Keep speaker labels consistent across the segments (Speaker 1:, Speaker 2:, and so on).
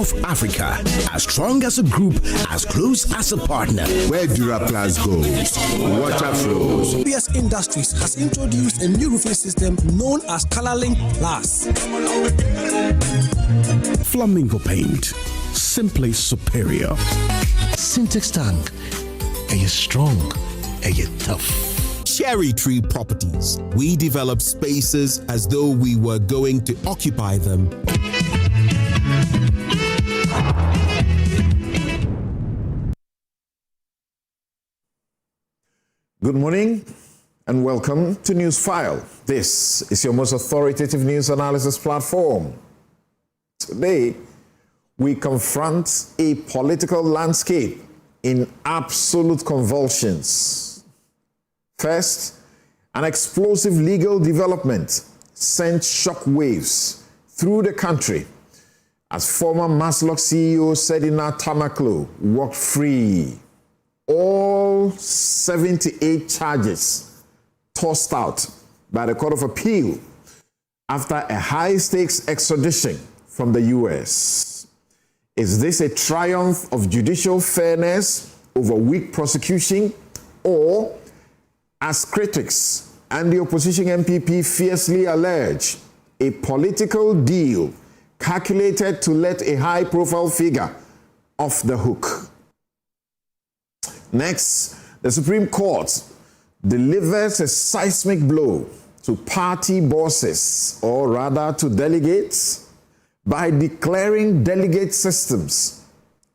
Speaker 1: of Africa. As strong as a group, as close as a partner.
Speaker 2: Where Duraplast goes, water flows.
Speaker 3: PS Industries has introduced a new roofing system known as ColorLink Plus.
Speaker 1: Flamingo paint, simply superior. Syntax tank, are you strong? Are you tough?
Speaker 4: Cherry Tree Properties. We develop spaces as though we were going to occupy them.
Speaker 5: Good morning and welcome to Newsfile. This is your most authoritative news analysis platform. Today, we confront a political landscape in absolute convulsions. First, an explosive legal development sent shockwaves through the country as former Maslock CEO Sedina walked free. All 78 charges tossed out by the Court of Appeal after a high-stakes extradition from the U.S. Is this a triumph of judicial fairness over weak prosecution, or, as critics and the opposition MPP fiercely allege, a political deal calculated to let a high-profile figure off the hook? Next, the Supreme Court delivers a seismic blow to party bosses, or rather to delegates, by declaring delegate systems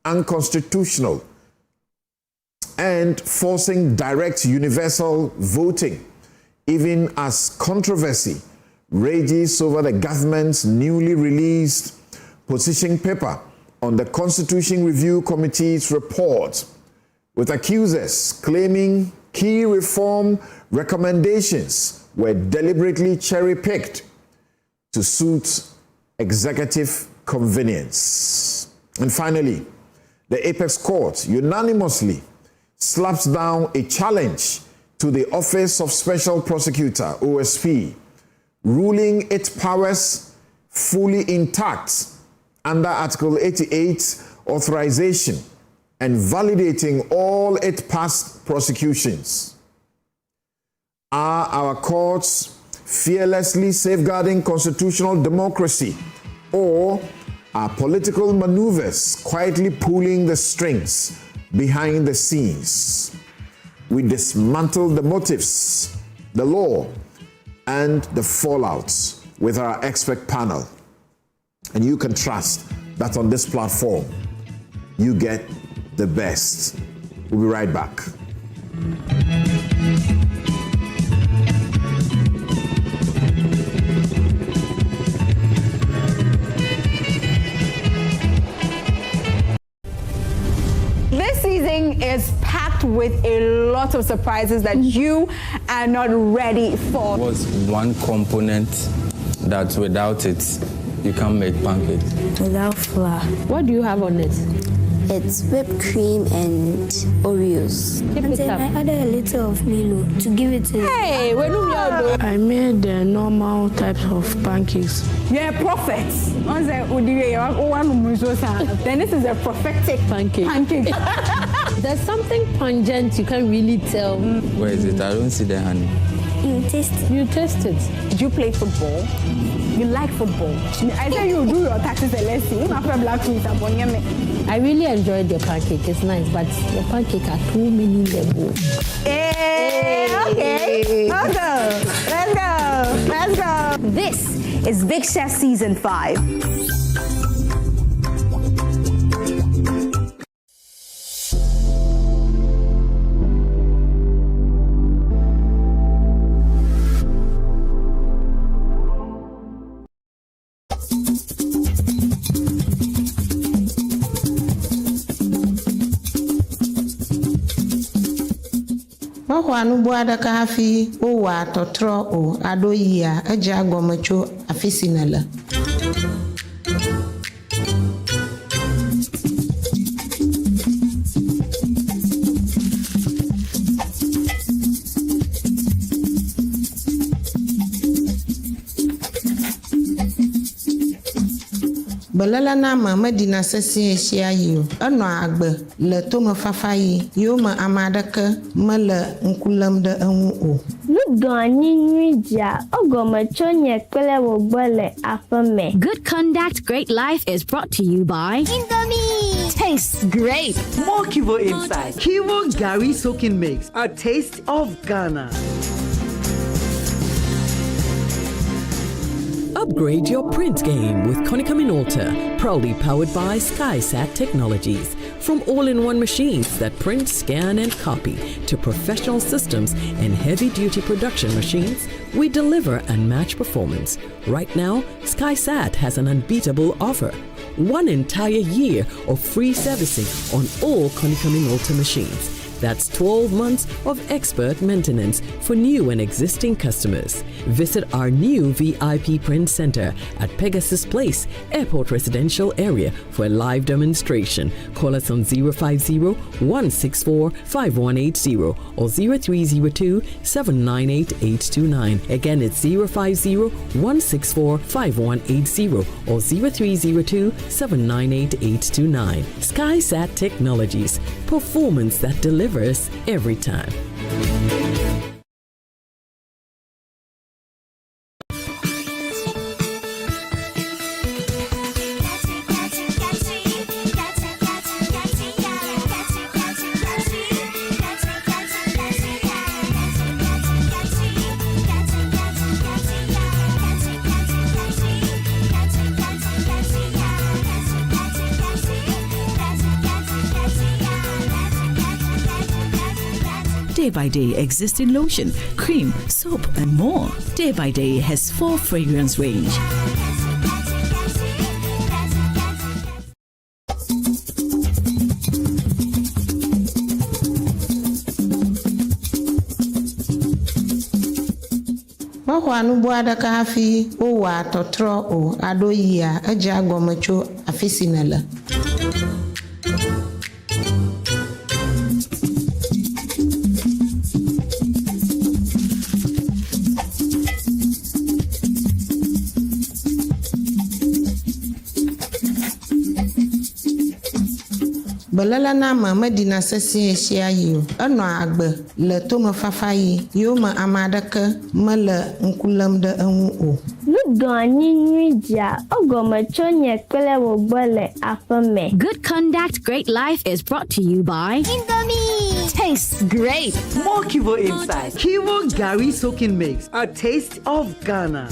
Speaker 5: unconstitutional and forcing direct universal voting, even as controversy rages over the government's newly released position paper on the Constitution Review Committee's report, with accusers claiming key reform recommendations were deliberately cherry-picked to suit executive convenience. And finally, the Apex Court unanimously slaps down a challenge to the Office of Special Prosecutor, OSP, ruling its powers fully intact under Article 88 authorization and validating all its past prosecutions. Are our courts fearlessly safeguarding constitutional democracy, or are political maneuvers quietly pulling the strings behind the scenes? We dismantle the motives, the law, and the fallouts with our expert panel. And you can trust that on this platform, you get the best. We'll be right back.
Speaker 6: This season is packed with a lot of surprises that you are not ready for.
Speaker 7: Was one component that without it, you can't make pancakes.
Speaker 8: Without flour.
Speaker 9: What do you have on it?
Speaker 8: It's whipped cream and Oreos. And then I added a little of Milo to give it to
Speaker 6: Hey, when you
Speaker 9: I made the normal types of pancakes.
Speaker 6: You're a prophet. Then this is a prophetic pancake.
Speaker 9: There's something pungent you can't really tell.
Speaker 7: Where is it? I don't see the honey.
Speaker 8: You taste it.
Speaker 9: You taste it.
Speaker 6: Did you play football? You like football? I say you do your taxes and let's see.
Speaker 9: I really enjoyed the pancake. It's nice, but the pancake are too many levels.
Speaker 6: Hey, okay. Let's go. This is Big Chef Season 5.
Speaker 10: Wanu buada kafi o wa totro o adoyia aja agbomacho afisinala. Belala na mama dina sesi eshia yi ano agbe le tome fafa yi yo ma amadaka ma le nkulam de enwu o
Speaker 11: Good Conduct Great Life is brought to you by
Speaker 12: Indomie.
Speaker 11: Tastes great.
Speaker 13: More Kivo inside. Kivo Gari Soaking Mix. A taste of Ghana.
Speaker 14: Upgrade your print game with Konica Minolta, proudly powered by SkySat Technologies. From all-in-one machines that print, scan, and copy to professional systems and heavy-duty production machines, we deliver unmatched performance. Right now, SkySat has an unbeatable offer. 1 entire year of free servicing on all Konica Minolta machines. That's 12 months of expert maintenance for new and existing customers. Visit our new VIP Print Center at Pegasus Place, Airport Residential Area for a live demonstration. Call us on 050-164-5180 or 0302-798-829. Again, it's 050-164-5180 or 0302-798-829. SkySat Technologies. Performance that delivers every time.
Speaker 15: Day by Day exists in lotion, cream, soap, and more. Day by Day has 4 fragrance range.
Speaker 10: Wahwanu buada kafi o wa totro o adoyia eje agbomecho afisinala. Belala na mama dina sesi eshia yi ano agbe le tome fafa yi yo ma amadaka ma le nkulam de enwu o
Speaker 11: Good Conduct Great Life is brought to you by
Speaker 12: Indomie.
Speaker 11: Tastes great.
Speaker 13: More Kivo inside. Kivo Gari Soaking Mix. A taste of Ghana.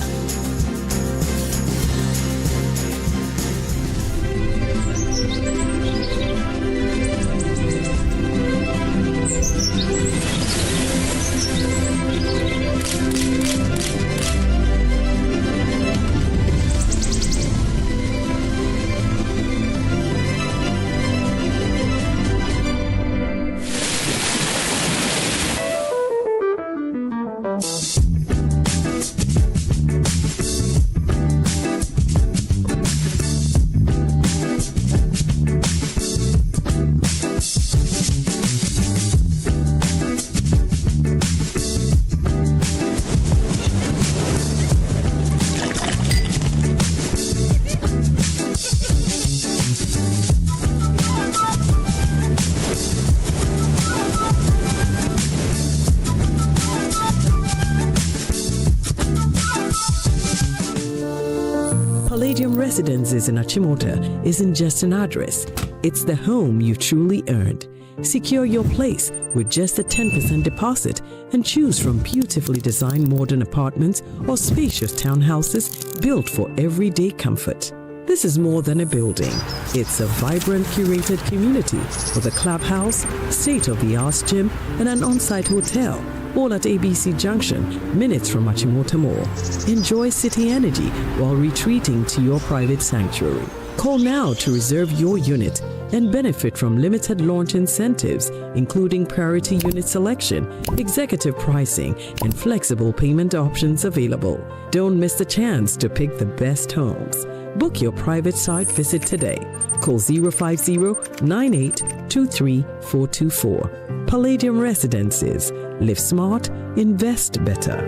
Speaker 14: Palladium Residences in Achimota isn't just an address, it's the home you truly earned. Secure your place with just a 10% deposit and choose from beautifully designed modern apartments or spacious townhouses built for everyday comfort. This is more than a building. It's a vibrant, curated community with a clubhouse, state-of-the-art gym, and an on-site hotel, all at ABC Junction, minutes from Achimota Mall. Enjoy city energy while retreating to your private sanctuary. Call now to reserve your unit and benefit from limited launch incentives, including priority unit selection, executive pricing, and flexible payment options available. Don't miss the chance to pick the best homes. Book your private site visit today. Call 050-9823-424. Palladium Residences. Live smart, invest better.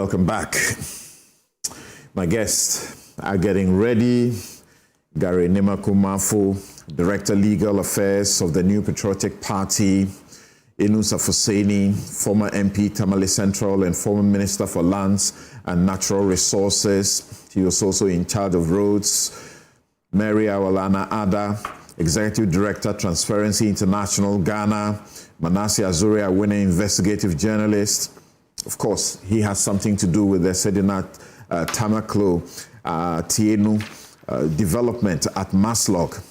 Speaker 5: welcome back. My guests are getting ready. Gary Nemakumafo, Director Legal Affairs of the New Patriotic Party, Inusa Fuseni, former MP Tamale Central and former Minister for Lands and Natural Resources. He was also in charge of roads. Mary Awalana Ada, Executive Director, Transparency International, Ghana. Manasseh Azuria, winner investigative journalist. Of course, he has something to do with the Sedina Tamaklo Tienu development at Maslog.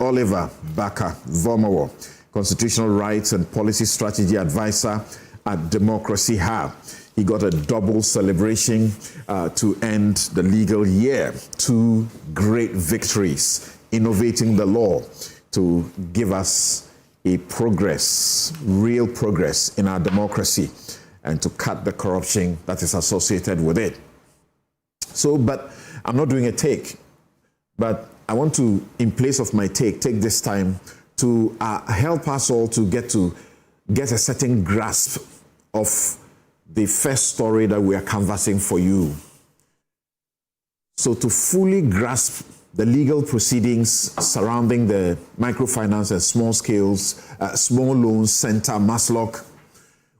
Speaker 5: Oliver Baka Vomawo, Constitutional Rights and Policy Strategy Advisor at Democracy Hub. He got a double celebration to end the legal year. 2 great victories, innovating the law to give us a progress, real progress in our democracy, and to cut the corruption that is associated with it. So, but I'm not doing a take, but I want to, in place of my take this time to help us all to get a certain grasp of the first story that we are canvassing for you. So to fully grasp the legal proceedings surrounding the microfinance and small loans center, Maslog,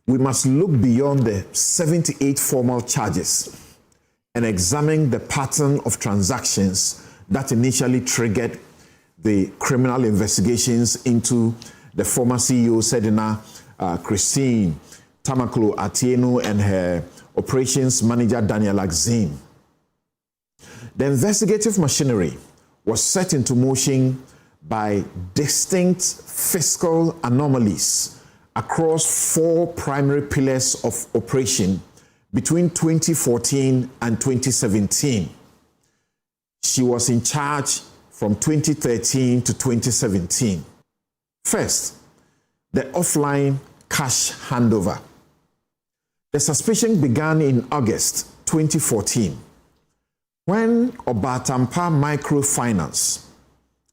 Speaker 5: we must look beyond the 78 formal charges and examine the pattern of transactions that initially triggered the criminal investigations into the former CEO Sedina Christine Tamaklo Atieno and her operations manager Daniel Axim. The investigative machinery was set into motion by distinct fiscal anomalies across 4 primary pillars of operation between 2014 and 2017. She was in charge from 2013 to 2017. First, the offline cash handover. The suspicion began in August 2014 when Obatampa Microfinance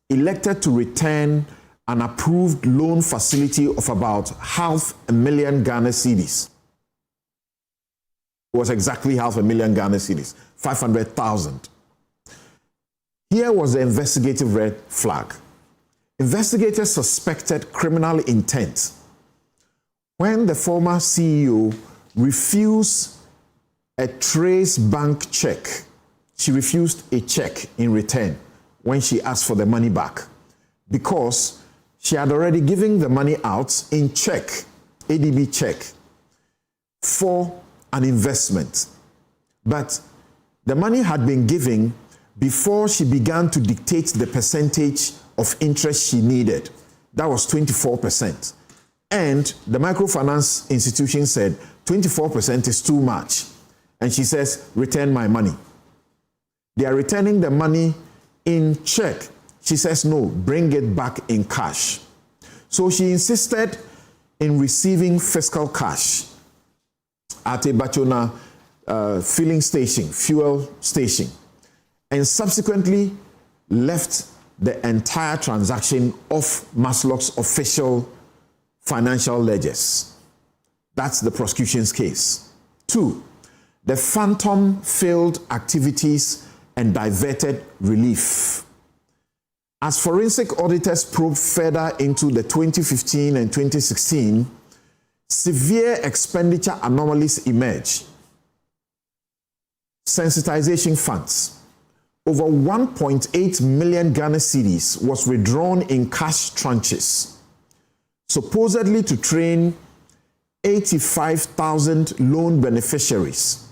Speaker 5: elected to return an approved loan facility of about 500,000 Ghana cedis. It was exactly 500,000 Ghana cedis, 500,000. Here was the investigative red flag. Investigators suspected criminal intent when the former CEO refused a Trace Bank check. She refused a check in return when she asked for the money back because she had already given the money out in check, ADB check, for an investment. But the money had been given before she began to dictate the percentage of interest she needed. That was 24%. And the microfinance institution said 24% is too much. And she says, return my money. They are returning the money in check. She says, no, bring it back in cash. So she insisted in receiving fiscal cash at a Bachona filling station, fuel station, and subsequently left the entire transaction off Maslog's official financial ledgers. That's the prosecution's case. 2, the phantom failed activities and diverted relief. As forensic auditors probe further into the 2015 and 2016, severe expenditure anomalies emerge. Sensitization funds. Over 1.8 million Ghana cedis was withdrawn in cash tranches, supposedly to train 85,000 loan beneficiaries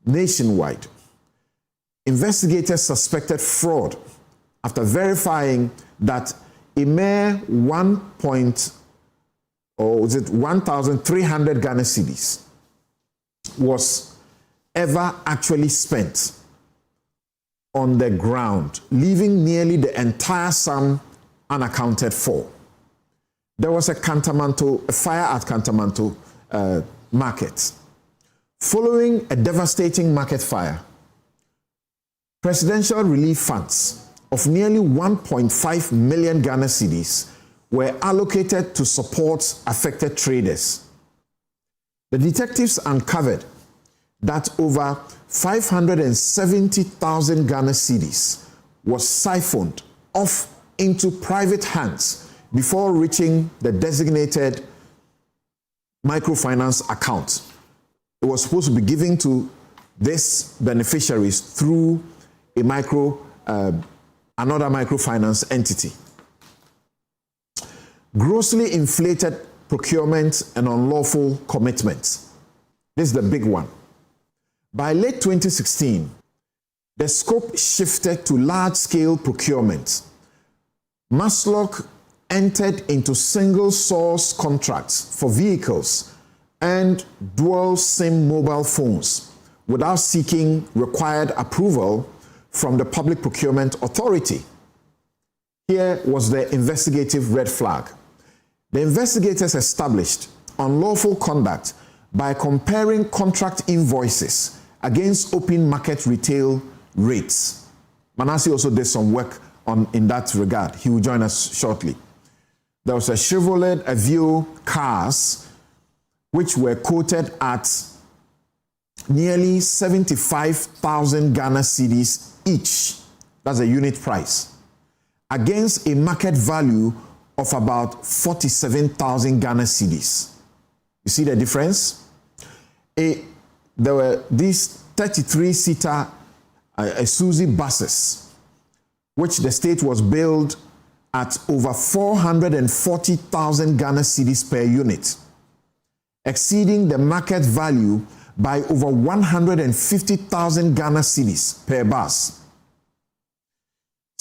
Speaker 5: nationwide. Investigators suspected fraud after verifying that a mere 1,300 Ghana cedis was ever actually spent on the ground, leaving nearly the entire sum unaccounted for. There was a fire at Kantamanto market. Following a devastating market fire, presidential relief funds of nearly 1.5 million Ghana cedis were allocated to support affected traders. The detectives uncovered that over 570,000 Ghana cedis was siphoned off into private hands before reaching the designated microfinance account. It was supposed to be given to these beneficiaries through a another microfinance entity. Grossly inflated procurement and unlawful commitments. This is the big one. By late 2016, the scope shifted to large-scale procurement. Maslock entered into single-source contracts for vehicles and dual-SIM mobile phones without seeking required approval from the Public Procurement Authority. Here was the investigative red flag. The investigators established unlawful conduct by comparing contract invoices against open market retail rates. Manasseh also did some work in that regard. He will join us shortly. There was a Chevrolet Aveo cars which were quoted at nearly 75,000 Ghana cedis each. That's a unit price. Against a market value of about 47,000 Ghana cedis. You see the difference? There were these 33-seater Isuzu buses, which the state was billed at over 440,000 Ghana cedis per unit, exceeding the market value by over 150,000 Ghana cedis per bus.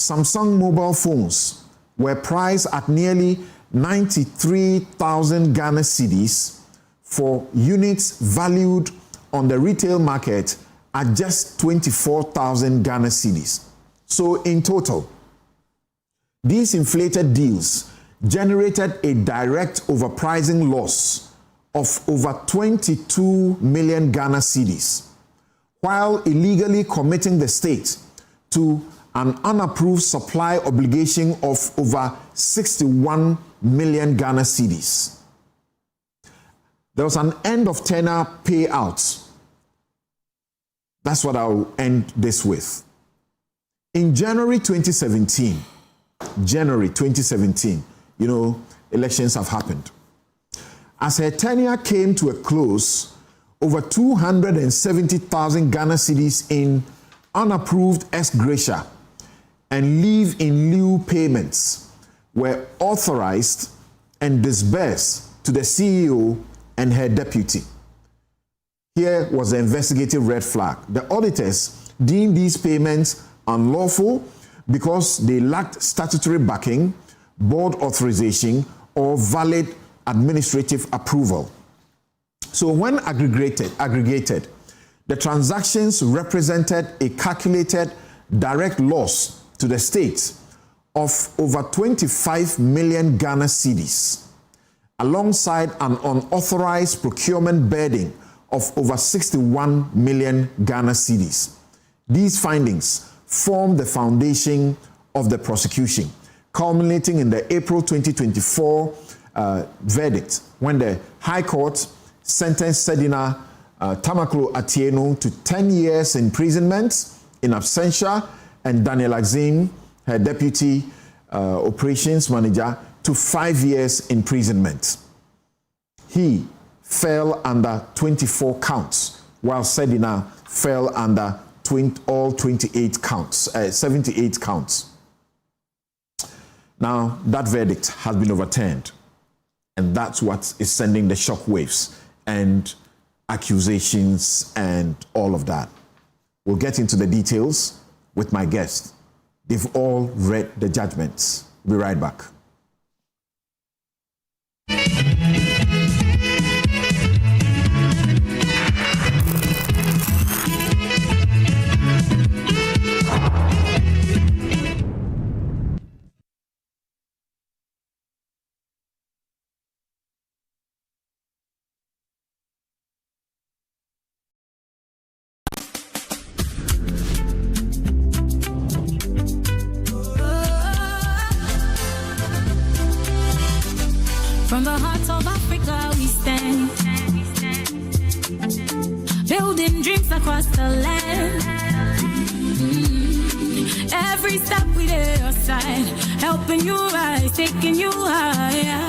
Speaker 5: Samsung mobile phones were priced at nearly 93,000 Ghana cedis for units valued on the retail market at just 24,000 Ghana cedis. So in total, these inflated deals generated a direct overpricing loss of over 22 million Ghana cedis, while illegally committing the state to an unapproved supply obligation of over 61 million Ghana cedis. There was an end of tenure payout. That's what I'll end this with. In January 2017, elections have happened. As her tenure came to a close, over 270,000 Ghana cedis in unapproved ex gratia and leave in lieu payments were authorized and disbursed to the CEO and her deputy. Here was the investigative red flag. The auditors deemed these payments unlawful because they lacked statutory backing, board authorization, or valid administrative approval. So when aggregated, the transactions represented a calculated direct loss to the state of over 25 million Ghana cedis, alongside an unauthorized procurement burden of over 61 million Ghana cedis. These findings form the foundation of the prosecution, culminating in the April 2024 verdict, when the High Court sentenced Sedina Tamaklo Atieno to 10 years imprisonment in absentia, and Daniel Axim, her deputy operations manager, to 5 years imprisonment. He fell under 24 counts, while Sedina fell under all 78 counts, 78 counts. Now, that verdict has been overturned, and that's what is sending the shockwaves and accusations and all of that. We'll get into the details with my guest. They've all read the judgments. We'll be right back.
Speaker 16: From the heart of Africa we stand, building dreams. across the land. Every step we did your side, helping you rise, taking you higher.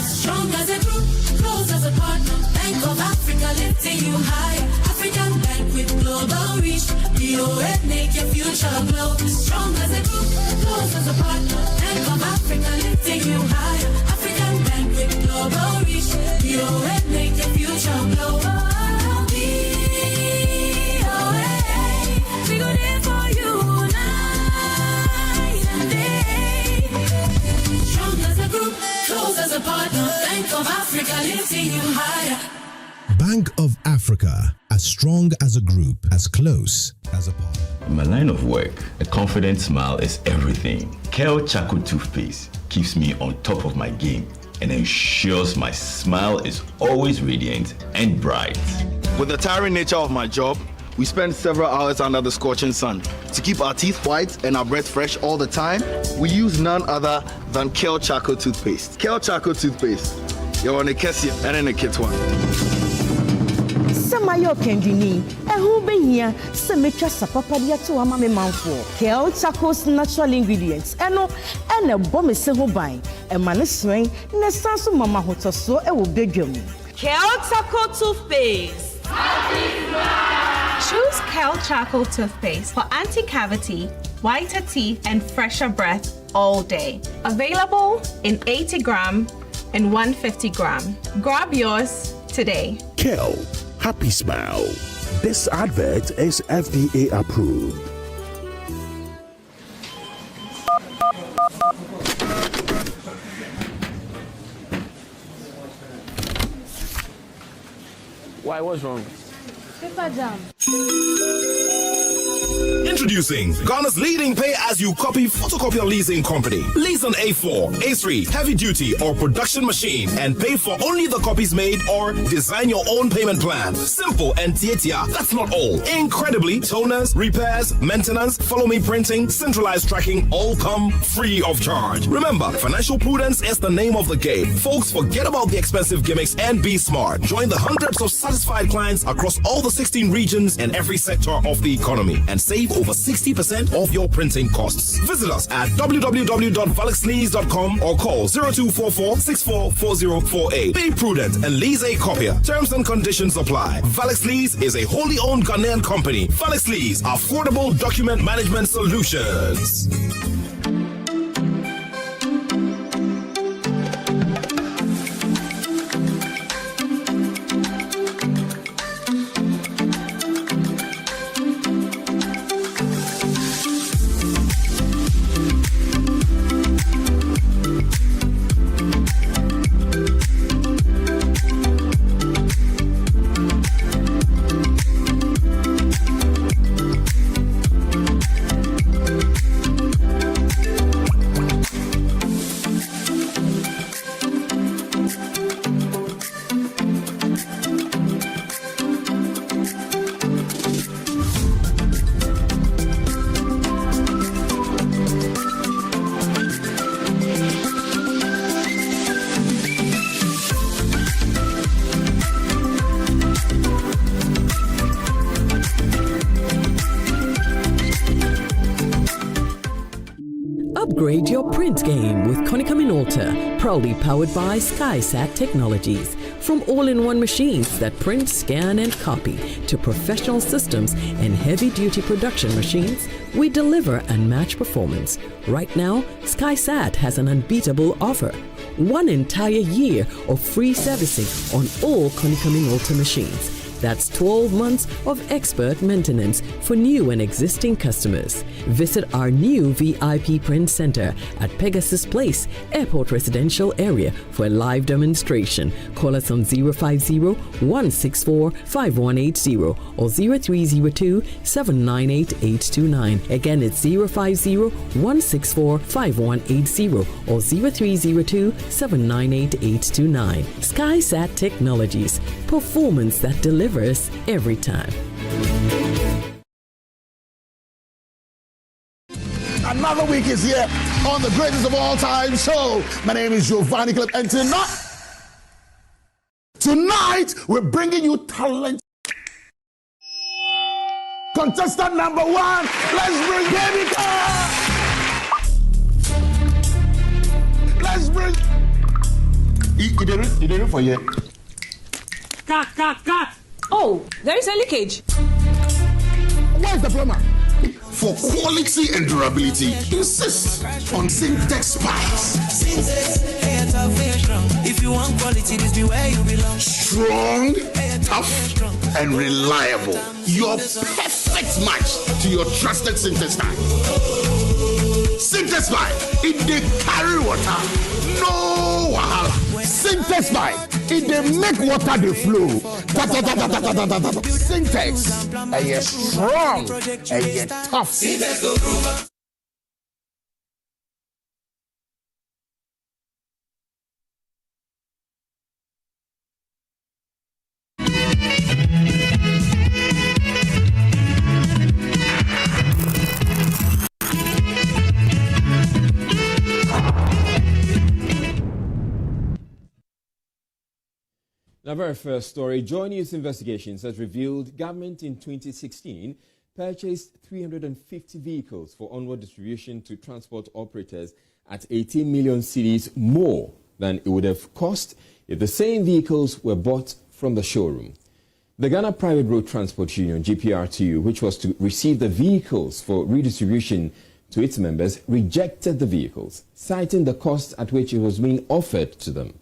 Speaker 16: Strong as a group, close as a partner. Bank of Africa lifting you higher. African Bank with global reach. BOA make your future glow. Strong as a group, close as a partner. Bank of Africa lifting you higher. African Bank with global reach. BOA make your future glow. We go there for you night and day. Strong as a group, close as a partner. Bank of Africa lifting you higher.
Speaker 17: Bank of Africa, as strong as a group, as close as a partner.
Speaker 18: In my line of work, a confident smile is everything. Kel Charcoal toothpaste keeps me on top of my game and ensures my smile is always radiant and bright.
Speaker 19: With the tiring nature of my job, we spend several hours under the scorching sun. To keep our teeth white and our breath fresh all the time, we use none other than Kel Charcoal toothpaste. Kel Charcoal toothpaste. You're on a Kessie and in a kit one.
Speaker 20: Samayo Kendini, and who be here? Semetra Sapapadia to a mammy mouthful. Kel Charcoal's natural ingredients, and a bomb is several buying, and maniswing, Nesansu Mama Hotoso, and will beg you.
Speaker 21: Kel Charcoal toothpaste. Choose Kel Charcoal toothpaste for anti-cavity, whiter teeth, and fresher breath all day. Available in 80 gram and 150 gram. Grab yours today.
Speaker 1: Kel, happy smile. This advert is FDA approved.
Speaker 22: Why? What's wrong?
Speaker 21: Paper jam.
Speaker 17: Introducing Ghana's leading pay-as-you-copy photocopier leasing company. Lease an A4, A3, heavy-duty or production machine and pay for only the copies made or design your own payment plan. Simple and tietia. That's not all. Incredibly, toners, repairs, maintenance, follow-me printing, centralized tracking all come free of charge. Remember, financial prudence is the name of the game. Folks, forget about the expensive gimmicks and be smart. Join the hundreds of satisfied clients across all the 16 regions and every sector of the economy and save over 60% of your printing costs. Visit us at www.valexlease.com or call 0244-644048. Be prudent and lease a copier. Terms and conditions apply. Valex Lease is a wholly owned Ghanaian company. Valex Lease, affordable document management solutions.
Speaker 14: Upgrade your print game with Konica Minolta, proudly powered by SkySat Technologies. From all-in-one machines that print, scan, and copy to professional systems and heavy-duty production machines, we deliver unmatched performance. Right now, SkySat has an unbeatable offer. 1 entire year of free servicing on all Konica Minolta machines. That's 12 months of expert maintenance for new and existing customers. Visit our new VIP Print Center at Pegasus Place, Airport Residential Area for a live demonstration. Call us on 050-164-5180 or 0302-798-829. Again, it's 050-164-5180 or 0302-798-829. SkySat Technologies. Performance that delivers every time.
Speaker 2: Another week is here on the greatest of all time show. My name is Giovanni Clip, and tonight Tonight, we're bringing you talent. Contestant number 1, let's bring Baby Car. Let's bring. He did it for you.
Speaker 3: Cut. Oh, there is a leakage.
Speaker 2: Where's the plumber? For quality and durability, insist on Syntex pipes.
Speaker 16: If you want quality, this be where you belong.
Speaker 2: Strong, tough, and reliable. Your perfect match to your trusted Syntex pipe. Syntex pipe, it dey carry water. No wahala. Syntex pipe, it dey make water dey flow. Syntex, and you're strong, and you're tough.
Speaker 22: Our very first story, Joy News Investigations has revealed government in 2016 purchased 350 vehicles for onward distribution to transport operators at 18 million cedis more than it would have cost if the same vehicles were bought from the showroom. The Ghana Private Road Transport Union, GPRTU, which was to receive the vehicles for redistribution to its members, rejected the vehicles, citing the cost at which it was being offered to them.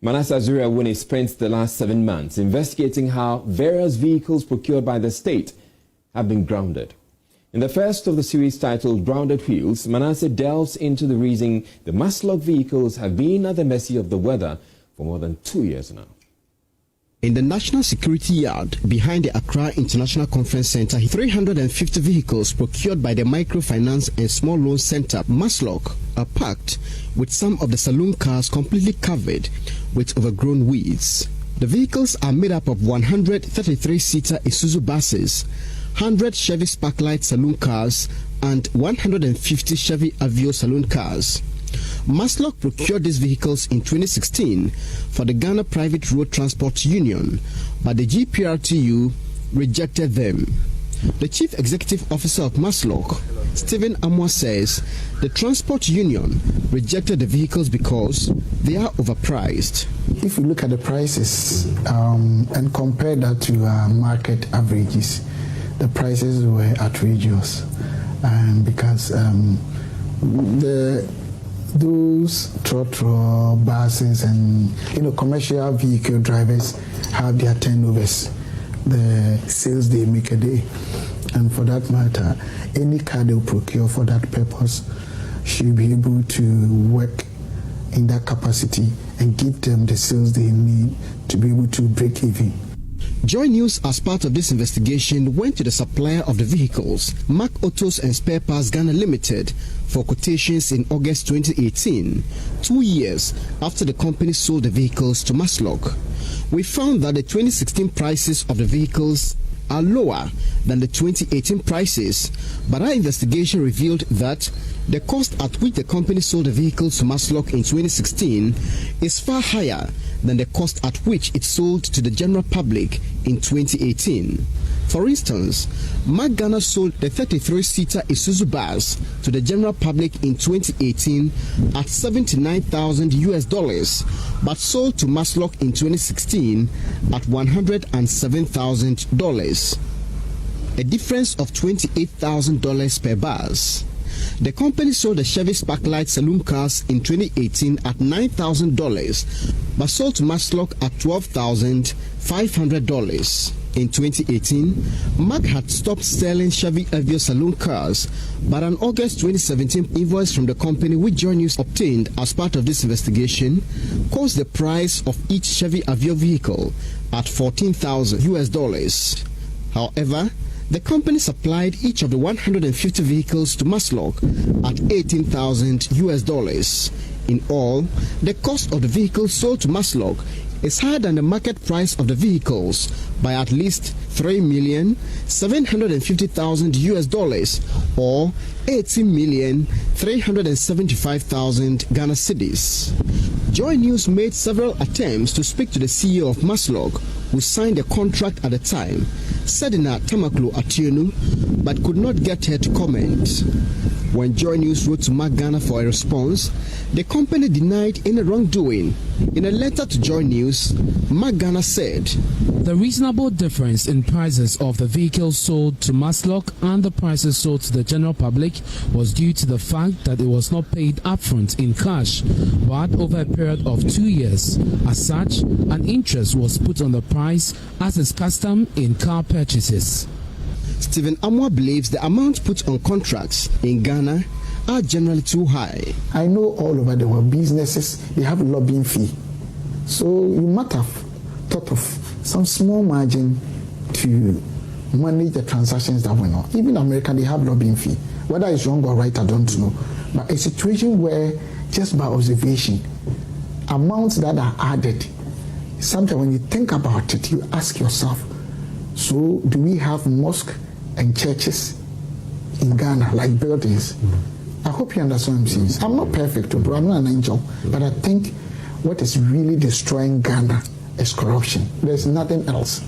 Speaker 22: Manasseh Azuriawuni spent the last 7 months investigating how various vehicles procured by the state have been grounded. In the first of the series titled Grounded Wheels, Manasseh delves into the reason the Maslog vehicles have been at the mercy of the weather for more than 2 years now.
Speaker 23: In the National Security Yard behind the Accra International Conference Center, 350 vehicles procured by the Microfinance and Small Loan Center, Maslog, are packed with some of the saloon cars completely covered with overgrown weeds. The vehicles are made up of 133-seater Isuzu buses, 100 Chevy Sparklight saloon cars, and 150 Chevy Aveo saloon cars. Maslog procured these vehicles in 2016 for the Ghana Private Road Transport Union, but the GPRTU rejected them. The Chief Executive Officer of Maslog, Stephen Amwa, says the Transport Union rejected the vehicles because they are overpriced.
Speaker 24: If you look at the prices and compare that to market averages, the prices were outrageous, because those trotro buses and commercial vehicle drivers have their turnovers, the sales they make a day, and for that matter, any car they procure for that purpose should be able to work in that capacity and give them the sales they need to be able to break even.
Speaker 23: Joy News, as part of this investigation, went to the supplier of the vehicles, Mac Autos and Spare Parts Ghana Limited, for quotations in August 2018, 2 years after the company sold the vehicles to Maslog. We found that the 2016 prices of the vehicles are lower than the 2018 prices, but our investigation revealed that the cost at which the company sold the vehicles to Maslog in 2016 is far higher than the cost at which it sold to the general public in 2018. For instance, Mac Ghana sold the 33-seater Isuzu bus to the general public in 2018 at $79,000, but sold to Maslog in 2016 at $107,000, a difference of $28,000 per bus. The company sold the Chevy Sparklight saloon cars in 2018 at $9,000, but sold to Maslog at $12,500. In 2018, Mac had stopped selling Chevy Aveo saloon cars, but an August 2017 invoice from the company, which Joy News obtained as part of this investigation, caused the price of each Chevy Aveo vehicle at $14,000. However, the company supplied each of the 150 vehicles to Maslog at $18,000. In all, the cost of the vehicles sold to Maslog is higher than the market price of the vehicles by at least $3,750,000 or 18,375,000 Ghana cedis. Joy News made several attempts to speak to the CEO of Maslog, who signed the contract at the time, Sedina Tamaklo Atienu, but could not get her to comment. When Joy News wrote to Mark Ghana for a response, the company denied any wrongdoing. In a letter to Joy News, Mark Ghana said,
Speaker 4: "The reasonable difference in prices of the vehicles sold to Maslog and the prices sold to the general public was due to the fact that it was not paid upfront in cash, but over a period of 2 years. As such, an interest was put on the price as is custom in car purchases."
Speaker 23: Stephen Amwa believes the amount put on contracts in Ghana are generally too high.
Speaker 24: I know all over the world businesses, they have lobbying fee. So you might have thought of some small margin to manage the transactions that went on. Even America, they have lobbying fee. Whether it's wrong or right, I don't know. But a situation where just by observation, amounts that are added, sometimes when you think about it, you ask yourself, so do we have mosques and churches in Ghana, like buildings? I hope you understand what I'm saying. I'm not perfect, bro. I'm not an angel. But I think what is really destroying Ghana is corruption. There's nothing else.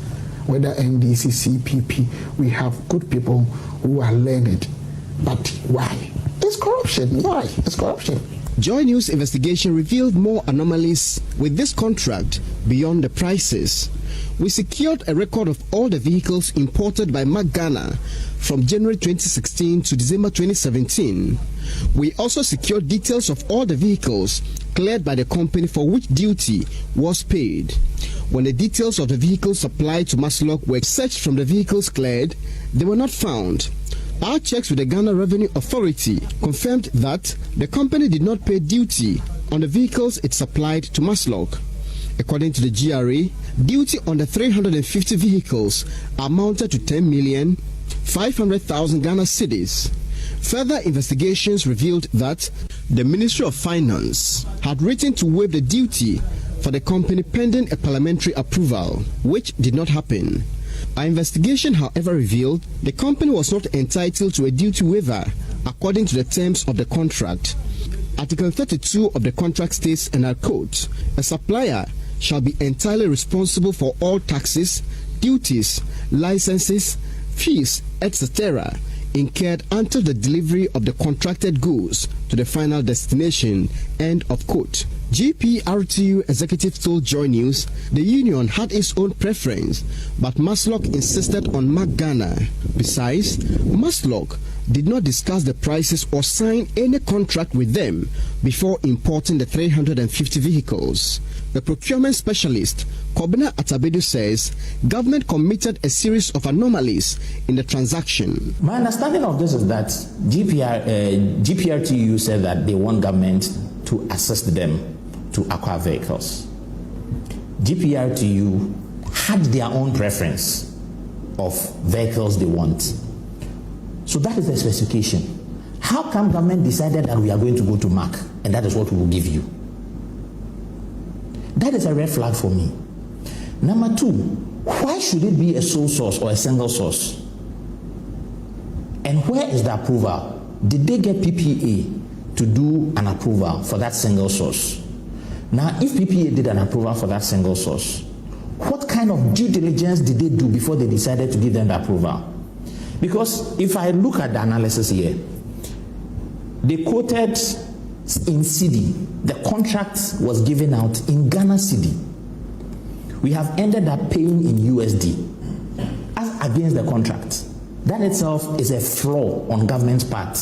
Speaker 24: Whether NDC, CPP, we have good people who are learned. But why? It's corruption. Why? It's corruption.
Speaker 23: Joy News investigation revealed more anomalies with this contract beyond the prices. We secured a record of all the vehicles imported by Mark Ghana from January 2016 to December 2017. We also secured details of all the vehicles cleared by the company for which duty was paid. When the details of the vehicles supplied to Maslog were searched from the vehicles cleared, they were not found. Our checks with the Ghana Revenue Authority confirmed that the company did not pay duty on the vehicles it supplied to Maslog. According to the GRA, duty on the 350 vehicles amounted to 10,500,000 Ghana cedis. Further investigations revealed that the Ministry of Finance had written to waive the duty for the company pending a parliamentary approval, which did not happen. Our investigation, however, revealed the company was not entitled to a duty waiver according to the terms of the contract. Article 32 of the contract states, and I quote, "A supplier shall be entirely responsible for all taxes, duties, licenses, fees, etc. incurred until the delivery of the contracted goods to the final destination." End of quote. GPRTU executive told Joy News the union had its own preference, but Maslog insisted on Mark Ghana. Besides, Maslog did not discuss the prices or sign any contract with them before importing the 350 vehicles. The procurement specialist, Kobina Atabedu, says government committed a series of anomalies in the transaction.
Speaker 7: My understanding of this is that GPRTU said that they want government to assist them to acquire vehicles. GPRTU had their own preference of vehicles they want. So that is the specification. How come government decided that we are going to go to Mark and that is what we will give you? That is a red flag for me. Number two, why should it be a sole source or a single source? And where is the approval? Did they get PPA to do an approval for that single source? Now, if PPA did an approval for that single source, what kind of due diligence did they do before they decided to give them the approval? Because if I look at the analysis here, they quoted in cedi. The contract was given out in Ghana cedi. We have ended up paying in USD as against the contract. That itself is a flaw on government's part.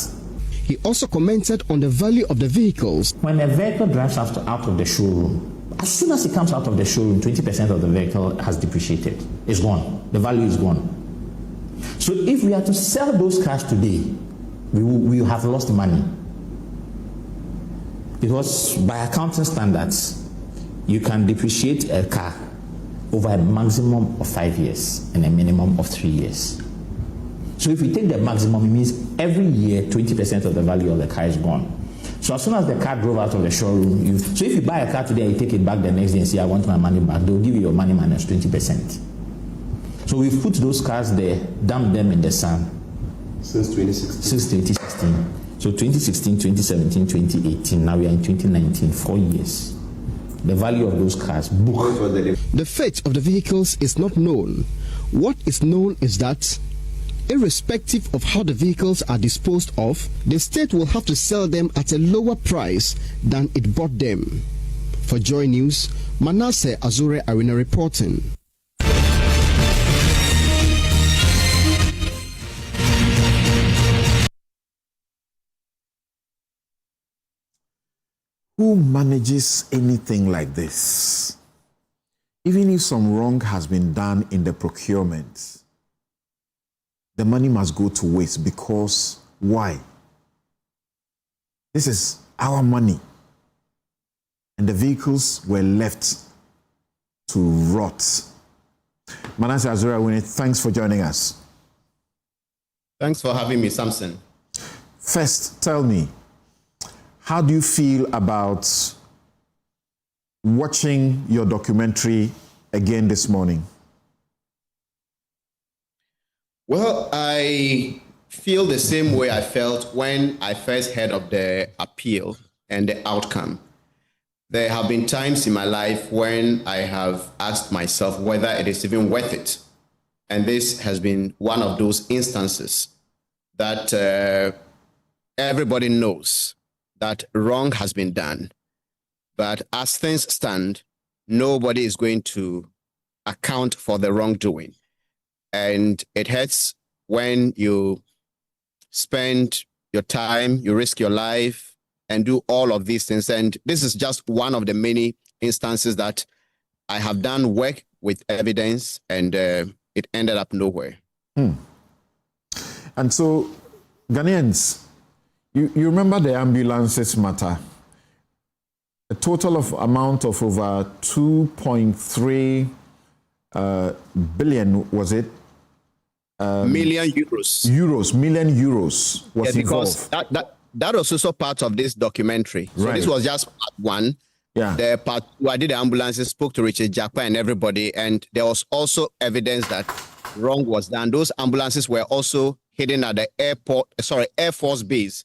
Speaker 23: He also commented on the value of the vehicles.
Speaker 7: When a vehicle drives out of the showroom, as soon as it comes out of the showroom, 20% of the vehicle has depreciated. It's gone. The value is gone. So if we are to sell those cars today, we will have lost money. Because by accounting standards, you can depreciate a car over a maximum of 5 years and a minimum of 3 years. So if we take the maximum, it means every year 20% of the value of the car is gone. So as soon as the car drove out of the showroom, so if you buy a car today, you take it back the next day and say, I want my money back, they'll give you your money minus 20%. So we've put those cars there, dumped them in the sun.
Speaker 8: Since 2016.
Speaker 7: Since 2016. So 2016, 2017, 2018, now we are in 2019, 4 years. the value of those cars, book.
Speaker 23: The fate of the vehicles is not known. What is known is that, irrespective of how the vehicles are disposed of, the state will have to sell them at a lower price than it bought them. For Joy News, Manasseh Azure Arena reporting.
Speaker 5: Who manages anything like this? Even if some wrong has been done in the procurement, the money must go to waste because why? This is our money. And the vehicles were left to rot. Manasseh Azura, thanks for joining us.
Speaker 6: Thanks for having me, Samson.
Speaker 5: First, tell me, how do you feel about watching your documentary again this morning?
Speaker 6: Well, I feel the same way I felt when I first heard of the appeal and the outcome. There have been times in my life when I have asked myself whether it is even worth it. And this has been one of those instances that everybody knows that wrong has been done. But as things stand, nobody is going to account for the wrongdoing. And it hurts when you spend your time, you risk your life, and do all of these things. And this is just one of the many instances that I have done work with evidence, and it ended up nowhere.
Speaker 5: And so, Ghanaians, you remember the ambulances matter? A total of amount of over 2.3 billion, was it?
Speaker 6: Million euros.
Speaker 5: Million euros was
Speaker 6: because
Speaker 5: involved.
Speaker 6: That was also part of this documentary. So
Speaker 5: Right.
Speaker 6: this was just part one.
Speaker 5: Yeah.
Speaker 6: The part two, I did the ambulances, spoke to Richard Japa and everybody, and there was also evidence that wrong was done. Those ambulances were also hidden at the Air Force Base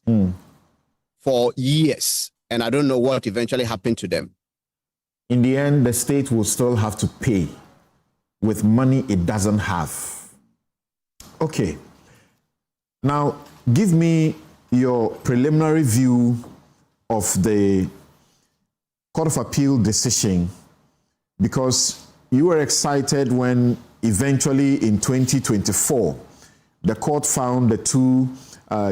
Speaker 6: for years, and I don't know what eventually happened to them.
Speaker 5: In the end, the state will still have to pay with money it doesn't have. Okay. Now, give me your preliminary view of the Court of Appeal decision, because you were excited when eventually in 2024, the court found the two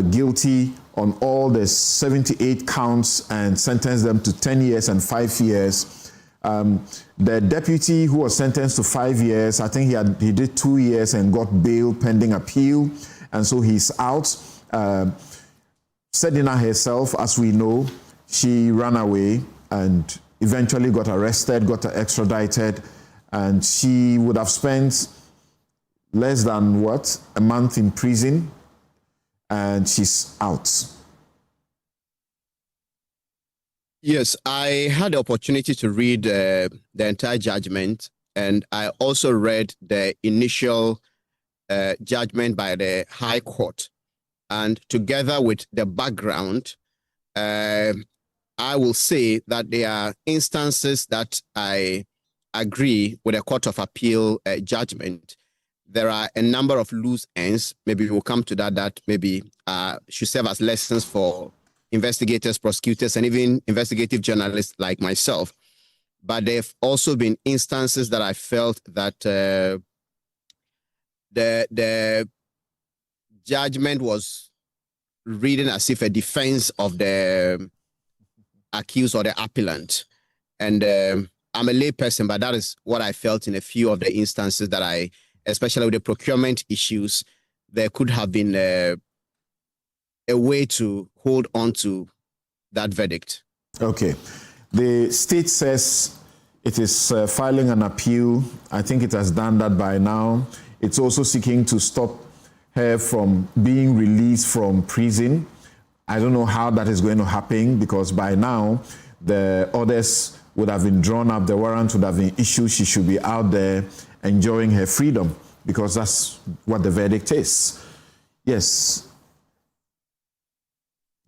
Speaker 5: guilty on all the 78 counts and sentenced them to 10 years and 5 years. The deputy who was sentenced to 5 years, I think he did 2 years and got bail pending appeal, and so he's out. Sedina herself, as we know, she ran away and eventually got arrested, got extradited, and she would have spent less than a month in prison, and she's out.
Speaker 6: Yes, I had the opportunity to read the entire judgment, and I also read the initial judgment by the High Court. And together with the background, I will say that there are instances that I agree with the Court of Appeal judgment. There are a number of loose ends, maybe we'll come to that maybe should serve as lessons for investigators, prosecutors, and even investigative journalists like myself. But there have also been instances that I felt that the judgment was reading as if a defense of the accused or the appellant. And I'm a lay person, but that is what I felt in a few of the instances that especially with the procurement issues, there could have been a way to hold on to that verdict.
Speaker 5: Okay. The state says it is filing an appeal. I think it has done that by now. It's also seeking to stop her from being released from prison. I don't know how that is going to happen, because by now the orders would have been drawn up, the warrant would have been issued. She should be out there enjoying her freedom, because that's what the verdict is. Yes.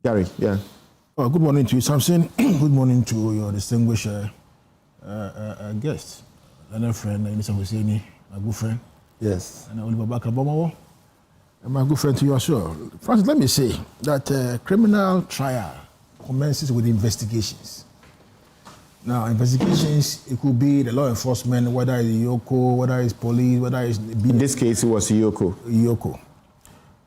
Speaker 5: Gary, yeah.
Speaker 9: Good morning to you, Samson. Good morning to your distinguished a guest, another friend, Mr. Husseini, my good friend.
Speaker 8: Yes.
Speaker 9: And Oliver Bakabomawo, and my good friend to you as well. Francis, let me say that criminal trial commences with investigations. Now, investigations, it could be the law enforcement, whether it's Yoko, whether it's police, whether it's...
Speaker 5: In this case, it was Yoko.
Speaker 9: Yoko.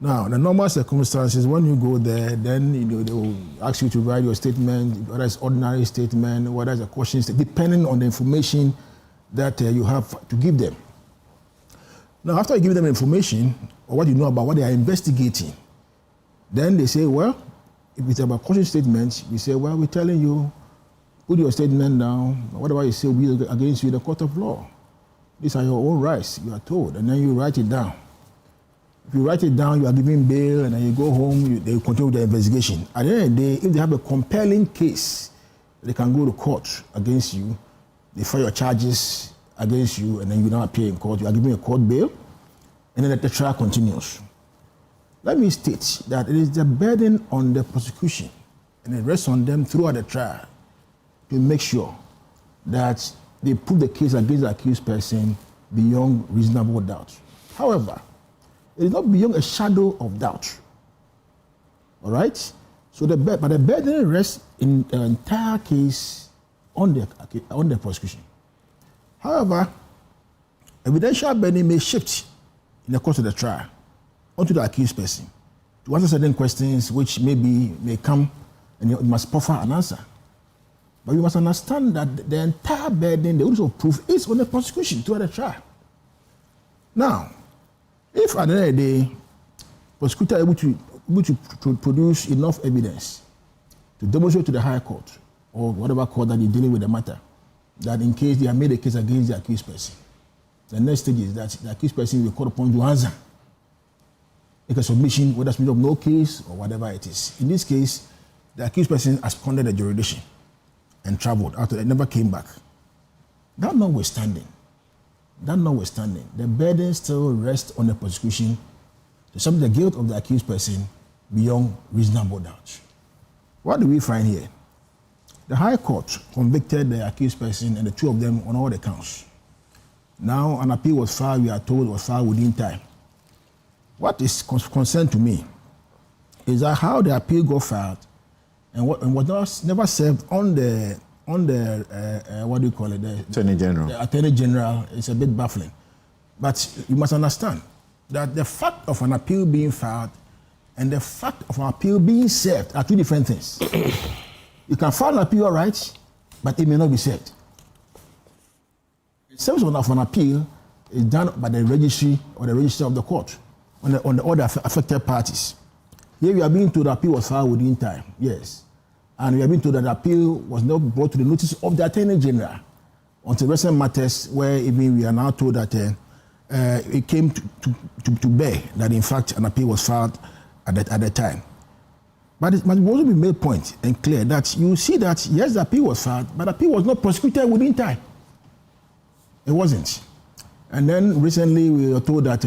Speaker 9: Now, the normal circumstances, when you go there, then they will ask you to write your statement, whether it's ordinary statement, whether it's a caution statement, depending on the information that you have to give them. Now, after you give them information, or what you know about what they are investigating, then they say, well, if it's about caution statements, we say, well, we're telling you, put your statement down, whatever you say will be against you in the court of law. These are your own rights, you are told, and then you write it down. If you write it down, you are given bail, and then you go home, they continue with the investigation. At the end of the day, if they have a compelling case, they can go to court against you, they file your charges against you, and then you now appear in court, you are given a court bail, and then the trial continues. Let me state that it is the burden on the prosecution, and it rests on them throughout the trial to make sure that they put the case against the accused person beyond reasonable doubt. However, it is not beyond a shadow of doubt. All right? So the burden rests in the entire case on the prosecution. However, evidential burden may shift in the course of the trial onto the accused person to answer certain questions which may come and you must proffer an answer. But you must understand that the entire burden, the onus of proof, is on the prosecution throughout the trial. Now, if at the end of the day, prosecutor is able to produce enough evidence to demonstrate to the high court or whatever court that is dealing with the matter, that in case they have made a case against the accused person, the next stage is that the accused person will be called upon to answer, make a submission, whether it's of no case or whatever it is. In this case, the accused person has pondered the jurisdiction and traveled after they never came back. That notwithstanding, the burden still rests on the prosecution to submit the guilt of the accused person beyond reasonable doubt. What do we find here? The High Court convicted the accused person and the two of them on all the counts. Now an appeal was filed, we are told, was filed within time. What is concerned to me is that how the appeal got filed and was never served on the what do you call it? The
Speaker 5: Attorney General.
Speaker 9: The Attorney General is a bit baffling. But you must understand that the fact of an appeal being filed and the fact of an appeal being served are two different things. You can file an appeal, all right, but it may not be served. The service of an appeal is done by the registry or the register of the court on all the affected parties. Here we are being told the appeal was filed within time, yes. And we are being told that the appeal was not brought to the notice of the Attorney General until recent matters where even we are now told that it came to bear that in fact an appeal was filed at the time. But it must also be made point and clear that you see that yes, the appeal was filed, but the appeal was not prosecuted within time. It wasn't. And then recently we were told that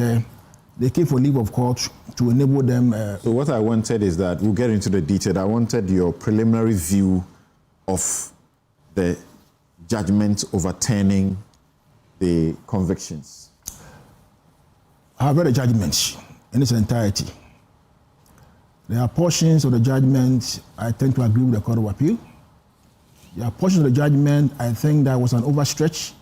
Speaker 9: they came for leave of court to enable them.
Speaker 5: So what I wanted is that, we'll get into the detail, I wanted your preliminary view of the judgment overturning the convictions.
Speaker 9: I have read the judgment in its entirety. There are portions of the judgment I tend to agree with the Court of Appeal. There are portions of the judgment I think that was an overstretch,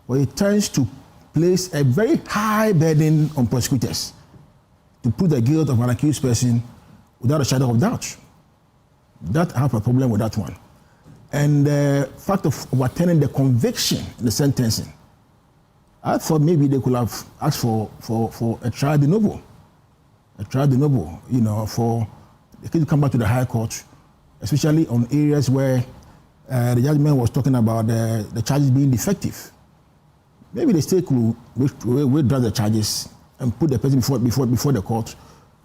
Speaker 9: but it tends to place a very high burden on prosecutors to prove the guilt of an accused person without a shadow of doubt. That I have a problem with that one. And the fact of overturning the conviction in the sentencing, I thought maybe they could have asked for a trial de novo. A trial de novo, for the case to come back to the High Court, especially on areas where the judgment was talking about the charges being defective. Maybe the state could withdraw the charges and put the person before the court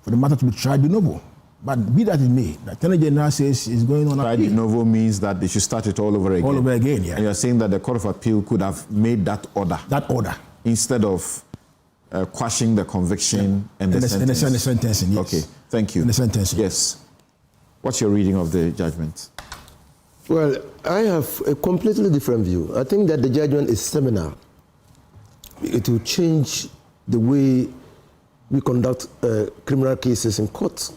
Speaker 9: for the matter to be tried de novo. But be that it may, the Attorney General says is going on.
Speaker 5: Tried de novo means that they should start it all over again.
Speaker 9: All over again, yeah.
Speaker 5: And you're saying that the Court of Appeal could have made that order.
Speaker 9: That order.
Speaker 5: Instead of quashing the conviction and the sentence.
Speaker 9: And the sentencing, yes.
Speaker 5: Okay, thank you.
Speaker 9: And the sentencing.
Speaker 5: Yes. What's your reading of the judgment?
Speaker 10: Well, I have a completely different view. I think that the judgment is seminal. It will change the way we conduct criminal cases in court.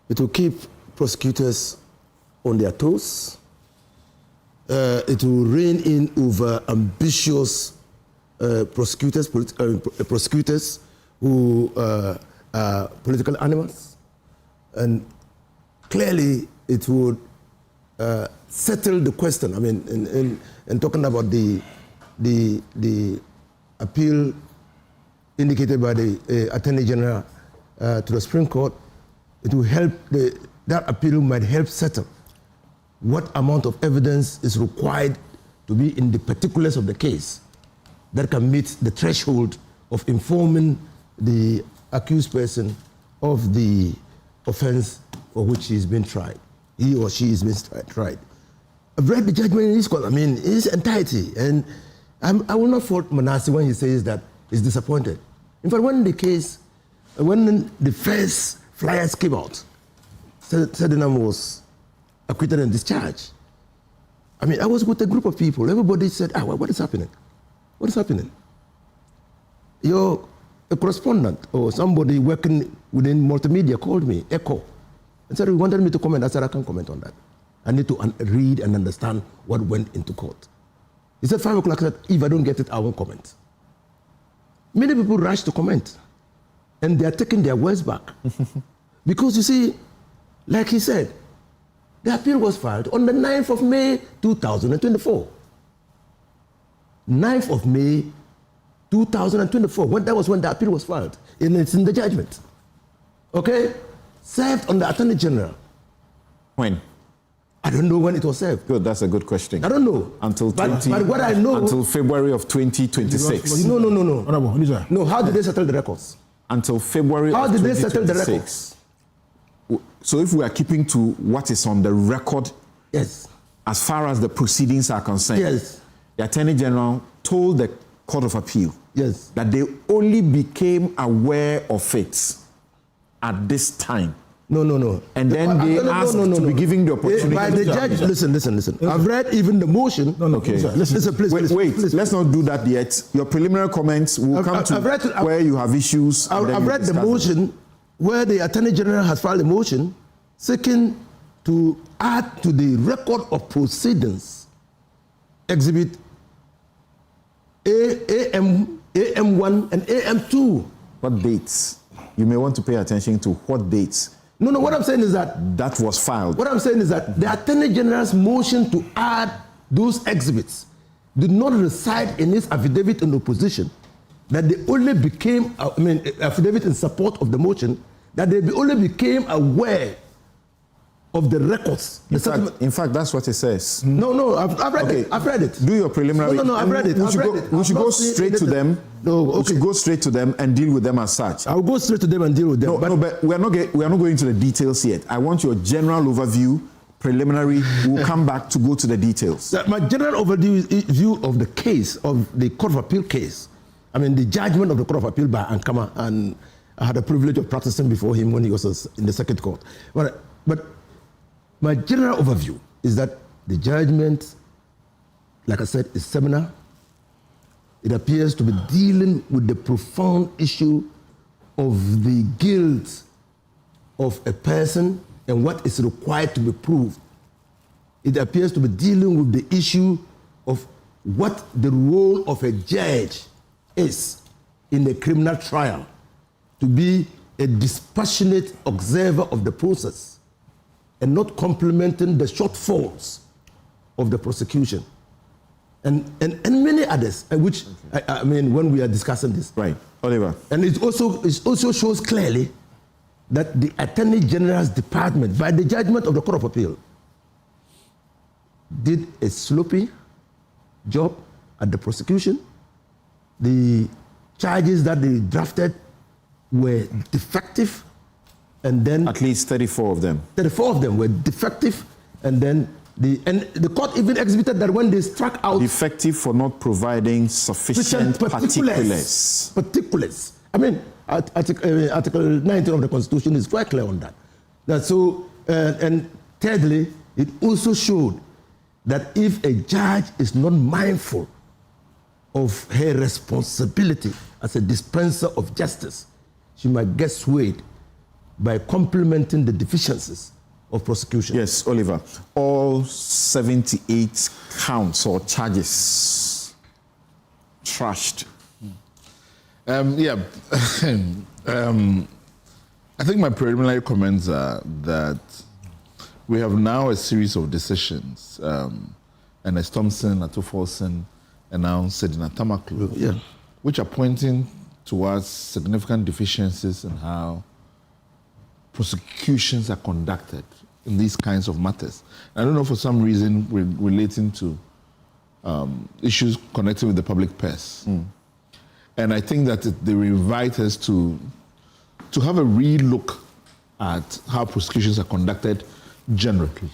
Speaker 10: It will keep prosecutors on their toes. It will rein in over ambitious prosecutors who are political animals. And clearly, it would settle the question. I mean, in talking about the appeal indicated by the Attorney General to the Supreme Court, it will help, that appeal might help settle what amount of evidence is required to be in the particulars of the case that can meet the threshold of informing the accused person of the offense for which he is being tried. He or she is being tried. I've read the judgment in his court, in its entirety, and I will not fault Manasseh when he says that he's disappointed. In fact, when the first flyers came out, Sedina was acquitted and discharged. I was with a group of people. Everybody said, what is happening? What is happening? A correspondent or somebody working within multimedia called me, Echo, and said, he wanted me to comment. I said, I can't comment on that. I need to read and understand what went into court. He said, 5 o'clock, I said, if I don't get it, I won't comment. Many people rush to comment, and they are taking their words back. Because you see, like he said, the appeal was filed on the 9th of May, 2024. 9th of May, 2024. That was when the appeal was filed. And it's in the judgment. Okay? Served on the Attorney General.
Speaker 5: When?
Speaker 10: I don't know when it was served.
Speaker 5: Good, that's a good question.
Speaker 10: I don't know.
Speaker 5: Until
Speaker 10: but what I know,
Speaker 5: until February of 2026.
Speaker 10: No. No, how did they settle the records?
Speaker 5: Until February of 2026. How did they settle the records? So if we are keeping to what is on the record,
Speaker 10: yes,
Speaker 5: as far as the proceedings are concerned,
Speaker 10: yes,
Speaker 5: the Attorney General told the Court of Appeal,
Speaker 10: yes,
Speaker 5: that they only became aware of it at this time.
Speaker 10: No.
Speaker 5: And then they asked to be given the opportunity.
Speaker 10: By the judge, listen. I've read even the motion.
Speaker 5: Okay.
Speaker 10: Listen, please.
Speaker 5: Wait. Let's not do that yet. Your preliminary comments will come to where you have issues.
Speaker 10: I've read the motion where the Attorney General has filed a motion seeking to add to the record of proceedings Exhibit AM1 and AM2.
Speaker 5: What dates? You may want to pay attention to what dates.
Speaker 10: No, what I'm saying is that
Speaker 5: that was filed.
Speaker 10: What I'm saying is that the Attorney General's motion to add those exhibits did not reside in his affidavit in opposition, that they only became, affidavit in support of the motion, that they only became aware of the records.
Speaker 5: In fact, that's what it says.
Speaker 10: No, I've read it. I've read it.
Speaker 5: Do your preliminary.
Speaker 10: No, I've read it.
Speaker 5: We should go straight to them.
Speaker 10: No, okay.
Speaker 5: We should go straight to them and deal with them as such.
Speaker 10: I'll go straight to them and deal with them.
Speaker 5: But we are not going into the details yet. I want your general overview. Preliminary. We'll come back to go to the details.
Speaker 10: My general overview of the case, of the Court of Appeal case, the judgment of the Court of Appeal by Ankama, and I had the privilege of practicing before him when he was in the Circuit Court. But my general overview is that the judgment, like I said, is seminal. It appears to be dealing with the profound issue of the guilt of a person and what is required to be proved. It appears to be dealing with the issue of what the role of a judge is in a criminal trial, to be a dispassionate observer of the process and not complementing the shortfalls of the prosecution. And many others, which, when we are discussing this.
Speaker 5: Right, Oliver.
Speaker 10: And it also shows clearly that the Attorney General's Department, by the judgment of the Court of Appeal, did a sloppy job at the prosecution. The charges that they drafted were defective, and then
Speaker 5: at least 34 of them.
Speaker 10: 34 of them were defective, and then the court even exhibited that when they struck out
Speaker 5: defective for not providing sufficient particulars. Article 19 of the Constitution is quite clear on that. And thirdly,
Speaker 10: it also showed that if a judge is not mindful of her responsibility as a dispenser of justice, she might get swayed by complementing the deficiencies of prosecution.
Speaker 5: Yes, Oliver. All 78 counts or charges trashed.
Speaker 11: I think my preliminary comments are that we have now a series of decisions, and as Thompson, Atofolson, and now Sedina Tamaklo, which are pointing towards significant deficiencies in how prosecutions are conducted in these kinds of matters. I don't know, for some reason relating to issues connected with the public purse. And I think that they invite us to have a real look at how prosecutions are conducted generally.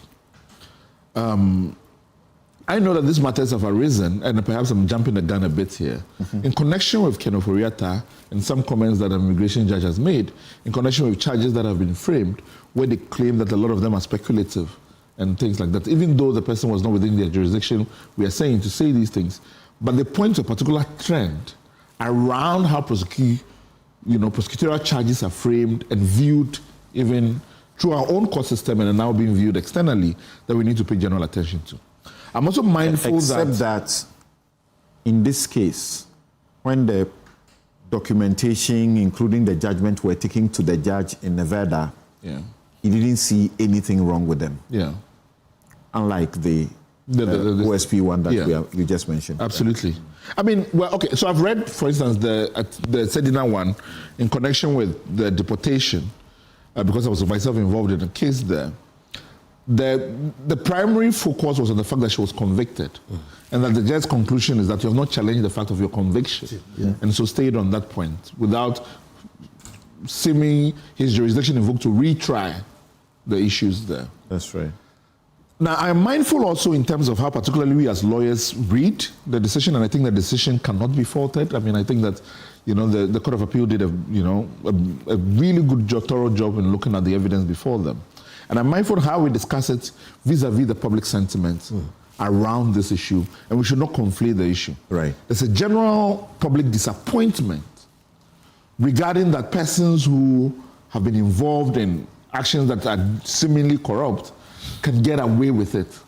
Speaker 11: I know that these matters have arisen, and perhaps I'm jumping the gun a bit here, in connection with Kenneth Oriata and some comments that an immigration judge has made, in connection with charges that have been framed, where they claim that a lot of them are speculative and things like that. Even though the person was not within their jurisdiction, we are saying to say these things, but they point to a particular trend around how prosecutorial charges are framed and viewed even through our own court system and are now being viewed externally that we need to pay general attention to. I'm also mindful
Speaker 5: that in this case, when the documentation, including the judgment, were taken to the judge in Nevada, he didn't see anything wrong with them. Unlike the OSP one that you just mentioned.
Speaker 11: Absolutely. I mean, well, okay, so I've read, for instance, the Sedina one in connection with the deportation, because I was myself involved in the case there. The primary focus was on the fact that she was convicted, and that the judge's conclusion is that you have not challenged the fact of your conviction, and so stayed on that point without seeming his jurisdiction invoked to retry the issues there.
Speaker 5: That's right.
Speaker 11: Now, I'm mindful also in terms of how particularly we as lawyers read the decision, and I think the decision cannot be faulted. I mean, I think that, the Court of Appeal did a really good job, thorough job in looking at the evidence before them. And I'm mindful of how we discuss it vis-a-vis the public sentiment around this issue, and we should not conflate the issue.
Speaker 5: Right.
Speaker 11: There's a general public disappointment regarding that persons who have been involved in actions that are seemingly corrupt can get away with it.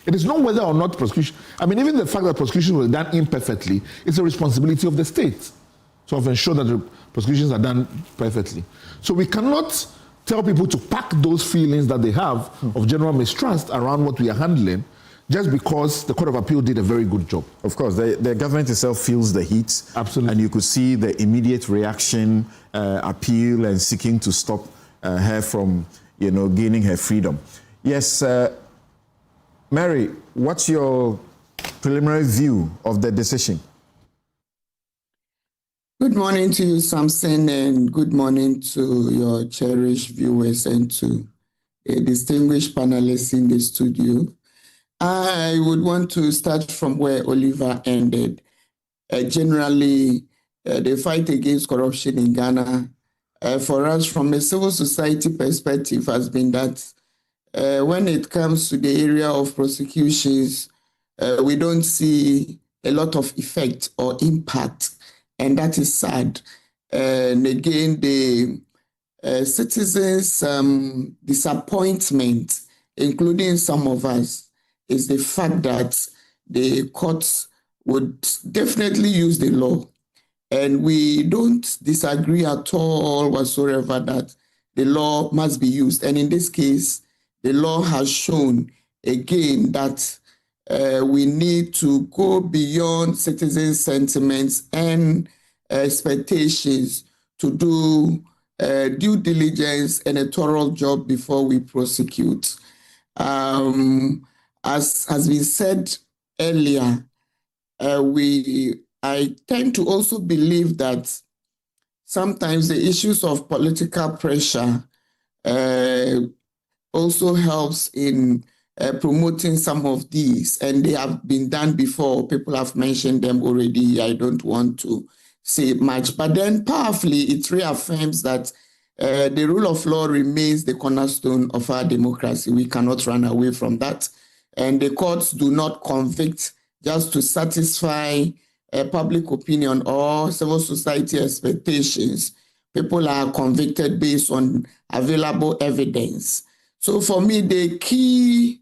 Speaker 11: It is not whether or not prosecution, I mean, even the fact that prosecution was done imperfectly is a responsibility of the state to ensure that the prosecutions are done perfectly. So we cannot tell people to pack those feelings that they have of general mistrust around what we are handling just because the Court of Appeal did a very good job.
Speaker 5: Of course, the government itself feels the heat.
Speaker 11: Absolutely.
Speaker 5: And you could see the immediate reaction, appeal, and seeking to stop her from, gaining her freedom. Yes, Mary, what's your preliminary view of the decision?
Speaker 12: Good morning to you, Samson, and good morning to your cherished viewers and to a distinguished panelists in the studio. I would want to start from where Oliver ended. Generally, the fight against corruption in Ghana, for us from a civil society perspective, has been that when it comes to the area of prosecutions, we don't see a lot of effect or impact, and that is sad. And again, the citizens' disappointment, including some of us, is the fact that the courts would definitely use the law. And we don't disagree at all whatsoever that the law must be used. And in this case, the law has shown again that we need to go beyond citizen sentiments and expectations to do due diligence and a thorough job before we prosecute. As has been said earlier, I tend to also believe that sometimes the issues of political pressure also helps in promoting some of these, and they have been done before. People have mentioned them already. I don't want to say much, but then powerfully it reaffirms that The rule of law remains the cornerstone of our democracy. We cannot run away from that. And the courts do not convict just to satisfy public opinion or civil society expectations. People are convicted based on available evidence. So for me, the key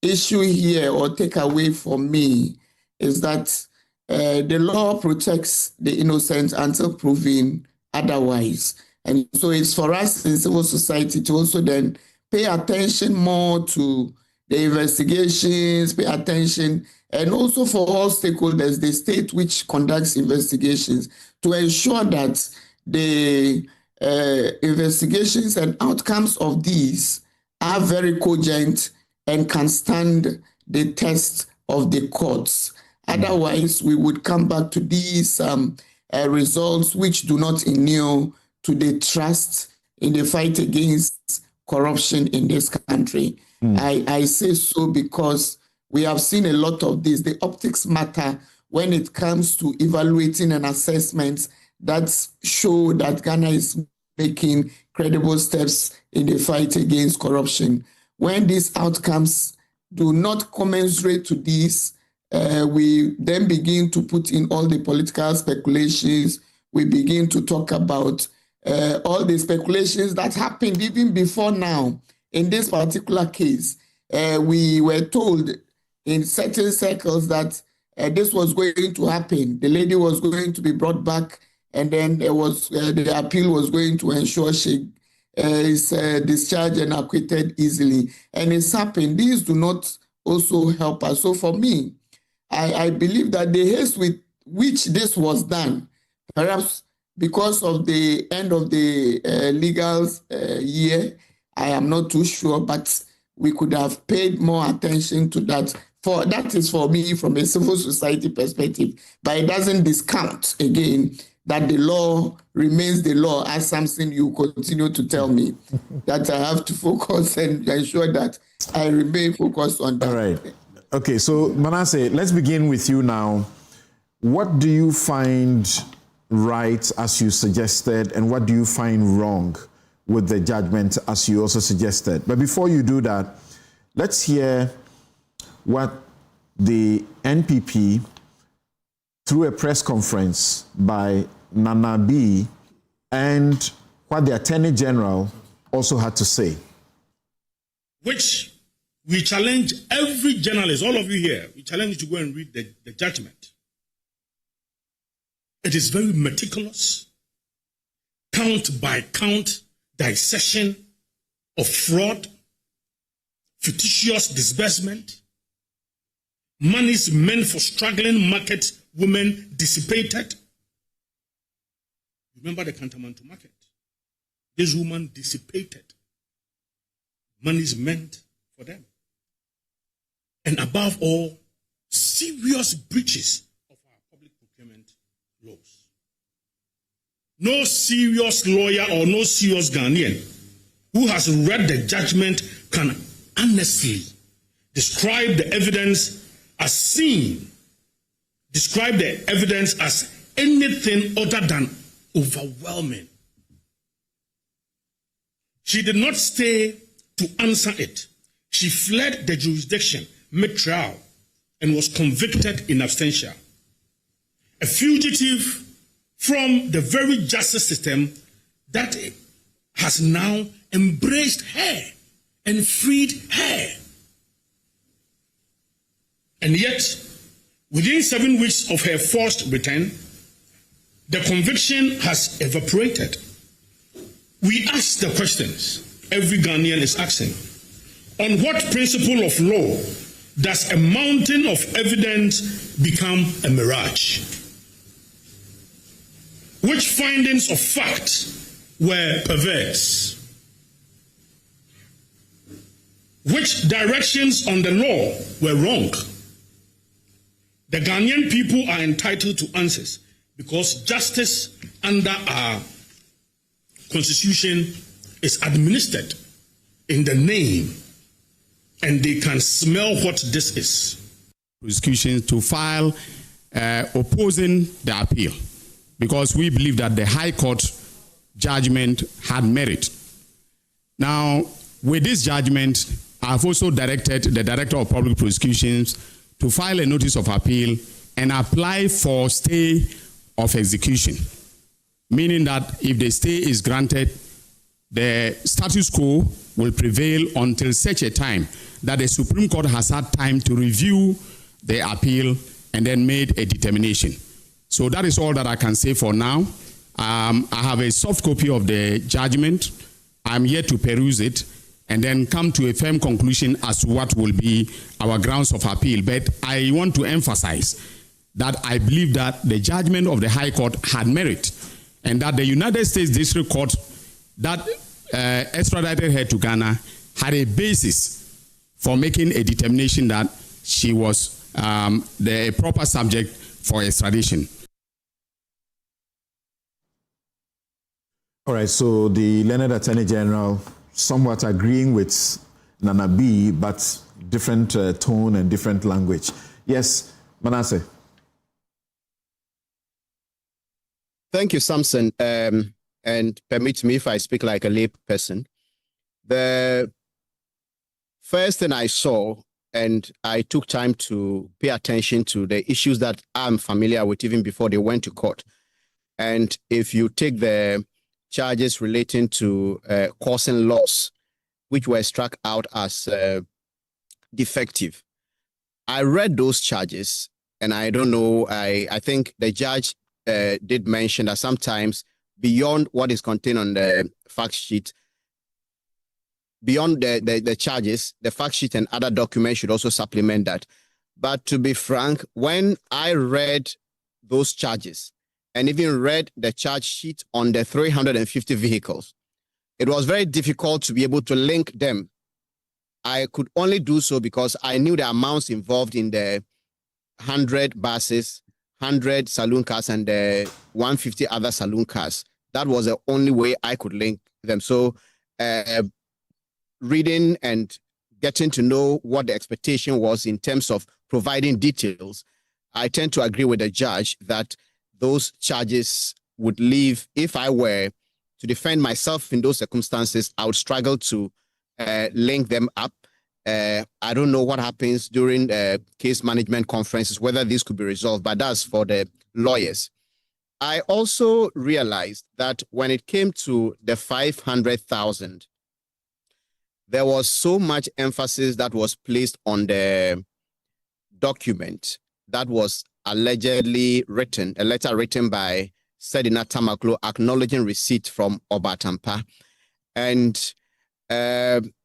Speaker 12: issue here or takeaway for me is that the law protects the innocent until proven otherwise. And so it's for us in civil society to also then pay attention more to the investigations, pay attention, and also for all stakeholders, the state which conducts investigations, to ensure that the investigations and outcomes of these are very cogent and can stand the test of the courts. Otherwise, we would come back to these results which do not inure to the trust in the fight against corruption in this country. I say so because we have seen a lot of this. The optics matter when it comes to evaluating and assessments that show that Ghana is making credible steps in the fight against corruption. When these outcomes do not commensurate to these, we then begin to put in all the political speculations. We begin to talk about all the speculations that happened even before now. In this particular case, we were told in certain circles that this was going to happen. The lady was going to be brought back, and then there was the appeal was going to ensure she is discharged and acquitted easily. And it's happened. These do not also help us. So for me, I believe that the haste with which this was done, perhaps because of the end of the legal year, I am not too sure, but we could have paid more attention to that. That is for me from a civil society perspective, but it doesn't discount again that the law remains the law, as something you continue to tell me that I have to focus and ensure that I remain focused on that.
Speaker 5: All right. Okay, so Manasseh, let's begin with you now. What do you find right, as you suggested, and what do you find wrong with the judgment, as you also suggested? But before you do that, let's hear what the NPP, through a press conference by Nana B, and what the Attorney General also had to say.
Speaker 13: Which we challenge every journalist, all of you here, we challenge you to go and read the judgment. It is very meticulous, count by count dissection of fraud, fictitious disbursement, monies meant for struggling market women dissipated. Remember the Kantamanto market. This woman dissipated monies meant for them. And above all, serious breaches of our public procurement laws. No serious lawyer or no serious Ghanaian who has read the judgment can honestly describe the evidence as seen, describe the evidence as anything other than overwhelming. She did not stay to answer it. She fled the jurisdiction mid-trial and was convicted in absentia. A fugitive from the very justice system that has now embraced her and freed her. And yet, within 7 weeks of her forced return, the conviction has evaporated. We ask the questions every Ghanaian is asking. On what principle of law does a mountain of evidence become a mirage? Which findings of fact were perverse? Which directions on the law were wrong? The Ghanaian people are entitled to answers because justice under our constitution is administered in the name, and they can smell what this is.
Speaker 15: Prosecution to file opposing the appeal, because we believe that the High Court judgment had merit. Now, with this judgment, I've also directed the Director of Public Prosecutions to file a notice of appeal and apply for stay of execution, meaning that if the stay is granted, the status quo will prevail until such a time that the Supreme Court has had time to review the appeal and then made a determination. So that is all that I can say for now. I have a soft copy of the judgment. I'm yet to peruse it and then come to a firm conclusion as to what will be our grounds of appeal. But I want to emphasize that I believe that the judgment of the High Court had merit and that the United States District Court that extradited her to Ghana had a basis for making a determination that she was the proper subject for extradition.
Speaker 5: All right, so the learned Attorney General somewhat agreeing with Nana B, but different tone and different language. Yes, Manasseh.
Speaker 6: Thank you, Samson. And permit me if I speak like a lay person. The first thing I saw, and I took time to pay attention to the issues that I'm familiar with even before they went to court. And if you take the charges relating to causing loss, which were struck out as defective, I read those charges, and I don't know, I think the judge did mention that sometimes beyond what is contained on the fact sheet, beyond the charges, the fact sheet and other documents should also supplement that. But to be frank, when I read those charges and even read the charge sheet on the 350 vehicles, it was very difficult to be able to link them. I could only do so because I knew the amounts involved in the 100 buses, 100 saloon cars, and the 150 other saloon cars. That was the only way I could link them. So reading and getting to know what the expectation was in terms of providing details, I tend to agree with the judge that those charges would leave, if I were to defend myself in those circumstances, I would struggle to link them up. I don't know what happens during case management conferences, whether this could be resolved, but that's for the lawyers. I also realized that when it came to the 500,000, there was so much emphasis that was placed on the document that was allegedly written, a letter written by Sedina Tamaklo acknowledging receipt from Obatampa. And Mr.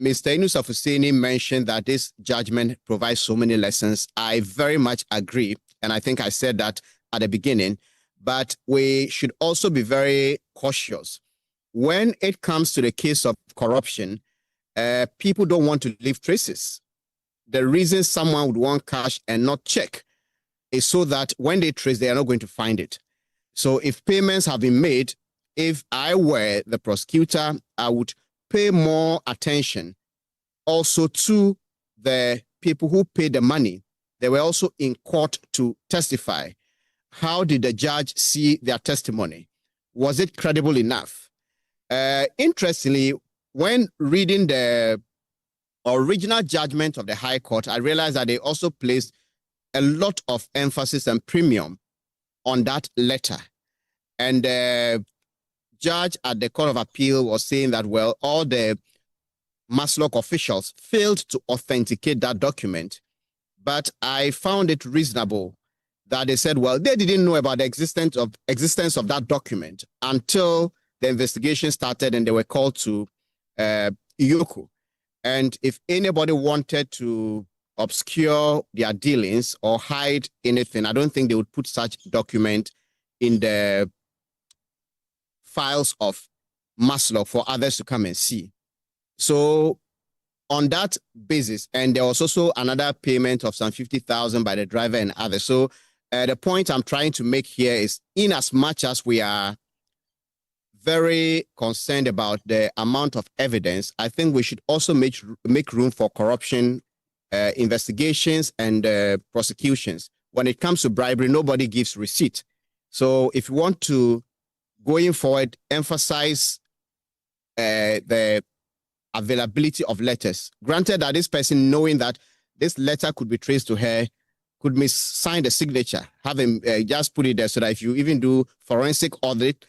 Speaker 6: Inus Afuseni mentioned that this judgment provides so many lessons. I very much agree, and I think I said that at the beginning, but we should also be very cautious. When it comes to the case of corruption, people don't want to leave traces. The reason someone would want cash and not check is so that when they trace, they are not going to find it. So if payments have been made, if I were the prosecutor, I would pay more attention also to the people who paid the money. They were also in court to testify. How did the judge see their testimony? Was it credible enough? Interestingly, when reading the original judgment of the High Court, I realized that they also placed a lot of emphasis and premium on that letter. And the judge at the Court of Appeal was saying that, well, all the Maslock officials failed to authenticate that document. But I found it reasonable that they said, well, they didn't know about the existence of that document until the investigation started and they were called to Iyoko. And if anybody wanted to obscure their dealings or hide anything, I don't think they would put such document in the files of Maslock for others to come and see. So on that basis, and there was also another payment of some 50,000 by the driver and others. So the point I'm trying to make here is, in as much as we are very concerned about the amount of evidence, I think we should also make room for corruption investigations and prosecutions. When it comes to bribery, nobody gives receipt. So if you want to going forward, emphasize the availability of letters. Granted that this person, knowing that this letter could be traced to her, could sign the signature, have him just put it there so that if you even do forensic audit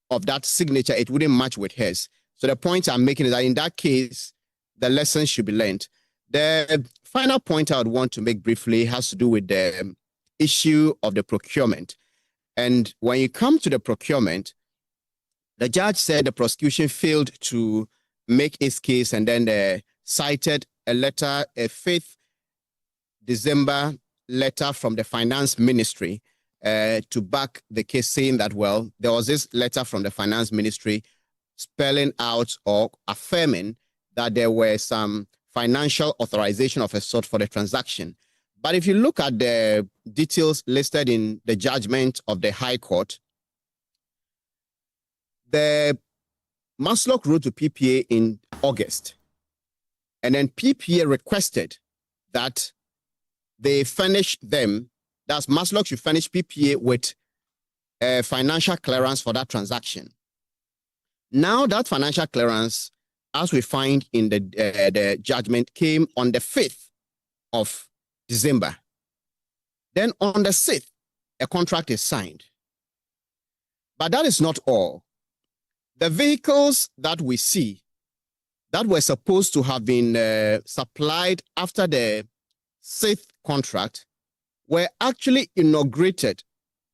Speaker 6: of that signature, it wouldn't match with hers. So the point I'm making is that in that case, the lesson should be learned. The final point I would want to make briefly has to do with the issue of the procurement. And when you come to the procurement, the judge said the prosecution failed to make its case, and then cited a letter, a 5th December letter from the finance ministry to back the case, saying that, well, there was this letter from the finance ministry spelling out or affirming that there were some financial authorization of a sort for the transaction. But if you look at the details listed in the judgment of the High Court, the Maslock wrote to PPA in August, and then PPA requested that they furnish them, that's Maslock should furnish PPA with a financial clearance for that transaction. Now that financial clearance, as we find in the judgment, came on the 5th of December. Then on the 6th, a contract is signed. But that is not all. The vehicles that we see that were supposed to have been supplied after the 6th contract were actually inaugurated,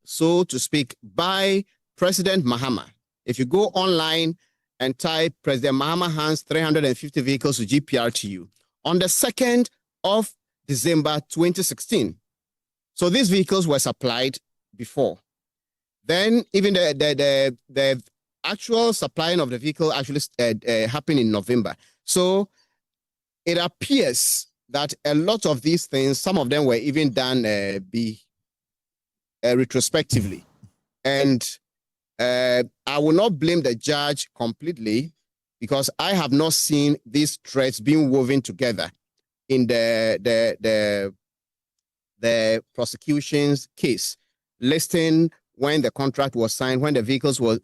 Speaker 6: so to speak, by President Mahama. If you go online and type President Mahama hands 350 vehicles to GPRTU on the 2nd of December 2016. So these vehicles were supplied before. Then even the actual supplying of the vehicle actually happened in November. So it appears that a lot of these things, some of them were even done retrospectively. And I will not blame the judge completely, because I have not seen these threads being woven together in the prosecution's case, listing when the contract was signed, when the vehicles were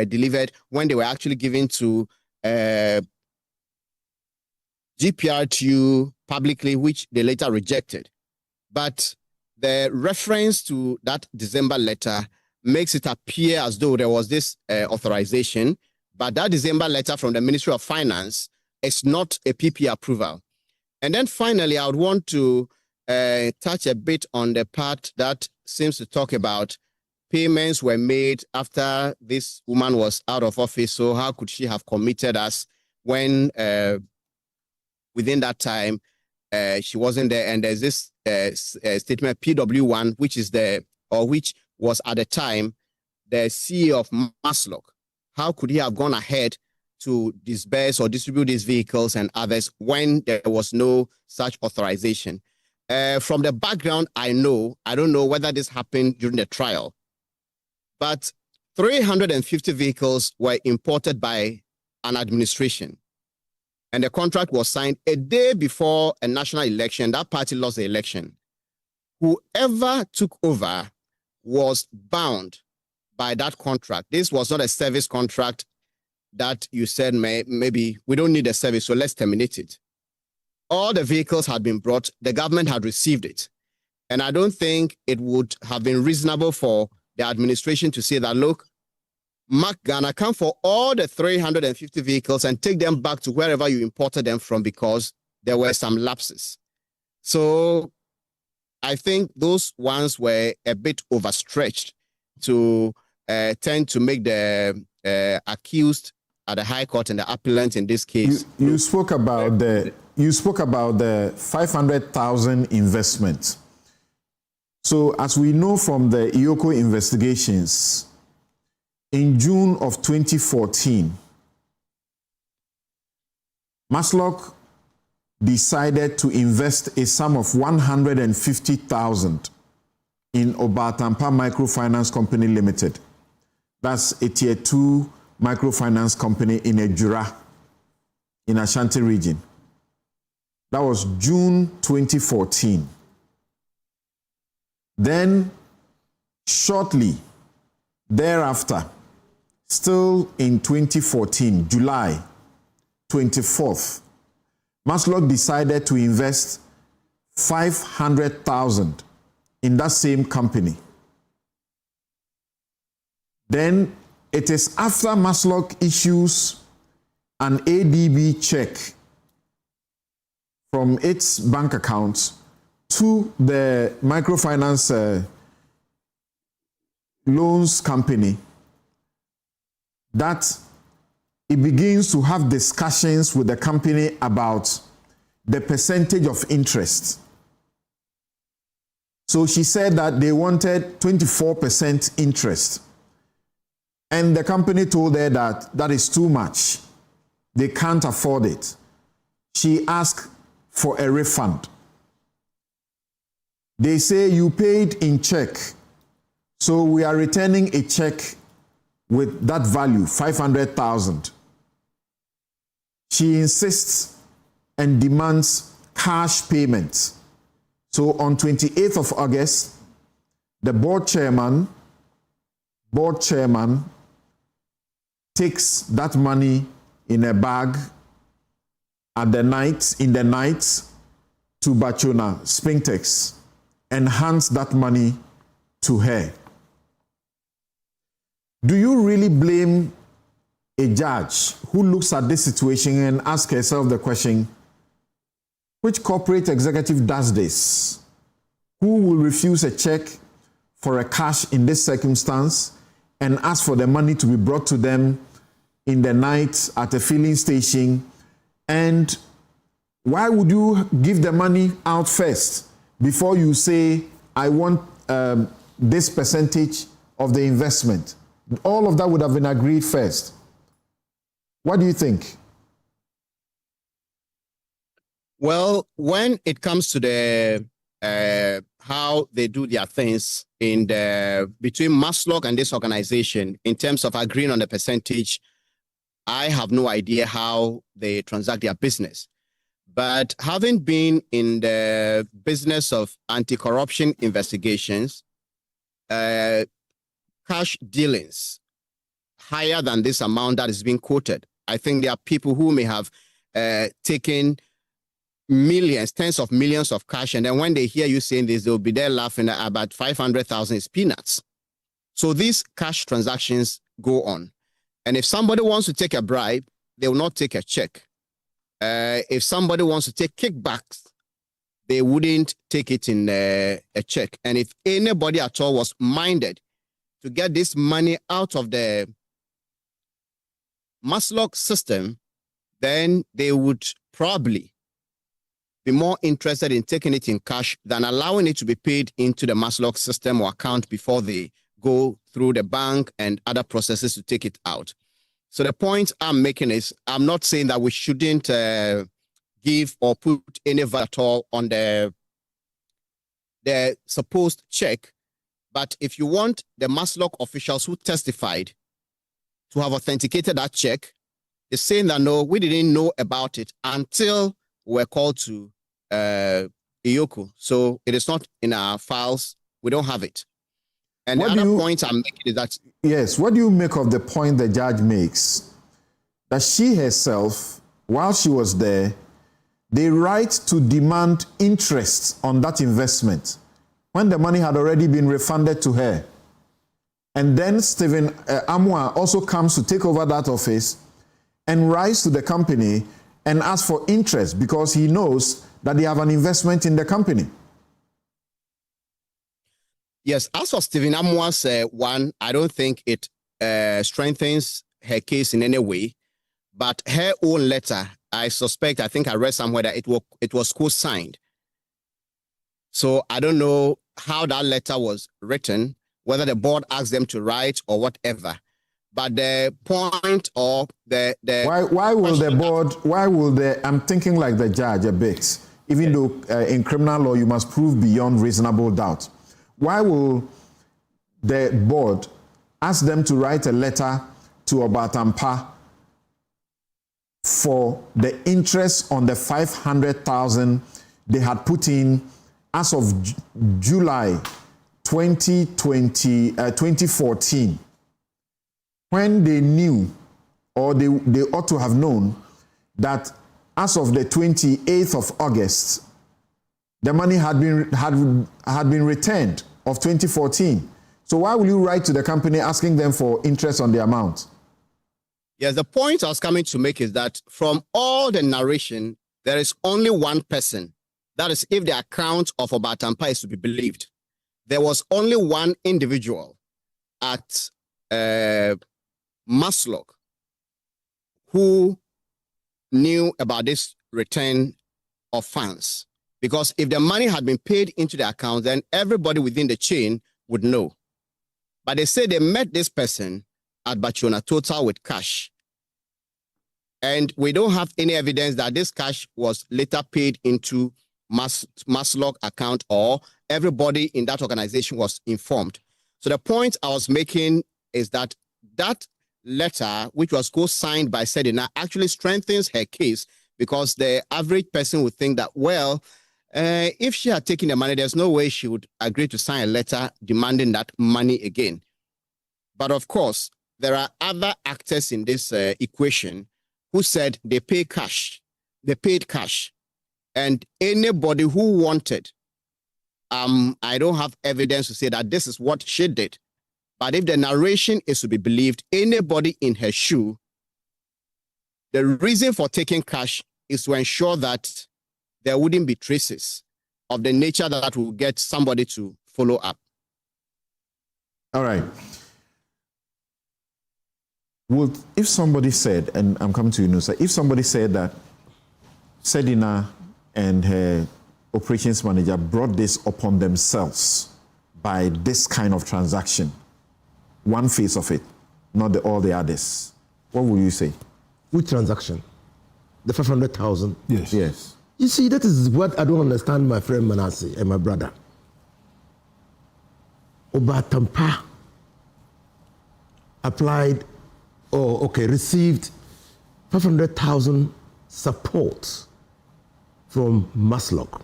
Speaker 6: delivered, when they were actually given to GPRTU publicly, which they later rejected. But the reference to that December letter makes it appear as though there was this authorization, but that December letter from the Ministry of Finance is not a PP approval. And then finally, I would want to touch a bit on the part that seems to talk about payments were made after this woman was out of office. So how could she have committed us when within that time she wasn't there? And there's this statement PW1, which was at the time the CEO of Maslock. How could he have gone ahead to disburse or distribute these vehicles and others when there was no such authorization? From the background, I don't know whether this happened during the trial, but 350 vehicles were imported by an administration, and the contract was signed a day before a national election. That party lost the election. Whoever took over was bound by that contract. This was not a service contract that you said, maybe we don't need a service, so let's terminate it. All the vehicles had been brought, the government had received it. And I don't think it would have been reasonable for the administration to say that, look, Mark Ghana, come for all the 350 vehicles and take them back to wherever you imported them from, because there were some lapses. So I think those ones were a bit overstretched to tend to make the accused at the High Court and the appellant in this case.
Speaker 5: You spoke about the 500,000 investment. So as we know from the IOCO investigations, in June of 2014, Maslock decided to invest a sum of 150,000 in Obatampa Microfinance Company Limited. That's a tier 2 microfinance company in Ejura, in Ashanti region. That was June 2014. Then, shortly thereafter, still in 2014, July 24th, Maslock decided to invest $500,000 in that same company. Then it is after Maslock issues an ADB check from its bank account to the microfinance loans company that it begins to have discussions with the company about the percentage of interest. So she said that they wanted 24% interest. And the company told her that that is too much. They can't afford it. She asked for a refund. They say you paid in check, so we are returning a check with that value, 500,000. She insists and demands cash payments. So on 28th of August, the board chairman takes that money in a bag in the night to Bachona Spintex and hands that money to her. Do you really blame a judge who looks at this situation and asks herself the question, which corporate executive does this? Who will refuse a check for a cash in this circumstance and ask for the money to be brought to them in the night at a filling station? And why would you give the money out first before you say, I want this percentage of the investment? All of that would have been agreed first. What do you think?
Speaker 6: Well, when it comes to the how they do their things in the between Maslock and this organization in terms of agreeing on the percentage, I have no idea how they transact their business. But having been in the business of anti-corruption investigations, cash dealings higher than this amount that is being quoted, I think there are people who may have taken millions, tens of millions of cash, and then when they hear you saying this, they'll be there laughing at about 500,000 is peanuts. So these cash transactions go on. And if somebody wants to take a bribe, they will not take a check. If somebody wants to take kickbacks, they wouldn't take it in a check. And if anybody at all was minded to get this money out of the Maslock system, then they would probably be more interested in taking it in cash than allowing it to be paid into the Maslock system or account before they go through the bank and other processes to take it out. So the point I'm making is, I'm not saying that we shouldn't give or put any value at all on the supposed check. But if you want the Maslock officials who testified to have authenticated that check, they're saying that no, we didn't know about it until we were called to Iyoko. So it is not in our files. We don't have it. And the other point I'm making is that...
Speaker 5: Yes, what do you make of the point the judge makes? That she herself, while she was there, the right to demand interest on that investment when the money had already been refunded to her. And then Stephen Amwa also comes to take over that office and writes to the company and ask for interest because he knows that they have an investment in the company.
Speaker 6: Yes, as for Stephen Amwa's one, I don't think it strengthens her case in any way. But her own letter, I think I read somewhere that it was co-signed. So I don't know how that letter was written, whether the board asked them to write or whatever. But the point of the
Speaker 5: why will the board, I'm thinking like the judge a bit, even though in criminal law you must prove beyond reasonable doubt. Why will the board ask them to write a letter to Obatampa for the interest on the 500,000 they had put in as of July 2014? when they knew, or they ought to have known, that as of the 28th of August, the money had been returned of 2014. So why will you write to the company asking them for interest on the amount?
Speaker 6: Yes, the point I was coming to make is that from all the narration, there is only one person. That is, if the account of Obatampa is to be believed, there was only one individual at Maslock who knew about this return of funds. Because if the money had been paid into the account, then everybody within the chain would know. But they say they met this person at Bachona Total with cash. And we don't have any evidence that this cash was later paid into Maslock account, or everybody in that organization was informed. So the point I was making is that that letter, which was co-signed by Sedina, actually strengthens her case, because the average person would think that, well, if she had taken the money, there's no way she would agree to sign a letter demanding that money again. But of course, there are other actors in this equation who said they paid cash. They paid cash. And anybody who wanted, I don't have evidence to say that this is what she did. But if the narration is to be believed, anybody in her shoe, the reason for taking cash is to ensure that there wouldn't be traces of the nature that will get somebody to follow up.
Speaker 5: All right. Well, if somebody said, and I'm coming to you, Nusa, if somebody said that Sedina and her operations manager brought this upon themselves by this kind of transaction, one face of it, not all the others, what will you say?
Speaker 10: Which transaction? The 500,000?
Speaker 5: Yes. Yes.
Speaker 10: You see, that is what I don't understand, my friend Manasseh and my brother. Obatampa received 500,000 support from Maslock,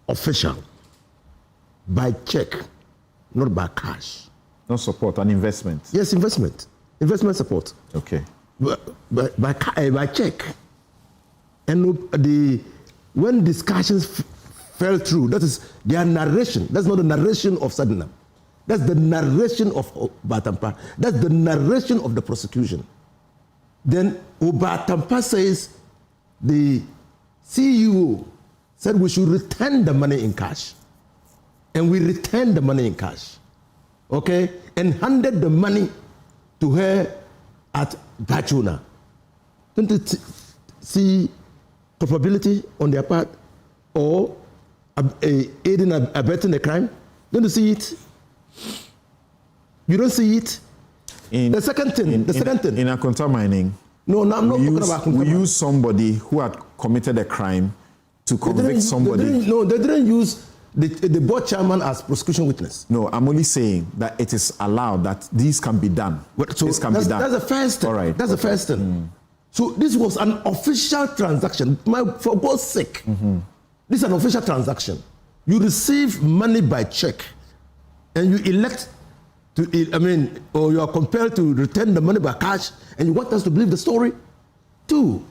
Speaker 10: official, by check, not by cash.
Speaker 5: No support, an investment.
Speaker 10: Yes, investment support.
Speaker 5: Okay.
Speaker 10: By check. And when discussions fell through, that is their narration. That's not the narration of Sedina. That's the narration of Obatampa. That's the narration of the prosecution. Then Obatampa says the CEO said we should return the money in cash. And we returned the money in cash. Okay? And handed the money to her at Bachona. Don't you see culpability on their part, or aiding and abetting the crime? Don't you see it? You don't see it? The second thing.
Speaker 5: In Akonta mining,
Speaker 10: no, I'm not talking about Akonta.
Speaker 5: We use somebody who had committed a crime to convict somebody.
Speaker 10: They didn't use the board chairman as prosecution witness.
Speaker 5: No, I'm only saying that it is allowed that these can be done.
Speaker 10: That's the first thing.
Speaker 5: All right.
Speaker 10: That's the first thing. So this was an official transaction. For God's sake, this is an official transaction. You receive money by check, and you elect to, or you are compelled to return the money by cash, and you want us to believe the story? 2,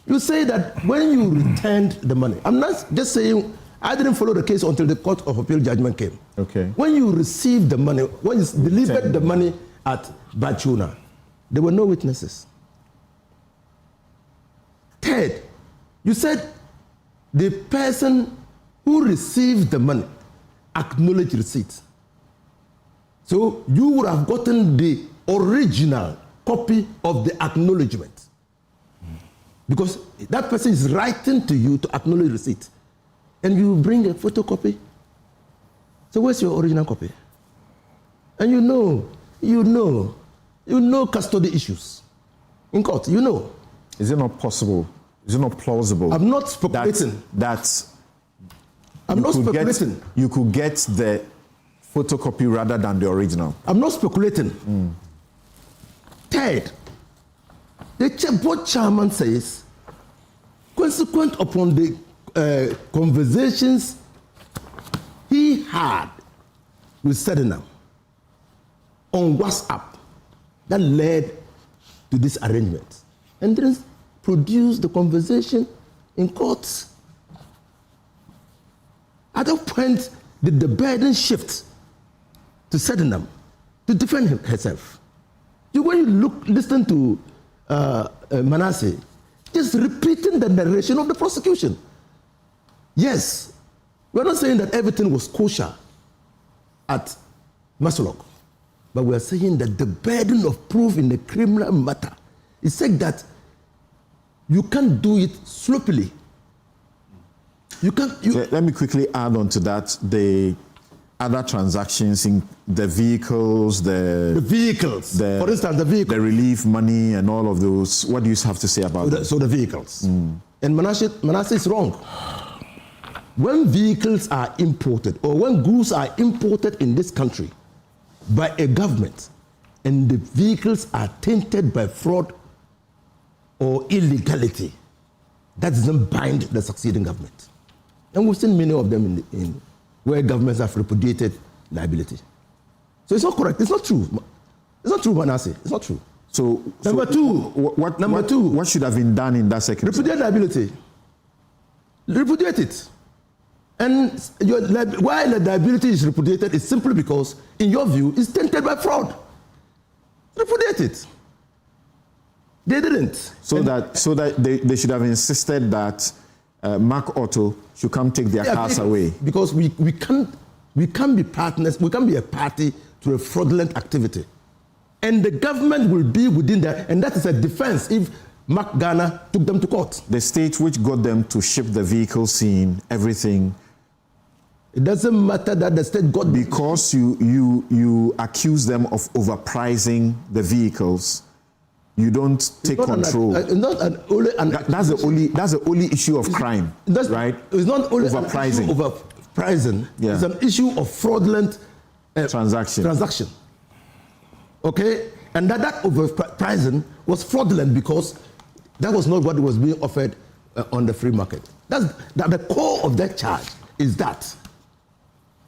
Speaker 10: you say that when you returned the money, I'm not just saying, I didn't follow the case until the Court of Appeal judgment came.
Speaker 5: Okay.
Speaker 10: When you received the money, when you delivered the money at Bachona, there were no witnesses. 3rd, you said the person who received the money acknowledged receipt. So you would have gotten the original copy of the acknowledgement, because that person is writing to you to acknowledge receipt, and you bring a photocopy. So where's your original copy? And you know custody issues in court. You know.
Speaker 5: Is it not possible? Is it not plausible?
Speaker 10: I'm not speculating.
Speaker 5: You could get the photocopy rather than the original.
Speaker 10: I'm not speculating. 3rd, the board chairman says, consequent upon the conversations he had with Sedina on WhatsApp, that led to this arrangement. And then produced the conversation in courts. At that point, did the burden shift to Sedina to defend herself? When you listen to Manasseh, just repeating the narration of the prosecution. Yes, we're not saying that everything was kosher at Maslok, but we're saying that the burden of proof in the criminal matter is said that you can't do it sloppily.
Speaker 5: Let me quickly add on to that the other transactions in the vehicles,
Speaker 10: for instance, the vehicle,
Speaker 5: the relief money, and all of those. What do you have to say about that?
Speaker 10: So the vehicles. And Manasseh is wrong. When vehicles are imported or when goods are imported in this country by a government and the vehicles are tainted by fraud or illegality, that doesn't bind the succeeding government. And we've seen many of them in where governments have repudiated liability. So it's not correct. It's not true. It's not true, Manasseh. It's not true. Number two,
Speaker 5: what should have been done in that circumstance?
Speaker 10: Repudiate liability. Repudiate it. And why the liability is repudiated is simply because, in your view, it's tainted by fraud. Repudiate it. They didn't.
Speaker 5: So that they should have insisted that Mark Otto should come take their cars away.
Speaker 10: Because we can't be partners, we can't be a party to a fraudulent activity. And the government will be within that, and that is a defense if Mark Ghana took them to court.
Speaker 5: The state which got them to ship the vehicle scene, everything.
Speaker 10: It doesn't matter that the state got
Speaker 5: because you accuse them of overpricing the vehicles. You don't take control. That's the only issue of crime, right?
Speaker 10: It's not only
Speaker 5: overpricing.
Speaker 10: Overpricing. Yeah. It's an issue of fraudulent transaction. Okay, and that overpricing was fraudulent because that was not what was being offered on the free market. That's the core of that charge is that.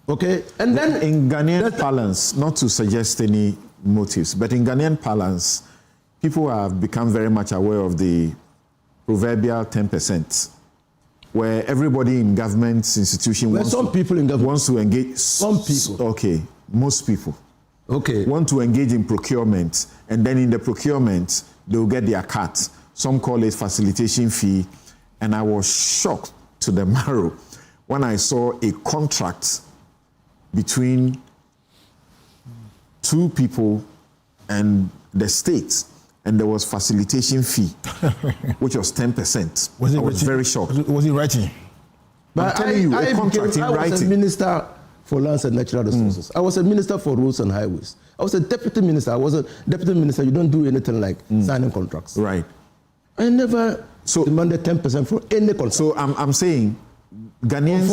Speaker 10: Okay, and then
Speaker 5: in Ghanaian parlance, not to suggest any motives, but in Ghanaian parlance, people have become very much aware of the proverbial 10%, where everybody in government institution wants to engage.
Speaker 10: Some people.
Speaker 5: Okay, most people.
Speaker 10: Okay.
Speaker 5: Want to engage in procurement, and then in the procurement, they will get their cut. Some call it facilitation fee, and I was shocked to the marrow when I saw a contract between two people and the state, and there was facilitation fee, which was 10%. I was very shocked.
Speaker 9: Was he writing?
Speaker 5: But I'm telling you, a contract in writing.
Speaker 10: I was a minister for lands and natural resources. I was a minister for roads and highways. I was a deputy minister. I was a deputy minister. You don't do anything like signing contracts.
Speaker 5: Right.
Speaker 10: I never demanded 10% for any contract.
Speaker 5: So I'm saying, Ghanaians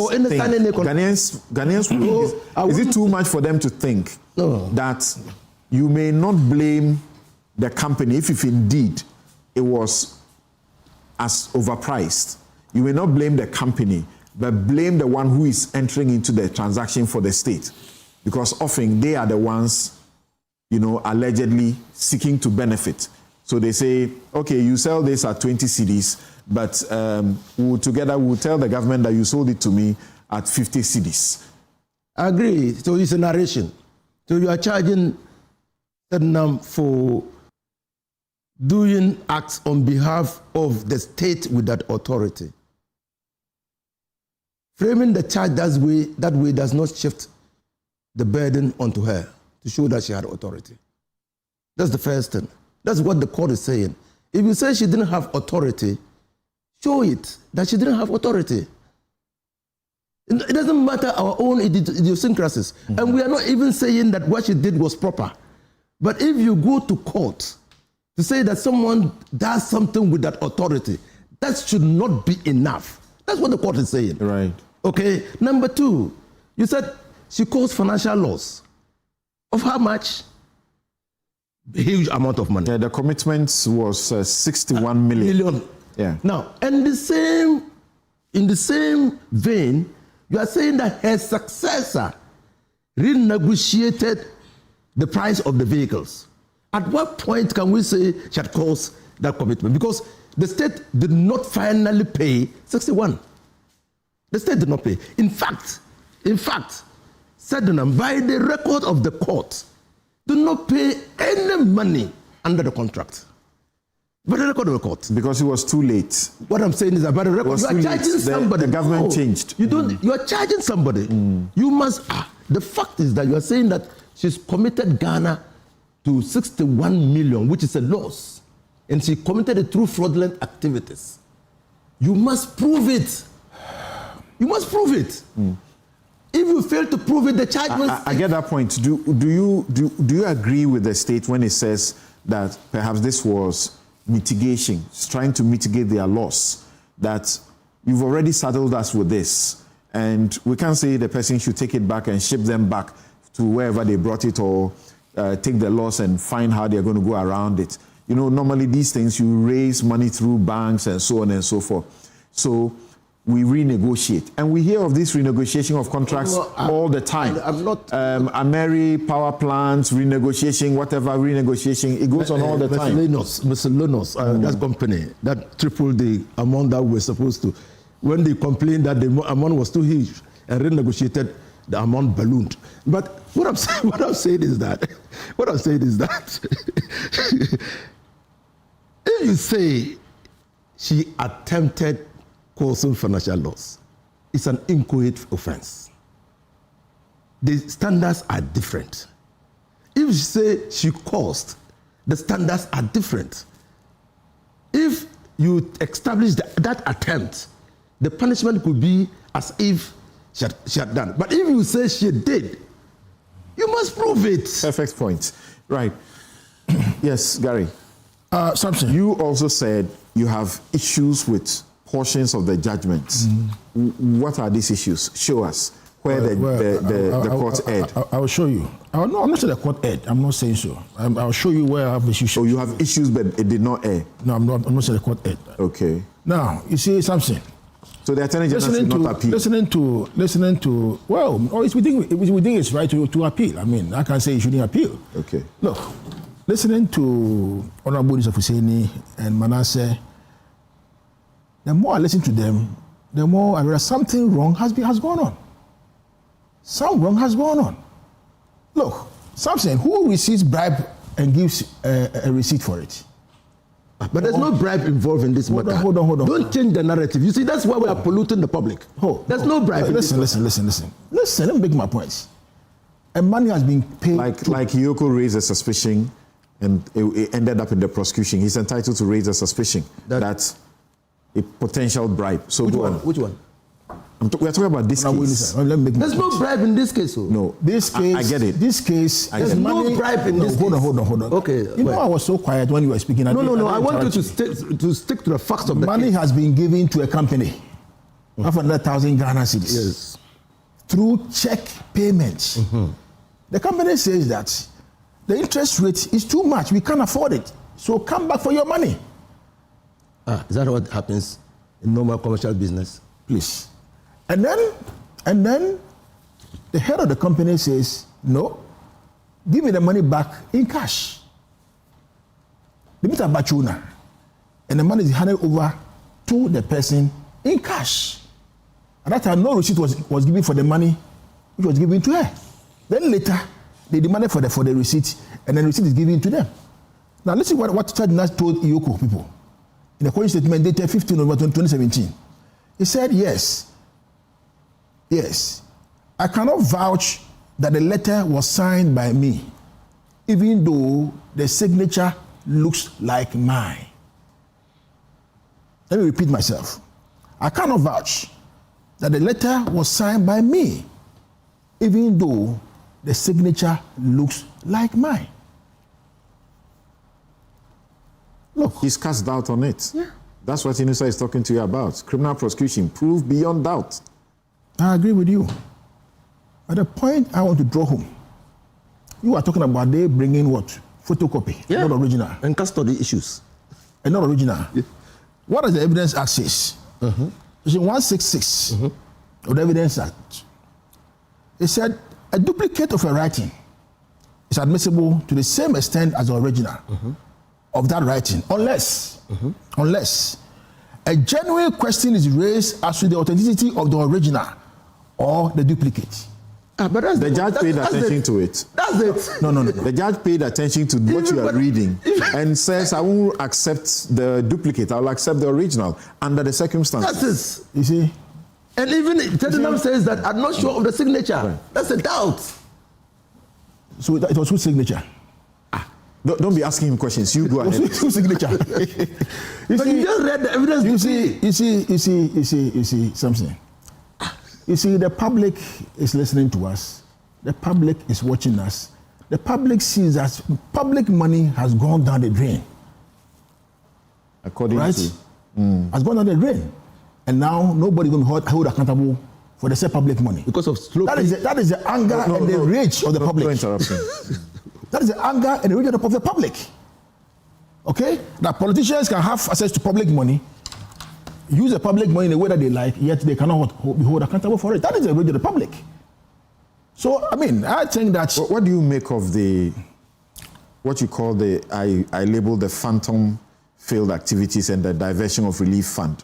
Speaker 5: is it too much for them to think that you may not blame the company if indeed it was as overpriced? You may not blame the company, but blame the one who is entering into the transaction for the state, because often they are the ones, allegedly seeking to benefit. So they say, okay, you sell this at 20 cedis, but we'll tell the government that you sold it to me at 50 cedis.
Speaker 10: I agree. So it's a narration. So you are charging them for doing acts on behalf of the state with that authority. Framing the charge that way does not shift the burden onto her to show that she had authority. That's the first thing. That's what the court is saying. If you say she didn't have authority, show it that she didn't have authority. It doesn't matter our own idiosyncrasies. Mm-hmm. And we are not even saying that what she did was proper. But if you go to court to say that someone does something with that authority, that should not be enough. That's what the court is saying.
Speaker 5: Right.
Speaker 10: Okay. Number two, you said she caused financial loss. Of how much? A huge amount of money.
Speaker 5: Yeah, the commitment was 61 million. Yeah.
Speaker 10: Now, in the same vein, you are saying that her successor renegotiated the price of the vehicles. At what point can we say she had caused that commitment? Because the state did not finally pay 61. The state did not pay. In fact, Sedina, by the record of the court, did not pay any money under the contract. By the record of the court.
Speaker 5: Because it was too late.
Speaker 10: What I'm saying is that by the record, you are charging somebody.
Speaker 5: The government changed.
Speaker 10: You don't. You are charging somebody. You must. The fact is that you are saying that she's committed Ghana to 61 million, which is a loss, and she committed it through fraudulent activities. You must prove it. You must prove it. If you fail to prove it, the charge must.
Speaker 5: I get that point. Do you agree with the state when it says that perhaps this was mitigation, trying to mitigate their loss? That you've already saddled us with this, and we can't say the person should take it back and ship them back to wherever they brought it, or take the loss and find how they're going to go around it. You know, normally these things you raise money through banks and so on and so forth. So we renegotiate, and we hear of this renegotiation of contracts all the time.
Speaker 10: I'm not.
Speaker 5: Ameri power plants renegotiation, whatever renegotiation, it goes on all the time.
Speaker 10: Mr. Lenos, that company that tripled the amount that we're supposed to. When they complained that the amount was too huge and renegotiated, the amount ballooned. But what I'm saying is that if you say she attempted causing financial loss, it's an inchoate offense. The standards are different. If you say she caused, the standards are different. If you establish that attempt, the punishment could be as if she had done. But if you say she did, you must prove it.
Speaker 5: Perfect point. Right. Yes, Gary.
Speaker 9: Something.
Speaker 5: You also said you have issues with portions of the judgments. What are these issues? Show us where the court erred.
Speaker 9: I will show you. No, I'm not saying the court erred. I'm not saying so. I'll show you where I have issues.
Speaker 5: So you have issues, but it did not err?
Speaker 9: No, I'm not saying the court erred.
Speaker 5: Okay.
Speaker 9: Now, you see something.
Speaker 5: So the Attorney General should not appeal? Listening
Speaker 9: to, well, we think it's right to appeal. I mean, I can't say you shouldn't appeal.
Speaker 5: Okay.
Speaker 9: Look, listening to Honorable Yusuf Hussaini and Manasseh, the more I listen to them, the more I realize something wrong has gone on. Some wrong has gone on. Look, something, who receives bribe and gives a receipt for it?
Speaker 10: But there's no bribe involved in this matter.
Speaker 9: Hold on.
Speaker 10: Don't change the narrative. You see, that's why we are polluting the public. There's no bribe.
Speaker 9: Listen, let me make my points. And money has been paid.
Speaker 5: Like Yoko raised a suspicion and it ended up in the prosecution. He's entitled to raise a suspicion that's a potential bribe. So
Speaker 10: Which one?
Speaker 5: We're talking about this case.
Speaker 10: There's no bribe in this case.
Speaker 5: No.
Speaker 9: This case.
Speaker 5: I get it.
Speaker 9: This case.
Speaker 10: There's no bribe in this case.
Speaker 9: Hold on.
Speaker 10: Okay.
Speaker 9: You know, I was so quiet when you were speaking.
Speaker 10: No. I want you to stick to the facts of the
Speaker 9: money
Speaker 10: case.
Speaker 9: has been given to a company of 100,000 Ghana cedis.
Speaker 10: Yes.
Speaker 9: Through check payments. The company says that the interest rate is too much. We can't afford it. So come back for your money.
Speaker 10: Is that what happens in normal commercial business?
Speaker 9: Please. And then the head of the company says, no, give me the money back in cash. The meter bachuna. And the money is handed over to the person in cash. At that time, no receipt was given for the money which was given to her. Then later, they demanded for the receipt, and then the receipt is given to them. Now listen what Sedina told Iyoko people. In the court statement dated 15 November 2017. He said, yes, I cannot vouch that the letter was signed by me, even though the signature looks like mine. Let me repeat myself. I cannot vouch that the letter was signed by me, even though the signature looks like mine.
Speaker 5: Look, he's cast doubt on it.
Speaker 9: Yeah.
Speaker 5: That's what Inusa is talking to you about. Criminal prosecution, proof beyond doubt.
Speaker 9: I agree with you. At the point I want to draw home, you are talking about they bringing what? Photocopy, not original.
Speaker 10: And custody issues.
Speaker 9: And not original. Yeah. What does the Evidence Act says? Section 166 of the Evidence Act. It said a duplicate of a writing is admissible to the same extent as the original of that writing, unless a genuine question is raised as to the authenticity of the original or the duplicate.
Speaker 5: But that's the judge paid attention to it.
Speaker 9: That's it. No.
Speaker 5: The judge paid attention to what you are reading and says, I won't accept the duplicate, I will accept the original under the circumstances.
Speaker 10: That's it.
Speaker 9: You see?
Speaker 10: And even Sedina says that I'm not sure of the signature. Right. That's a doubt.
Speaker 9: So it was whose signature?
Speaker 5: Don't be asking him questions. You go ahead.
Speaker 9: Whose signature?
Speaker 10: You just read the evidence.
Speaker 9: You see something. You see, the public is listening to us. The public is watching us. The public sees that public money has gone down the drain.
Speaker 5: According to...
Speaker 9: Has gone down the drain. And now nobody is going to hold accountable for the said public money.
Speaker 10: Because of slow...
Speaker 9: That is the anger and the rage of the public.
Speaker 5: No interruption.
Speaker 9: That is the anger and the rage of the public. Okay? That politicians can have access to public money, use the public money in the way that they like, yet they cannot be held accountable for it. That is the rage of the public. So, I mean, I think that...
Speaker 5: What do you make of what you call I label the phantom failed activities and the diversion of relief fund,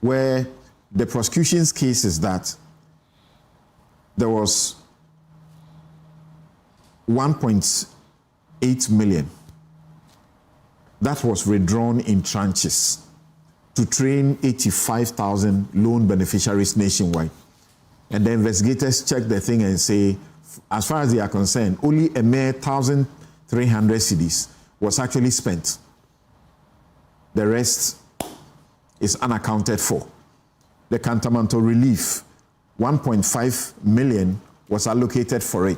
Speaker 5: where the prosecution's case is that there was 1.8 million that was withdrawn in tranches to train 85,000 loan beneficiaries nationwide. And the investigators check the thing and say, as far as they are concerned, only a mere 1,300 cedis was actually spent. The rest is unaccounted for. The Cantonmental relief, 1.5 million was allocated for it.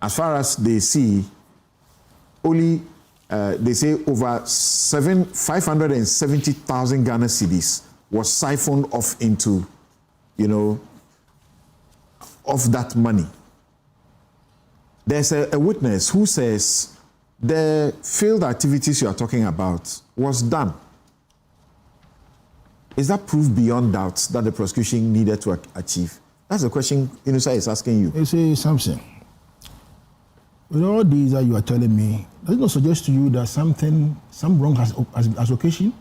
Speaker 5: As far as they see, only they say over 570,000 Ghana cedis was siphoned off into, of that money. There's a witness who says the failed activities you are talking about was done. Is that proof beyond doubt that the prosecution needed to achieve? That's the question Inusa is asking you.
Speaker 9: You see something. With all these that you are telling me, does it not suggest to you that some wrong has occasion?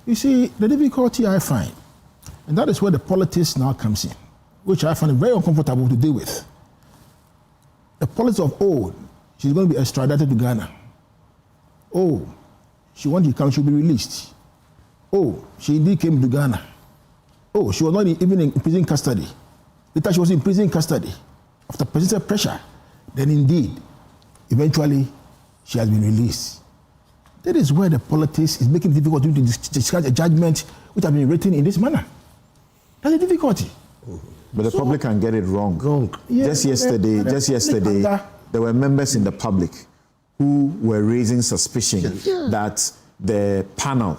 Speaker 9: You see, the difficulty I find, and that is where the politics now comes in, which I find very uncomfortable to deal with. The politics of, she's going to be extradited to Ghana. She wants to come, she'll be released. She indeed came to Ghana. She was not even in prison custody. Later she was in prison custody. After persistent pressure, then indeed, eventually, she has been released. That is where the politics is making it difficult to discuss a judgment which has been written in this manner. That's a difficulty.
Speaker 5: But the public can get it wrong. Just yesterday, there were members in the public who were raising suspicion that the panel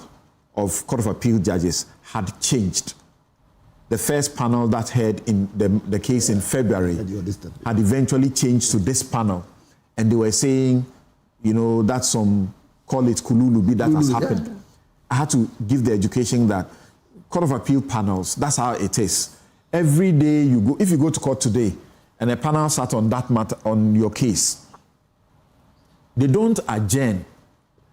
Speaker 5: of Court of Appeal judges had changed. The first panel that heard in the case in February had eventually changed to this panel. And they were saying, that's some, call it kululubi, that has happened. I had to give the education that Court of Appeal panels, that's how it is. Every day you go, if you go to court today and a panel sat on that matter, on your case, they don't adjourn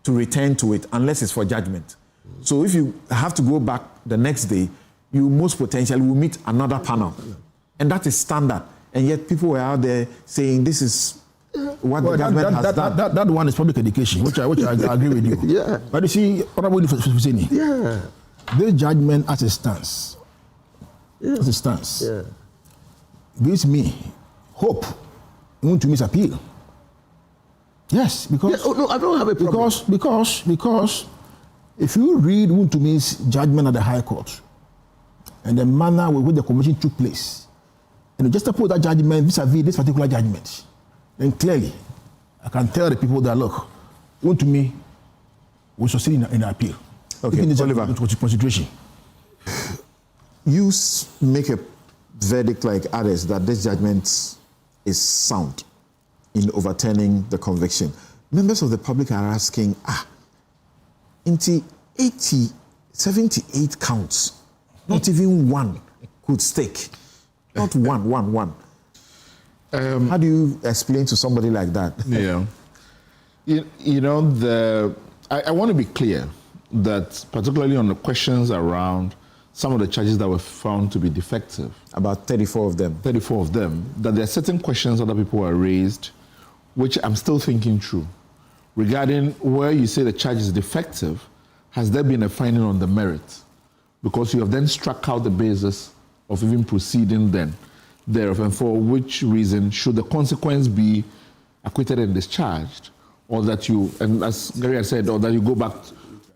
Speaker 5: to return to it unless it's for judgment. So if you have to go back the next day, you most potentially will meet another panel. And that is standard. And yet people were out there saying this is what the government has done.
Speaker 9: That one is public education, which I agree with you.
Speaker 10: Yeah.
Speaker 9: But you see, Honorable Sedina, this judgment as it stands, gives me hope to miss appeal. Yes, because
Speaker 10: I don't have a problem.
Speaker 9: Because if you read Wuntumi's judgment at the High Court and the manner with which the commission took place, and you just put that judgment vis-a-vis this particular judgment, then clearly I can tell the people that look, Wuntumi will succeed in the appeal.
Speaker 5: Okay, Oliver,
Speaker 9: consideration.
Speaker 5: You make a verdict like others that this judgment is sound in overturning the conviction. Members of the public are asking, into 78 counts, not even one could stake. Not one. How do you explain to somebody like that?
Speaker 11: Yeah. You know, I want to be clear that particularly on the questions around some of the charges that were found to be defective.
Speaker 5: About 34 of them.
Speaker 11: 34 of them. That there are certain questions other people are raised, which I'm still thinking through. Regarding where you say the charge is defective, has there been a finding on the merit? Because you have then struck out the basis of even proceeding then thereof, and for which reason should the consequence be acquitted and discharged, or that you, and as Gary has said, or that you go back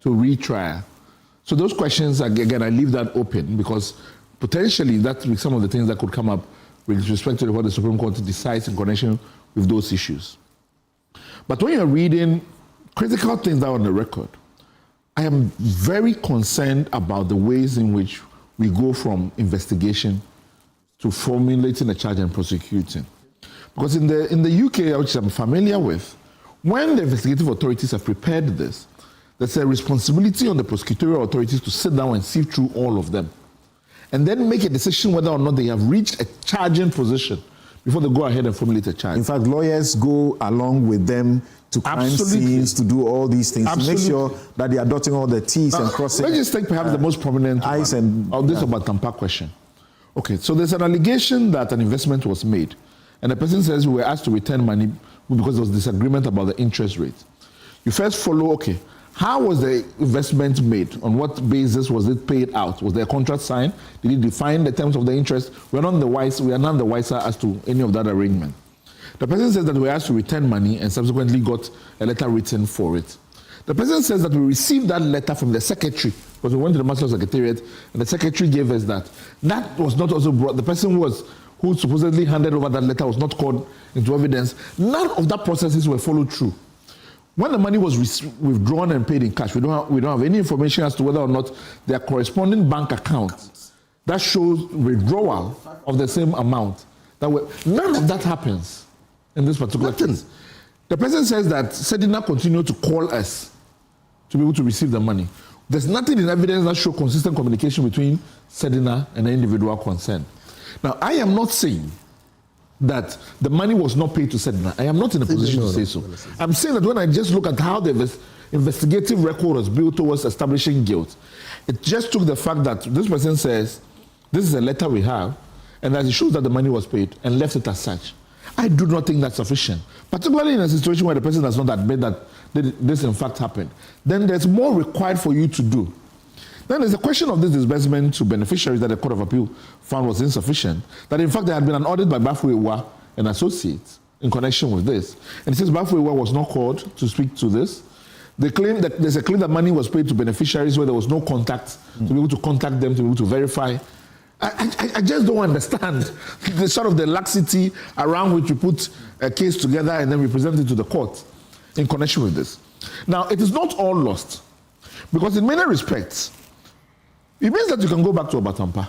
Speaker 11: to retrial? So those questions, again, I leave that open because potentially that will be some of the things that could come up with respect to what the Supreme Court decides in connection with those issues. But when you're reading critical things that are on the record, I am very concerned about the ways in which we go from investigation to formulating a charge and prosecuting. Because in the UK, which I'm familiar with, when the investigative authorities have prepared this, there's a responsibility on the prosecutorial authorities to sit down and sift through all of them and then make a decision whether or not they have reached a charging position before they go ahead and formulate a charge.
Speaker 5: In fact, lawyers go along with them to crime scenes, to do all these things, to make sure that they are dotting all the T's and crossing.
Speaker 11: Let's just take perhaps the most prominent
Speaker 5: I's and
Speaker 11: this about Tampa question. Okay, so there's an allegation that an investment was made, and the person says we were asked to return money because there was disagreement about the interest rate. You first follow, okay, how was the investment made? On what basis was it paid out? Was there a contract signed? Did it define the terms of the interest? We are none the wiser as to any of that arrangement. The person says that we were asked to return money and subsequently got a letter written for it. The person says that we received that letter from the secretary, because we went to the Master Secretariat and the secretary gave us that. That was not also brought, the person who supposedly handed over that letter was not called into evidence. None of that processes were followed through. When the money was withdrawn and paid in cash, we don't have any information as to whether or not there are corresponding bank accounts that shows withdrawal of the same amount. None of that happens in this particular case. The person says that Sedina continued to call us to be able to receive the money. There's nothing in evidence that shows consistent communication between Sedina and the individual concerned. Now, I am not saying that the money was not paid to Sedina. I am not in a position to say so. I'm saying that when I just look at how the investigative record was built towards establishing guilt, it just took the fact that this person says, this is a letter we have, and that it shows that the money was paid, and left it as such. I do not think that's sufficient, particularly in a situation where the person does not admit that this in fact happened. Then there's more required for you to do. Then there's a question of this disbursement to beneficiaries that the Court of Appeal found was insufficient, that in fact there had been an audit by Bafuewa and Associates in connection with this. And it says Bafuewa was not called to speak to this. They claim that there's a claim that money was paid to beneficiaries where there was no contact to be able to contact them, to be able to verify. I just don't understand the sort of the laxity around which we put a case together and then we present it to the court in connection with this. Now, it is not all lost, because in many respects, it means that you can go back to Obatampa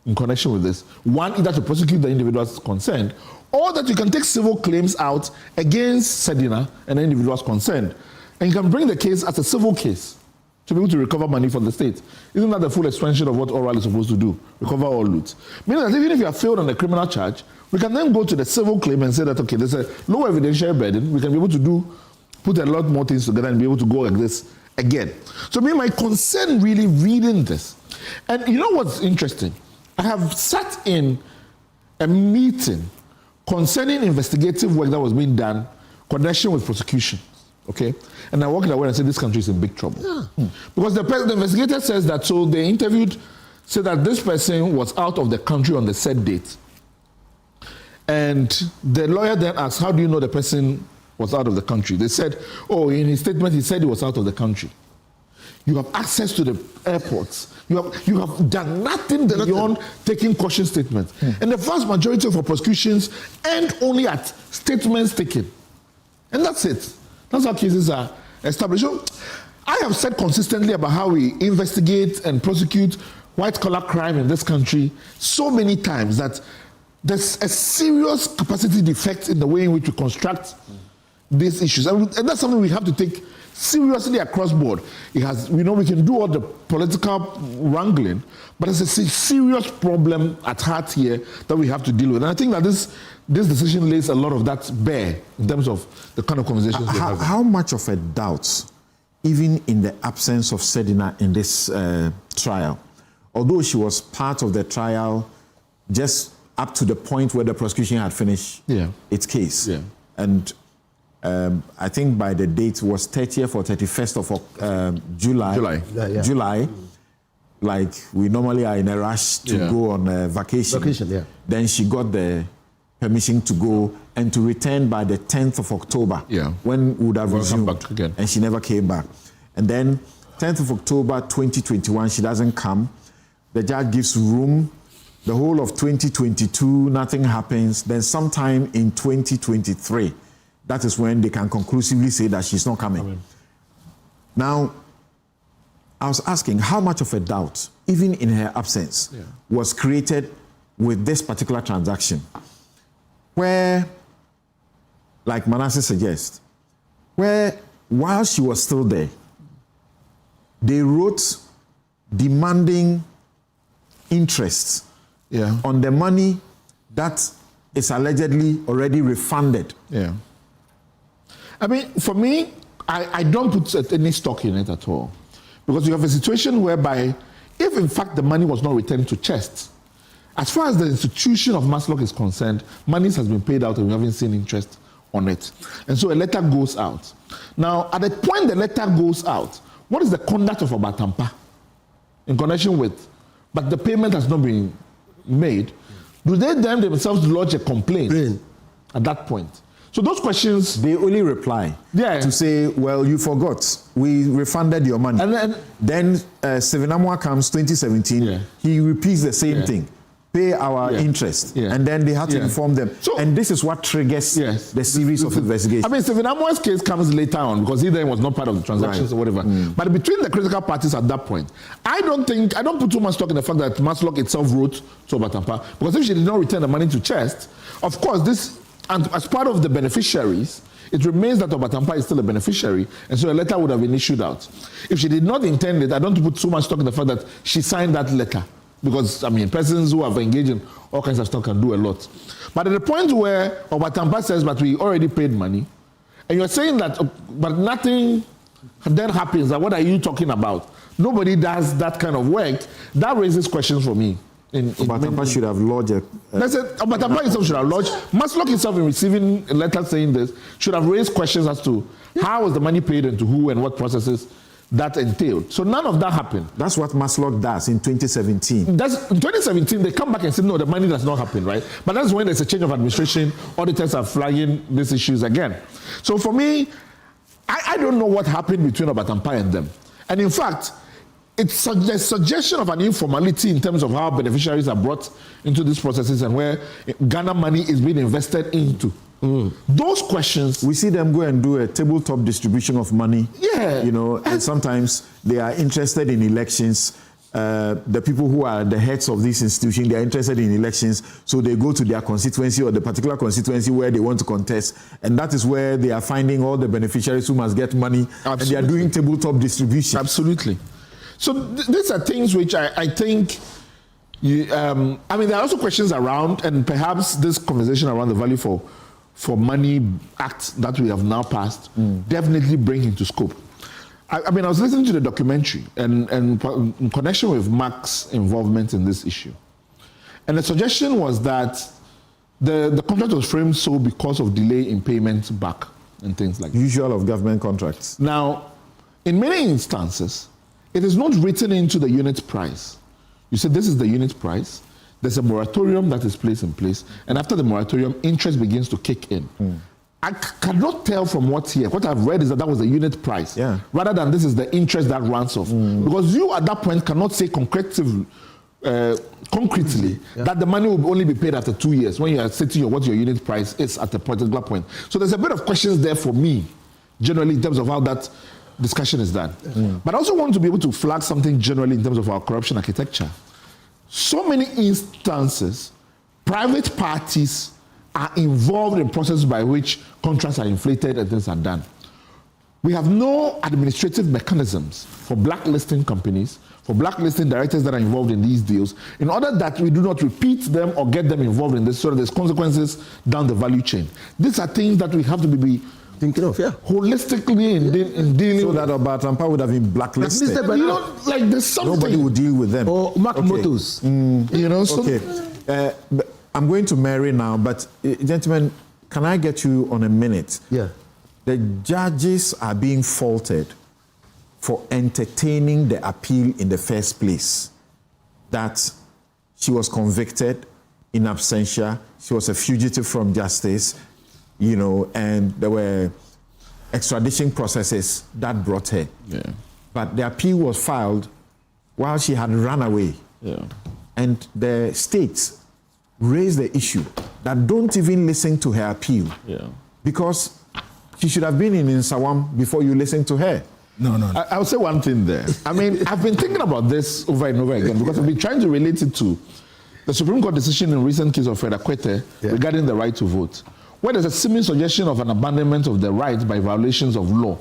Speaker 11: in connection with this. One, either to prosecute the individuals concerned, or that you can take civil claims out against Sedina and the individuals concerned. And you can bring the case as a civil case to be able to recover money from the state. Isn't that the full extension of what oral is supposed to do? Recover all loot. Meaning that even if you have failed on a criminal charge, we can then go to the civil claim and say that, okay, there's a low evidentiary burden. We can be able to put a lot more things together and be able to go like this again. So my concern really reading this, and you know what's interesting? I have sat in a meeting concerning investigative work that was being done in connection with prosecution, okay? And I walked away and said, this country is in big trouble. Yeah. Because the investigator says that, so they interviewed, said that this person was out of the country on the said date. And the lawyer then asked, how do you know the person was out of the country? They said, oh, in his statement, he said he was out of the country. You have access to the airports. You have done nothing beyond taking caution statements. And the vast majority of our prosecutions end only at statements taken. And that's it. That's how cases are established. So I have said consistently about how we investigate and prosecute white-collar crime in this country so many times that there's a serious capacity defect in the way in which we construct these issues. And that's something we have to take seriously across board. It has, we can do all the political wrangling, but it's a serious problem at heart here that we have to deal with. And I think that this decision lays a lot of that bare in terms of the kind of conversations we have.
Speaker 5: How much of a doubt, even in the absence of Sedina in this trial, although she was part of the trial just up to the point where the prosecution had finished its case. Yeah. And I think by the date was 30th or 31st of July. July. Like we normally are in a rush to go on vacation. Then she got the permission to go and to return by the 10th of October. When we would have resumed back again. And she never came back. And then 10th of October 2021, she doesn't come. The judge gives room. The whole of 2022, nothing happens. Then sometime in 2023, that is when they can conclusively say that she's not coming. Now, I was asking how much of a doubt, even in her absence, was created with this particular transaction, where, like Manasseh suggests, where while she was still there, they wrote demanding interest on the money that is allegedly already refunded.
Speaker 11: I mean, for me, I don't put any stock in it at all. Because you have a situation whereby, if in fact the money was not returned to chest, as far as the institution of Maslock is concerned, money has been paid out and we haven't seen interest on it. And so a letter goes out. Now, at the point the letter goes out, what is the conduct of Obatampa in connection with, but the payment has not been made? Do they then themselves lodge a complaint at that point? So those questions...
Speaker 5: They only reply to say, well, you forgot. We refunded your money. And then Sevinamwa comes 2017. He repeats the same thing. Pay our interest. And then they have to inform them. So, and this is what triggers the series of investigations.
Speaker 11: I mean, Sevinamwa's case comes later on because he then was not part of the transactions or whatever. But between the critical parties at that point, I don't put too much stock in the fact that Maslock itself wrote to Obatampa, because if she did not return the money to chest, of course, this... And as part of the beneficiaries, it remains that Obatampa is still a beneficiary, and so a letter would have been issued out. If she did not intend it, I don't put too much stock in the fact that she signed that letter, because, I mean, persons who have engaged in all kinds of stuff can do a lot. But at the point where Obatampa says, but we already paid money, and you're saying that, but nothing then happens, and what are you talking about? Nobody does that kind of work. That raises questions for me.
Speaker 5: Obatampa should have lodged
Speaker 11: Obatampa himself should have lodged. Maslock himself, in receiving a letter saying this, should have raised questions as to how was the money paid and to who and what processes that entailed. So none of that happened.
Speaker 5: That's what Maslock does in 2017.
Speaker 11: In 2017, they come back and say, no, the money does not happen, right? But that's when there's a change of administration, auditors are flagging these issues again. So for me, I don't know what happened between Obatampa and them. And in fact, it's the suggestion of an informality in terms of how beneficiaries are brought into these processes and where Ghana money is being invested into. Those questions...
Speaker 5: We see them go and do a tabletop distribution of money. You know, and sometimes they are interested in elections. The people who are the heads of this institution, they are interested in elections, so they go to their constituency or the particular constituency where they want to contest, and that is where they are finding all the beneficiaries who must get money, and they are doing tabletop distribution.
Speaker 11: Absolutely. So these are things which I think, I mean, there are also questions around, and perhaps this conversation around the Value for Money Act that we have now passed definitely bring into scope. I mean, I was listening to the documentary and in connection with Mark's involvement in this issue. And the suggestion was that the contract was framed so because of delay in payments back and things like that.
Speaker 5: Usual of government contracts.
Speaker 11: Now, in many instances, it is not written into the unit price. You say this is the unit price. There's a moratorium that is placed in place. And after the moratorium, interest begins to kick in. I cannot tell from what's here. What I've read is that was the unit price. Rather than this is the interest that runs off. Because you at that point cannot say concretely that the money will only be paid after 2 years when you are setting what your unit price is at a particular point. So there's a bit of questions there for me, generally, in terms of how that discussion is done. But I also want to be able to flag something generally in terms of our corruption architecture. So many instances, private parties are involved in processes by which contracts are inflated and things are done. We have no administrative mechanisms for blacklisting companies, for blacklisting directors that are involved in these deals, in order that we do not repeat them or get them involved in this, so that there's consequences down the value chain. These are things that we have to be thinking of, holistically in dealing
Speaker 5: so
Speaker 11: with.
Speaker 5: that about Tampa would have been blacklisted.
Speaker 11: But you know, like there's something.
Speaker 5: Nobody would deal with them.
Speaker 10: Or Mark Motors.
Speaker 11: You know, so
Speaker 5: okay. I'm going to Mary now, but gentlemen, can I get you on a minute?
Speaker 10: Yeah.
Speaker 5: The judges are being faulted for entertaining the appeal in the first place. That she was convicted in absentia, she was a fugitive from justice, you know, and there were extradition processes that brought her.
Speaker 11: Yeah.
Speaker 5: But the appeal was filed while she had run away.
Speaker 11: Yeah.
Speaker 5: And the states raised the issue that don't even listen to her appeal.
Speaker 11: Yeah.
Speaker 5: Because she should have been in Nsawam before you listen to her.
Speaker 9: No.
Speaker 11: I would say one thing there. I mean, I've been thinking about this over and over again because I've been trying to relate it to the Supreme Court decision in recent case of Fred Akwete regarding the right to vote, where there's a seeming suggestion of an abandonment of the right by violations of law,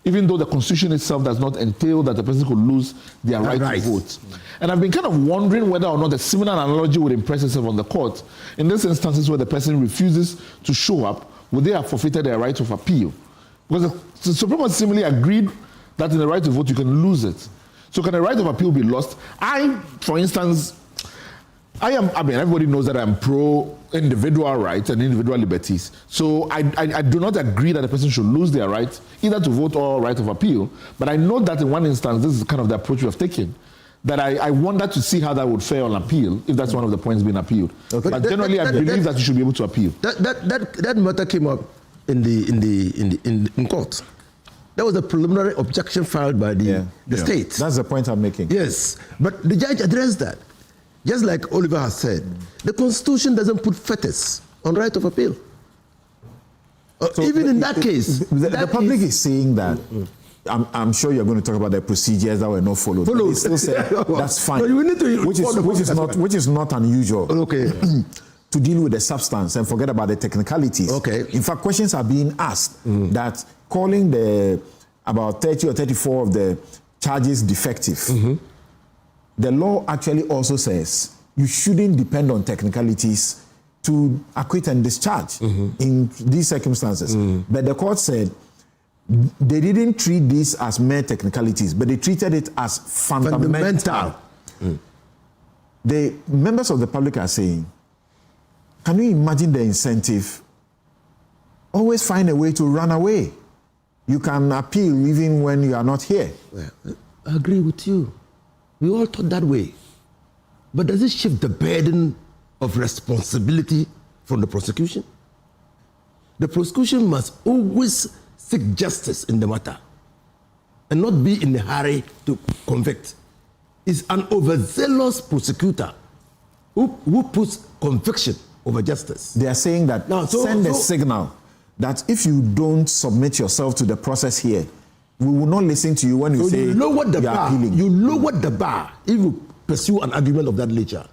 Speaker 11: even though the Constitution itself does not entail that the person could lose their right to vote. And I've been kind of wondering whether or not a similar analogy would impress itself on the court in these instances where the person refuses to show up. Would they have forfeited their right of appeal? Because the Supreme Court similarly agreed that in the right to vote you can lose it. So can the right of appeal be lost? For instance, everybody knows that I'm pro individual rights and individual liberties. So I do not agree that a person should lose their right either to vote or right of appeal. But I know that in one instance, this is kind of the approach we have taken. That I wonder to see how that would fare on appeal, if that's one of the points being appealed. Okay. But generally, I believe that you should be able to appeal.
Speaker 10: That matter came up in court. There was a preliminary objection filed by the state.
Speaker 5: That's the point I'm making.
Speaker 10: Yes, but the judge addressed that. Just like Oliver has said, the Constitution doesn't put fetters on right of appeal. So even in that case,
Speaker 5: the public is saying that. I'm sure you're going to talk about the procedures that were not followed. They still say that's fine,
Speaker 10: no, we need to
Speaker 5: which is not unusual.
Speaker 10: Okay.
Speaker 5: To deal with the substance and forget about the technicalities.
Speaker 10: Okay.
Speaker 5: In fact, questions are being asked that calling about 30 or 34 of the charges defective. The law actually also says you shouldn't depend on technicalities to acquit and discharge in these circumstances. But the court said they didn't treat these as mere technicalities, but they treated it as fundamental. The members of the public are saying, can you imagine the incentive? Always find a way to run away. You can appeal even when you are not here.
Speaker 10: Well, I agree with you. We all thought that way. But does it shift the burden of responsibility from the prosecution? The prosecution must always seek justice in the matter and not be in a hurry to convict. It's an overzealous prosecutor who puts conviction over justice.
Speaker 5: They are saying that send a signal that if you don't submit yourself to the process here, we will not listen to you when you say
Speaker 10: you lower the bar.
Speaker 5: appealing.
Speaker 10: You lower the bar if you pursue an argument of that nature.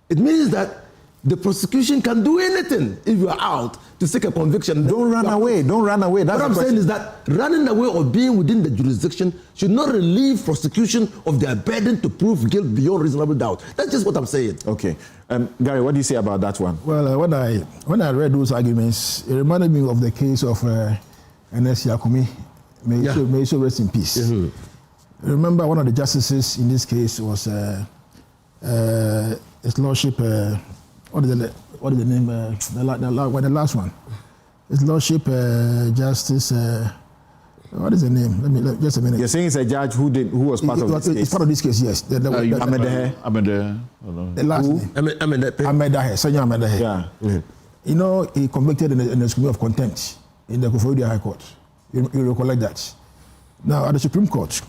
Speaker 10: It means that the prosecution can do anything if you are out to seek a conviction.
Speaker 5: Don't run away. Don't run away.
Speaker 10: That's what I'm saying is that running away or being within the jurisdiction should not relieve prosecution of their burden to prove guilt beyond reasonable doubt. That's just what I'm saying.
Speaker 5: Okay. Gary, what do you say about that one?
Speaker 9: Well, when I read those arguments, it reminded me of the case of Ernest Yakumi. May he so rest in peace. Remember, one of the justices in this case was His Lordship. What is the name? The last one. His Lordship Justice. What is the name? Just a minute.
Speaker 5: You're saying it's a judge who was part of this case?
Speaker 9: It's part of this case, yes.
Speaker 5: Amedahe.
Speaker 9: The last name. Amedahe. Senior Amedahe.
Speaker 5: Yeah.
Speaker 9: You know, he convicted in the scrutiny of contempt in the Koforidua High Court. You recollect that. Now, at the Supreme Court,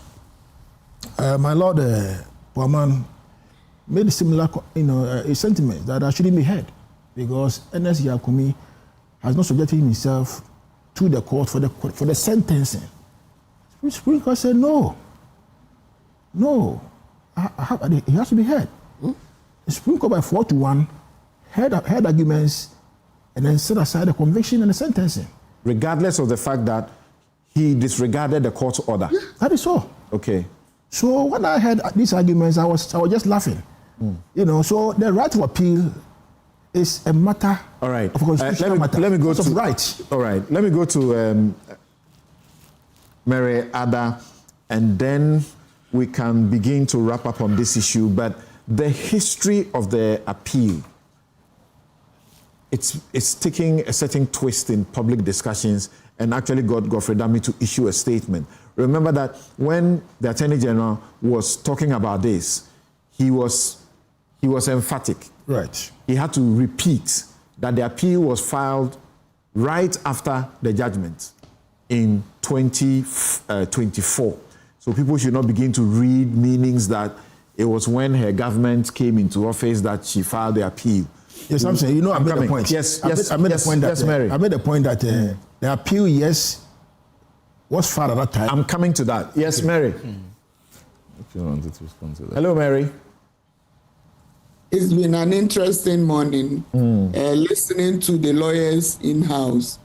Speaker 9: my Lord Poaman made a similar, a sentiment that I shouldn't be heard because Ernest Yakumi has not subjected himself to the court for the sentencing. The Supreme Court said no, he has to be heard. The Supreme Court by 4-1 heard arguments and then set aside the conviction and the sentencing.
Speaker 5: Regardless of the fact that he disregarded the court order.
Speaker 9: Yeah, that is all.
Speaker 5: Okay.
Speaker 9: So when I heard these arguments, I was just laughing. You know, so the right to appeal is a matter.
Speaker 5: All right.
Speaker 9: Of constitutional matter.
Speaker 5: Let me go to
Speaker 9: rights.
Speaker 5: All right. Let me go to Mary Ada, and then we can begin to wrap up on this issue. But the history of the appeal, it's taking a certain twist in public discussions, and actually got Godfrey Dami to issue a statement. Remember that when the Attorney General was talking about this, he was emphatic.
Speaker 9: Right.
Speaker 5: He had to repeat that the appeal was filed right after the judgment in 2024. So people should not begin to read meanings that it was when her government came into office that she filed the appeal.
Speaker 9: Yes, I'm saying, I made the point.
Speaker 5: Yes,
Speaker 9: I made the point that,
Speaker 5: yes, Mary.
Speaker 9: I made the point that the appeal, yes, was filed at that time.
Speaker 5: I'm coming to that. Yes, Mary.
Speaker 11: If you wanted to respond to that.
Speaker 5: Hello, Mary.
Speaker 12: It's been an interesting morning listening to the lawyers in-house.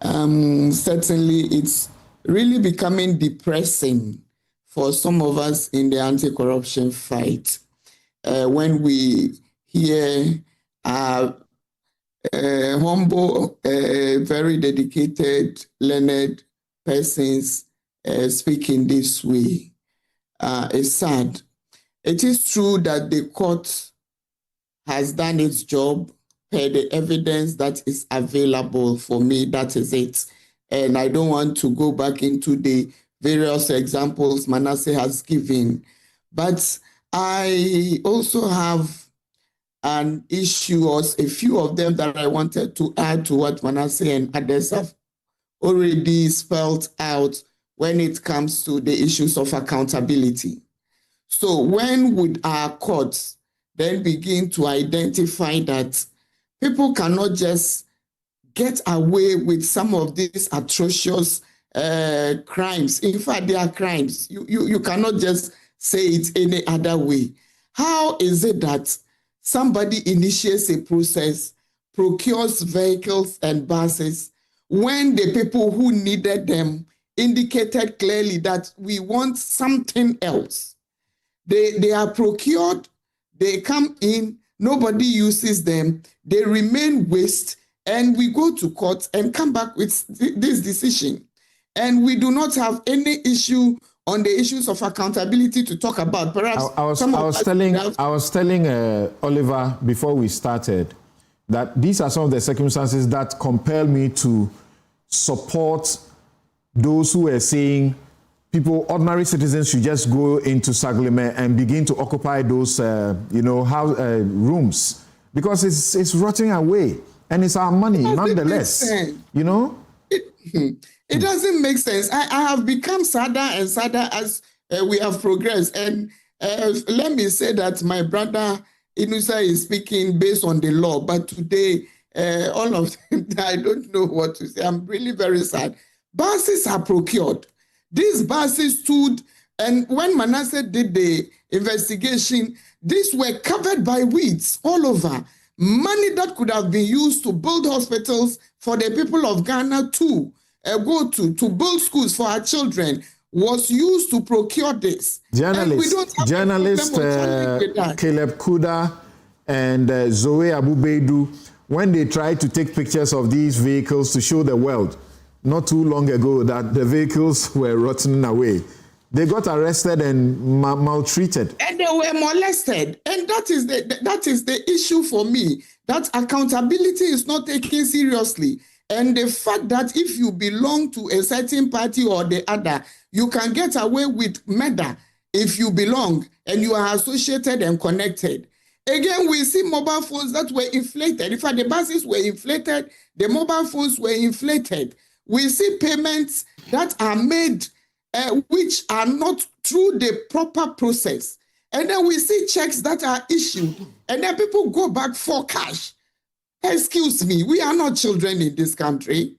Speaker 12: Certainly, it's really becoming depressing for some of us in the anti-corruption fight when we hear humble, very dedicated, learned persons speaking this way. It's sad. It is true that the court has done its job per the evidence that is available for me. That is it. And I don't want to go back into the various examples Manasseh has given. But I also have an issue, or a few of them, that I wanted to add to what Manasseh and others have already spelled out when it comes to the issues of accountability. So when would our courts then begin to identify that people cannot just get away with some of these atrocious crimes? In fact, they are crimes. You cannot just say it any other way. How is it that somebody initiates a process, procures vehicles and buses, when the people who needed them indicated clearly that we want something else? They are procured, they come in, nobody uses them, they remain waste, and we go to court and come back with this decision. And we do not have any issue on the issues of accountability to talk about. Perhaps
Speaker 5: I was telling Oliver before we started that these are some of the circumstances that compel me to support those who are saying ordinary citizens should just go into Saglime and begin to occupy those, rooms, because it's rotting away and it's our money, nonetheless.
Speaker 12: It doesn't make sense. I have become sadder and sadder as we have progressed. And let me say that my brother Inusa is speaking based on the law, but today, all of them, I don't know what to say. I'm really very sad. Buses are procured. These buses stood, and when Manasseh did the investigation, these were covered by weeds all over. Money that could have been used to build hospitals for the people of Ghana to build schools for our children was used to procure this.
Speaker 5: Journalist Caleb Kuda and Zoe Abubedu, when they tried to take pictures of these vehicles to show the world, not too long ago, that the vehicles were rotting away, they got arrested and maltreated.
Speaker 12: And they were molested. And that is the issue for me, that accountability is not taken seriously. And the fact that if you belong to a certain party or the other, you can get away with murder if you belong and you are associated and connected. Again, we see mobile phones that were inflated. In fact, the buses were inflated, the mobile phones were inflated. We see payments that are made which are not through the proper process. And then we see checks that are issued, and then people go back for cash. Excuse me, we are not children in this country.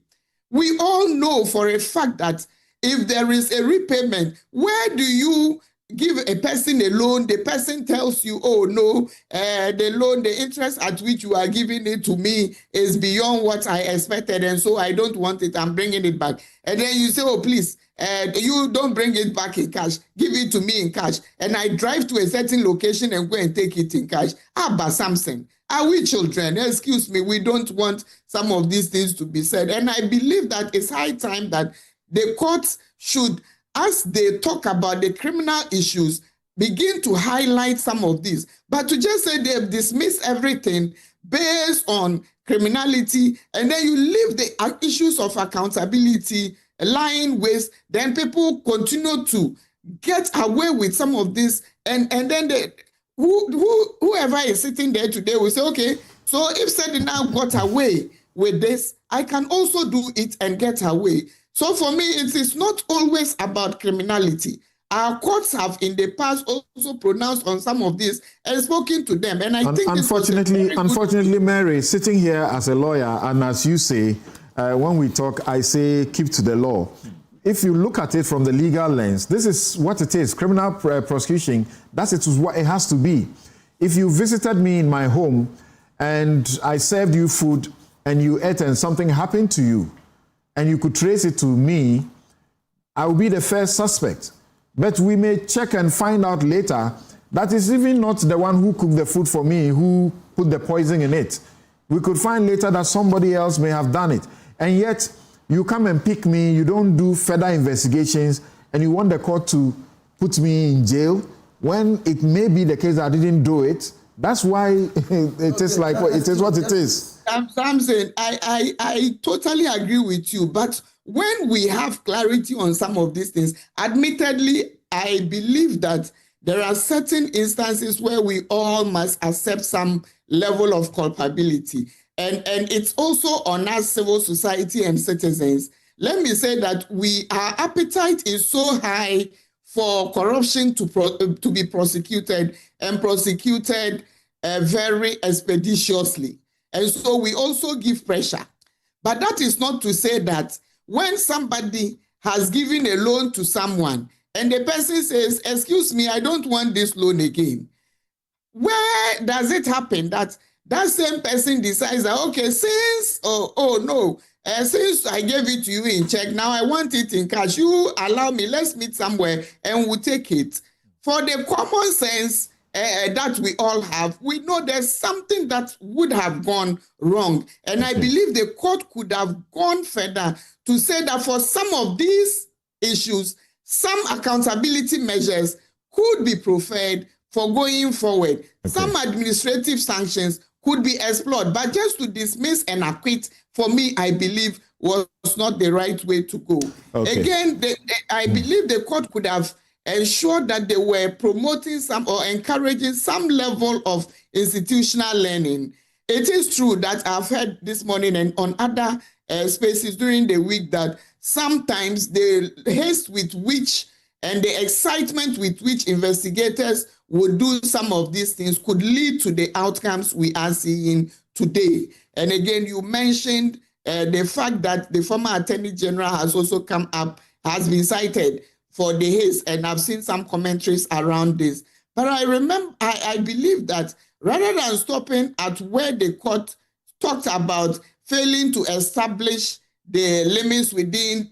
Speaker 12: We all know for a fact that if there is a repayment, where do you give a person a loan, the person tells you, oh no, the loan, the interest at which you are giving it to me is beyond what I expected, and so I don't want it, I'm bringing it back. And then you say, oh please, you don't bring it back in cash, give it to me in cash. And I drive to a certain location and go and take it in cash. Abba Samson, are we children? Excuse me, we don't want some of these things to be said. And I believe that it's high time that the courts should, as they talk about the criminal issues, begin to highlight some of these. But to just say they've dismissed everything based on criminality, and then you leave the issues of accountability lying waste, then people continue to get away with some of this, and then whoever is sitting there today will say, okay, so if Sedina got away with this, I can also do it and get away. So for me, it is not always about criminality. Our courts have in the past also pronounced on some of this and spoken to them. And I think
Speaker 5: unfortunately, Mary, sitting here as a lawyer, and as you say, when we talk, I say keep to the law. If you look at it from the legal lens, this is what it is. Criminal prosecution, that's what it has to be. If you visited me in my home and I served you food and you ate and something happened to you, and you could trace it to me, I will be the first suspect. But we may check and find out later that it's even not the one who cooked the food for me who put the poison in it. We could find later that somebody else may have done it. And yet, you come and pick me, you don't do further investigations, and you want the court to put me in jail when it may be the case that I didn't do it. That's why it is like it is what it is.
Speaker 12: Samson, I totally agree with you. But when we have clarity on some of these things, admittedly, I believe that there are certain instances where we all must accept some level of culpability. And it's also on us, civil society and citizens. Let me say that our appetite is so high for corruption to be prosecuted and prosecuted very expeditiously. And so we also give pressure. But that is not to say that when somebody has given a loan to someone and the person says, excuse me, I don't want this loan again. Where does it happen that that same person decides that, okay, since, since I gave it to you in check, now I want it in cash. You allow me, let's meet somewhere and we'll take it. For the common sense that we all have, we know there's something that would have gone wrong. And I believe the court could have gone further to say that for some of these issues, some accountability measures could be preferred for going forward. Okay. Some administrative sanctions could be explored, but just to dismiss and acquit, for me, I believe, was not the right way to go. Okay. Again, I believe the court could have ensured that they were promoting some or encouraging some level of institutional learning. It is true that I've heard this morning and on other spaces during the week that sometimes the haste with which and the excitement with which investigators would do some of these things could lead to the outcomes we are seeing today. And again, you mentioned the fact that the former Attorney General has also has been cited for the haste, and I've seen some commentaries around this. But I believe that rather than stopping at where the court talked about failing to establish the limits within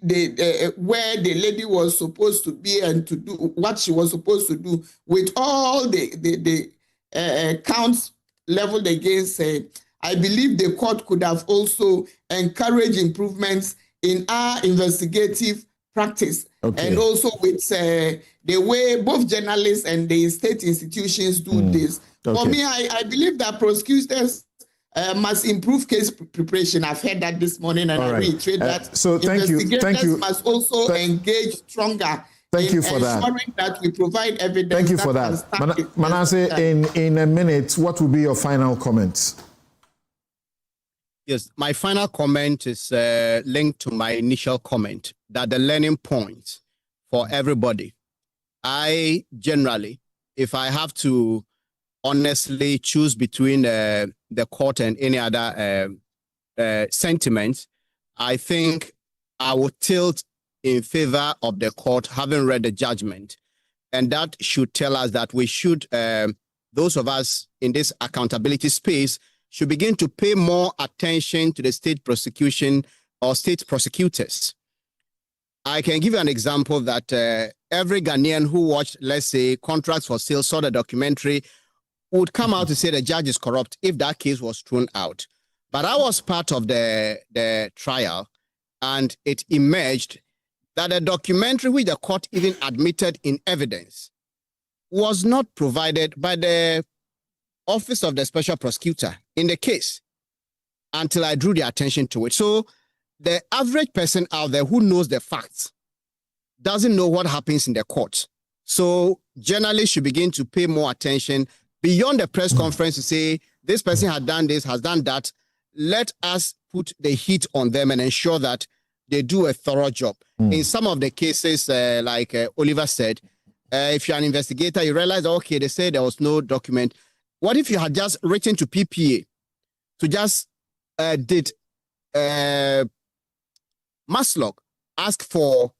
Speaker 12: where the lady was supposed to be and to do what she was supposed to do with all the counts leveled against her, I believe the court could have also encouraged improvements in our investigative practice. Okay. And also with the way both journalists and the state institutions do this. Okay. For me, I believe that prosecutors must improve case preparation. I've heard that this morning, and I reiterate that.
Speaker 5: So thank you.
Speaker 12: Must also engage stronger.
Speaker 5: Thank you for that.
Speaker 12: Ensuring that we provide evidence.
Speaker 5: Thank you for that. Manasseh, in a minute, what will be your final comments?
Speaker 6: Yes, my final comment is linked to my initial comment that the learning point for everybody. I generally, if I have to honestly choose between the court and any other sentiment, I think I would tilt in favor of the court having read the judgment And that should tell us that we should, those of us in this accountability space, should begin to pay more attention to the state prosecution or state prosecutors. I can give you an example that every Ghanaian who watched, let's say, Contracts for Sale, saw the documentary, would come out to say the judge is corrupt if that case was thrown out. But I was part of the trial, and it emerged that the documentary, which the court even admitted in evidence, was not provided by the Office of the Special Prosecutor in the case until I drew the attention to it. So the average person out there who knows the facts doesn't know what happens in the court. So journalists should begin to pay more attention beyond the press conference to say, this person has done this, has done that. Let us put the heat on them and ensure that they do a thorough job. In some of the cases, like Oliver said, if you're an investigator, you realize, okay, they say there was no document. What if you had just written to PPA to just did Maslock ask for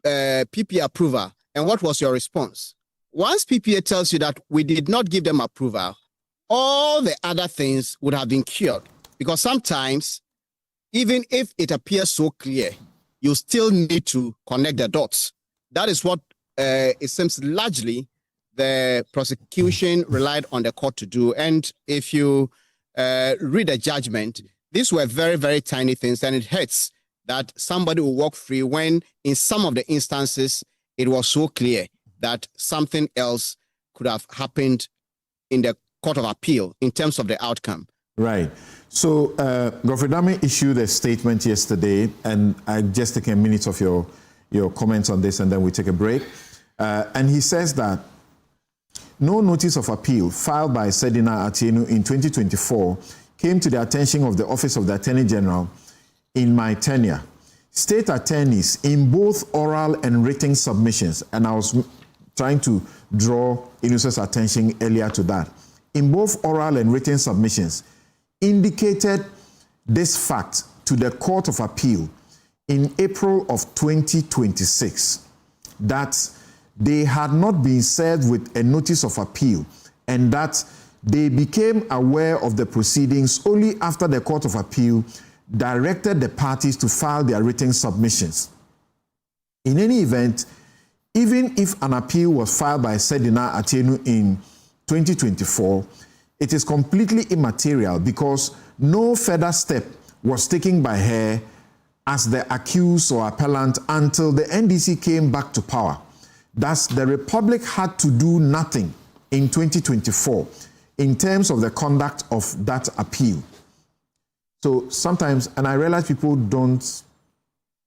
Speaker 6: PPA approval, and what was your response? Once PPA tells you that we did not give them approval, all the other things would have been cured. Because sometimes, even if it appears so clear, you still need to connect the dots. That is what it seems largely the prosecution relied on the court to do. And if you read the judgment, these were very, very tiny things, and it hurts that somebody will walk free when in some of the instances it was so clear that something else could have happened in the Court of Appeal in terms of the outcome.
Speaker 5: Right. So Godfrey Dame issued a statement yesterday, and I just take a minute of your comments on this, and then we take a break. And he says that no notice of appeal filed by Sedina Atienu in 2024 came to the attention of the Office of the Attorney General in my tenure. State attorneys in both oral and written submissions, and I was trying to draw Inusa's attention earlier to that, in both oral and written submissions, indicated this fact to the Court of Appeal in April of 2026, that they had not been served with a notice of appeal, and that they became aware of the proceedings only after the Court of Appeal directed the parties to file their written submissions. In any event, even if an appeal was filed by Sedina Atienu in 2024, it is completely immaterial because no further step was taken by her as the accused or appellant until the NDC came back to power. Thus, the Republic had to do nothing in 2024 in terms of the conduct of that appeal. So sometimes, and I realize people don't,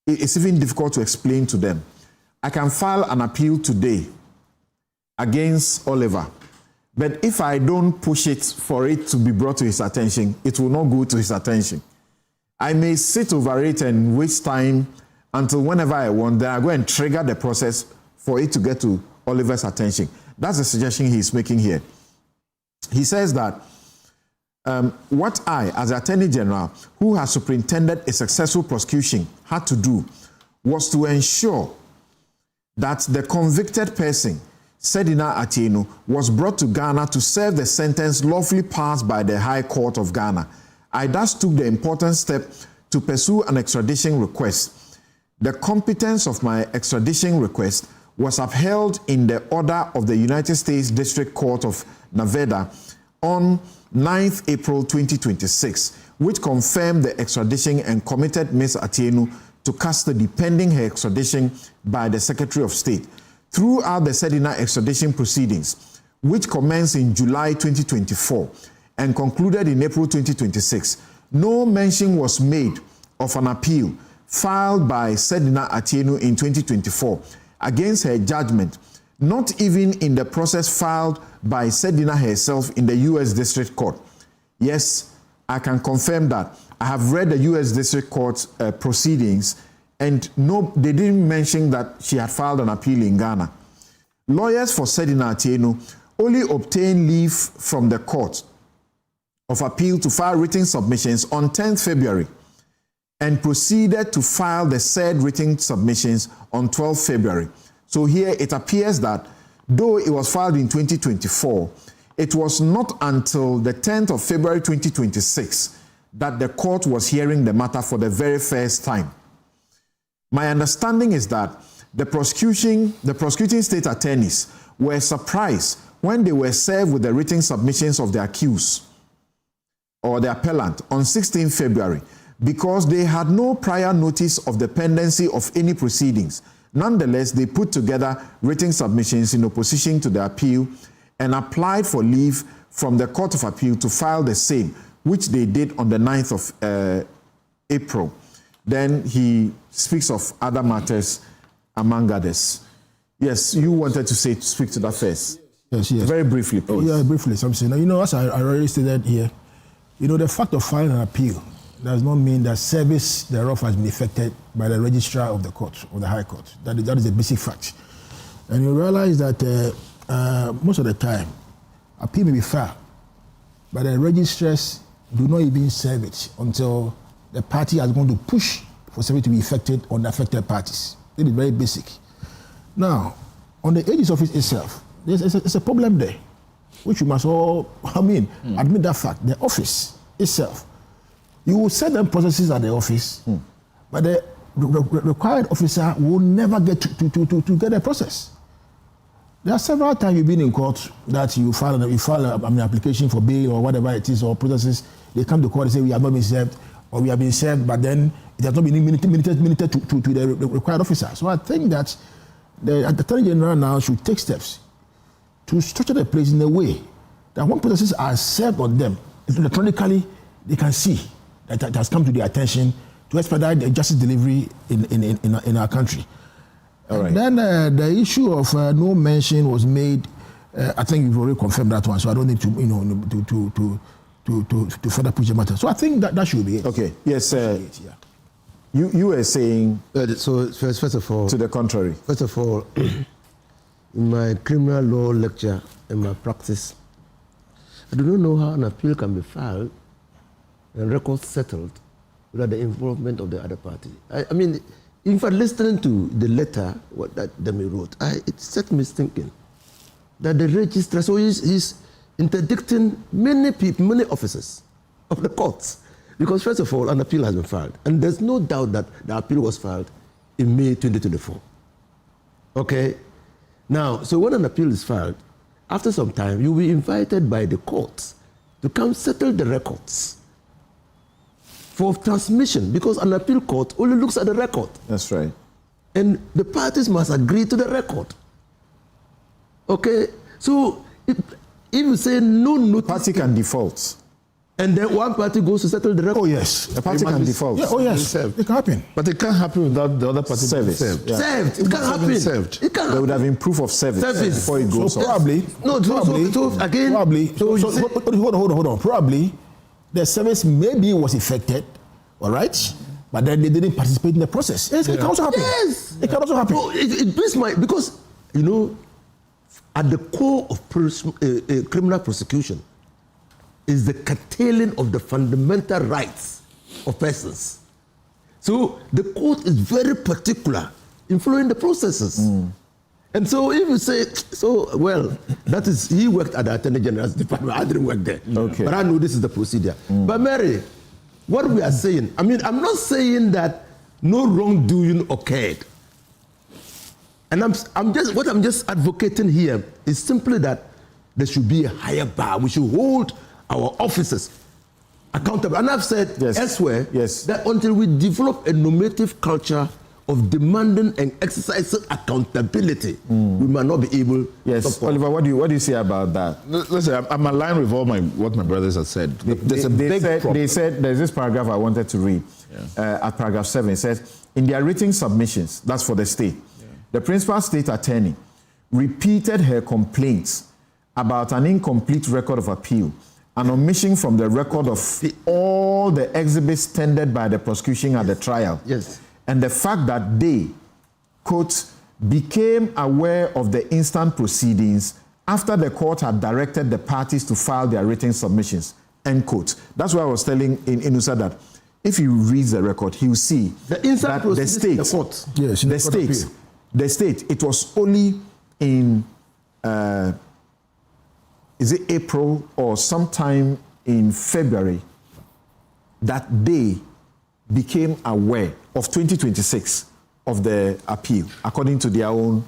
Speaker 5: it's even difficult to explain to them. I can file an appeal today against Oliver, but if I don't push it for it to be brought to his attention, it will not go to his attention. I may sit over it and waste time until whenever I want, then I go and trigger the process for it to get to Oliver's attention. That's the suggestion he's making here. He says that what I, as Attorney General, who has superintended a successful prosecution, had to do was to ensure that the convicted person, Sedina Atienu, was brought to Ghana to serve the sentence lawfully passed by the High Court of Ghana. I thus took the important step to pursue an extradition request. The competence of my extradition request was upheld in the order of the United States District Court of Nevada on 9th April 2026, which confirmed the extradition and committed Ms. Atienu to custody pending her extradition by the Secretary of State. Throughout the Sedina extradition proceedings, which commenced in July 2024 and concluded in April 2026, no mention was made of an appeal filed by Sedina Atienu in 2024 against her judgment, not even in the process filed by Sedina herself in the U.S. District Court. Yes, I can confirm that. I have read the U.S. District Court proceedings, and no, they didn't mention that she had filed an appeal in Ghana. Lawyers for Sedina Atienu only obtained leave from the Court of Appeal to file written submissions on 10th February and proceeded to file the said written submissions on 12th February. So here it appears that though it was filed in 2024, it was not until the 10th of February 2026 that the court was hearing the matter for the very first time. My understanding is that the prosecuting state attorneys were surprised when they were served with the written submissions of the accused or the appellant on 16 February because they had no prior notice of the pendency of any proceedings. Nonetheless, they put together written submissions in opposition to the appeal and applied for leave from the Court of Appeal to file the same, which they did on the 9th of April. Then he speaks of other matters, among others. Yes, you wanted to speak to that first.
Speaker 9: Yes.
Speaker 5: Very briefly, please.
Speaker 9: Yeah, briefly, something. Now, as I already stated here, the fact of filing an appeal does not mean that service thereof has been effected by the registrar of the court, or the High Court. That is a basic fact. And you realize that most of the time, appeal may be filed, but the registrars do not even serve it until the party has gone to push for service to be effected on the affected parties. It is very basic. Now, on the AG's office itself, there's a problem there, which we must all, admit that fact. The office itself, you will set them processes at the office, but the required officer will never get to get a process. There are several times you've been in court that you file an application for bail or whatever it is, or processes. They come to court and say we have not been served, or we have been served, but then it has not been minuted to the required officer. So I think that the Attorney General now should take steps to structure the place in a way that when processes are served on them, electronically, they can see that it has come to their attention to expedite the justice delivery in our country. All right. Then the issue of no mention was made. I think you've already confirmed that one, so I don't need to further push the matter. So I think that should be it.
Speaker 5: Okay. Yes. You were saying.
Speaker 10: So first of all,
Speaker 5: to the contrary.
Speaker 10: First of all, in my criminal law lecture, in my practice, I do not know how an appeal can be filed and records settled without the involvement of the other party. I mean, in fact, listening to the letter that Demi wrote, it set me thinking that the registrar, so he's interdicting many people, many officers of the courts. Because first of all, an appeal has been filed. And there's no doubt that the appeal was filed in May 2024. Okay? Now, so when an appeal is filed, after some time, you'll be invited by the courts to come settle the records for transmission, because an appeal court only looks at the record.
Speaker 5: That's right.
Speaker 10: And the parties must agree to the record. Okay? So if you say no notice,
Speaker 5: party can default.
Speaker 10: And then one party goes to settle the record.
Speaker 9: Oh yes,
Speaker 5: the party can default.
Speaker 9: Yeah, oh yes, it can happen.
Speaker 11: But it can't happen without the other party
Speaker 5: service.
Speaker 11: being served.
Speaker 10: Yeah. Served. It can't happen.
Speaker 11: Served.
Speaker 10: It can't.
Speaker 5: There would have been proof of service before it goes
Speaker 9: so
Speaker 5: off.
Speaker 9: Probably.
Speaker 10: No, so again.
Speaker 9: Probably. Hold on. Probably, the service maybe was effected, all right, but then they didn't participate in the process. Yes, it can also happen.
Speaker 10: Yes,
Speaker 9: it can also happen.
Speaker 10: So it brings my, because at the core of criminal prosecution is the curtailing of the fundamental rights of persons. So the court is very particular in following the processes. And so if you say, that is, he worked at the Attorney General's department, I didn't work there.
Speaker 5: Okay.
Speaker 10: But I know this is the procedure. But Mary, what we are saying, I mean, I'm not saying that no wrongdoing occurred. And I'm just advocating here is simply that there should be a higher bar. We should hold our officers accountable. And I've said elsewhere that until we develop a normative culture of demanding and exercising accountability, we might not be able to support.
Speaker 5: Oliver, what do you say about that?
Speaker 11: Listen, I'm aligned with what my brothers have said. There's a big problem.
Speaker 5: They said, there's this paragraph I wanted to read. At paragraph 7, it says, in their written submissions, that's for the state, the principal state attorney repeated her complaints about an incomplete record of appeal, an omission from the record of all the exhibits tendered by the prosecution at the trial.
Speaker 10: Yes.
Speaker 5: And the fact that they, quote, became aware of the instant proceedings after the court had directed the parties to file their written submissions, end quote. That's why I was telling Inusa that if he reads the record, he will see
Speaker 10: the instant
Speaker 5: that the state,
Speaker 10: the court.
Speaker 5: the state the state, it was only in, is it April or sometime in February that they became aware of 2026 of the appeal, according to their own,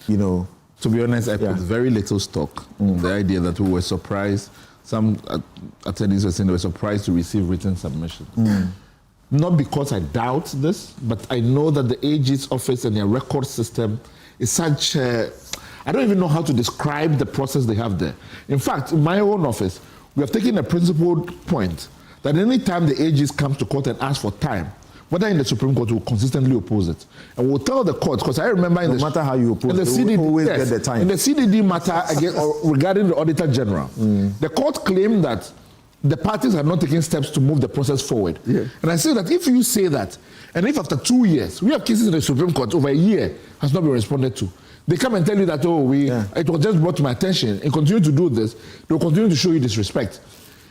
Speaker 5: you know.
Speaker 11: To be honest, I put very little stock in the idea that we were surprised. Some attorneys were saying they were surprised to receive written submissions. Not because I doubt this, but I know that the AG's office and their record system is such I don't even know how to describe the process they have there. In fact, in my own office, we have taken a principled point that any time the AGs come to court and ask for time, whether in the Supreme Court, will consistently oppose it. And we'll tell the court, because I remember
Speaker 5: no matter how you oppose it,
Speaker 11: CDD,
Speaker 5: always get the time.
Speaker 11: In the CDD matter again, regarding the Auditor General, the court claimed that the parties have not taken steps to move the process forward. And I say that if you say that, and if after 2 years, we have cases in the Supreme Court over a year has not been responded to, they come and tell you that, oh, it was just brought to my attention, and continue to do this, they will continue to show you disrespect.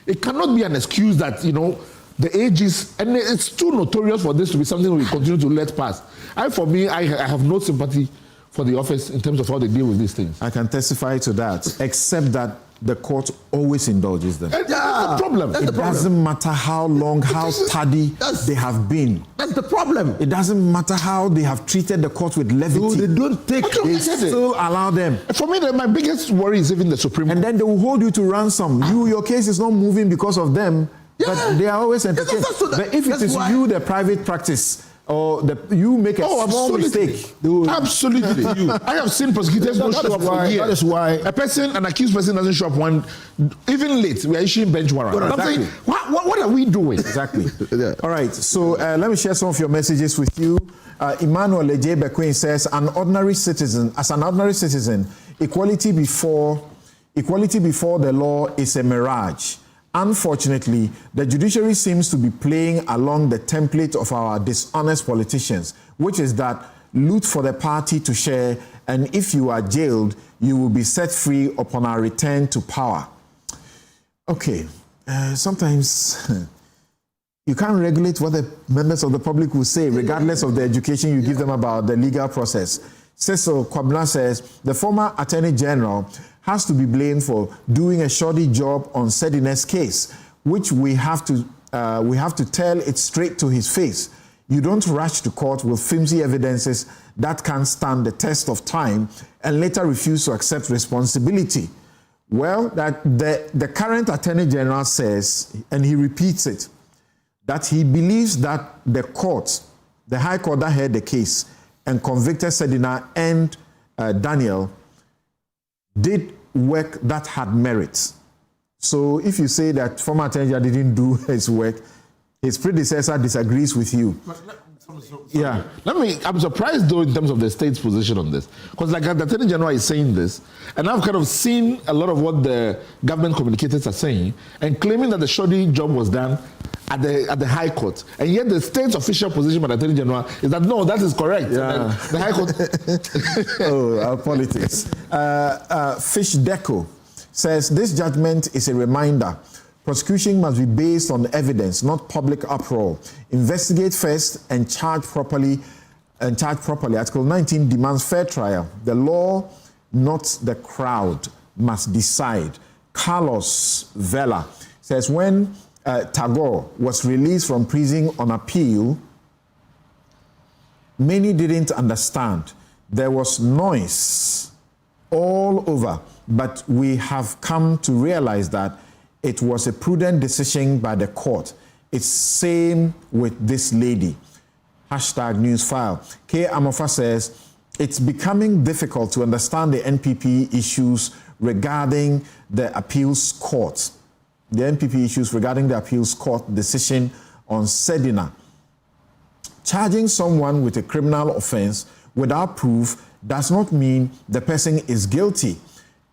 Speaker 11: It cannot be an excuse that, you know, the AGs, and it's too notorious for this to be something we continue to let pass. I have no sympathy for the office in terms of how they deal with these things.
Speaker 5: I can testify to that, except that the court always indulges them.
Speaker 11: That's the problem.
Speaker 5: It doesn't matter how long, how tardy they have been.
Speaker 10: That's the problem.
Speaker 5: It doesn't matter how they have treated the court with levity.
Speaker 10: They don't take.
Speaker 5: They still allow them.
Speaker 11: For me, my biggest worry is even the Supreme Court.
Speaker 5: And then they will hold you to ransom. Your case is not moving because of them, but they are always entertained. But if it is you, the private practice, or you make a small mistake.
Speaker 11: Absolutely. I have seen prosecutors not show up for years.
Speaker 9: That is why
Speaker 11: an accused person doesn't show up when, even late, we are issuing bench warrant.
Speaker 5: Exactly.
Speaker 11: I'm saying, what are we doing?
Speaker 5: Exactly. All right, so let me share some of your messages with you. Emmanuel Leje Bequin says, as an ordinary citizen, equality before the law is a mirage. Unfortunately, the judiciary seems to be playing along the template of our dishonest politicians, which is that loot for the party to share, and if you are jailed, you will be set free upon our return to power. Okay, sometimes you can't regulate what the members of the public will say, regardless of the education you give them about the legal process. Cecil Kwabna says, the former Attorney General has to be blamed for doing a shoddy job on Sedina's case, which we have to tell it straight to his face. You don't rush to court with flimsy evidences that can't stand the test of time and later refuse to accept responsibility. Well, that the current Attorney General says, and he repeats it, that he believes that the court, the High Court that heard the case and convicted Sedina and Daniel, did work that had merit. So if you say that former Attorney General didn't do his work, his predecessor disagrees with you.
Speaker 11: I'm surprised though in terms of the state's position on this. Because like the Attorney General is saying this, and I've kind of seen a lot of what the government communicators are saying, and claiming that the shoddy job was done at the High Court. And yet the state's official position by the Attorney General is that no, that is correct.
Speaker 5: Yeah.
Speaker 11: The High Court.
Speaker 5: Our politics. Fish Deco says, this judgment is a reminder. Prosecution must be based on evidence, not public uproar. Investigate first and charge properly. Article 19 demands fair trial. The law, not the crowd, must decide. Carlos Vela says, when Tagore was released from prison on appeal, many didn't understand. There was noise all over, but we have come to realize that it was a prudent decision by the court. It's same with this lady. Hashtag Newsfile. K. Amofa says, it's becoming difficult to understand the NPP issues regarding the appeals court. The NPP issues regarding the appeals court decision on Sedina. Charging someone with a criminal offense without proof does not mean the person is guilty.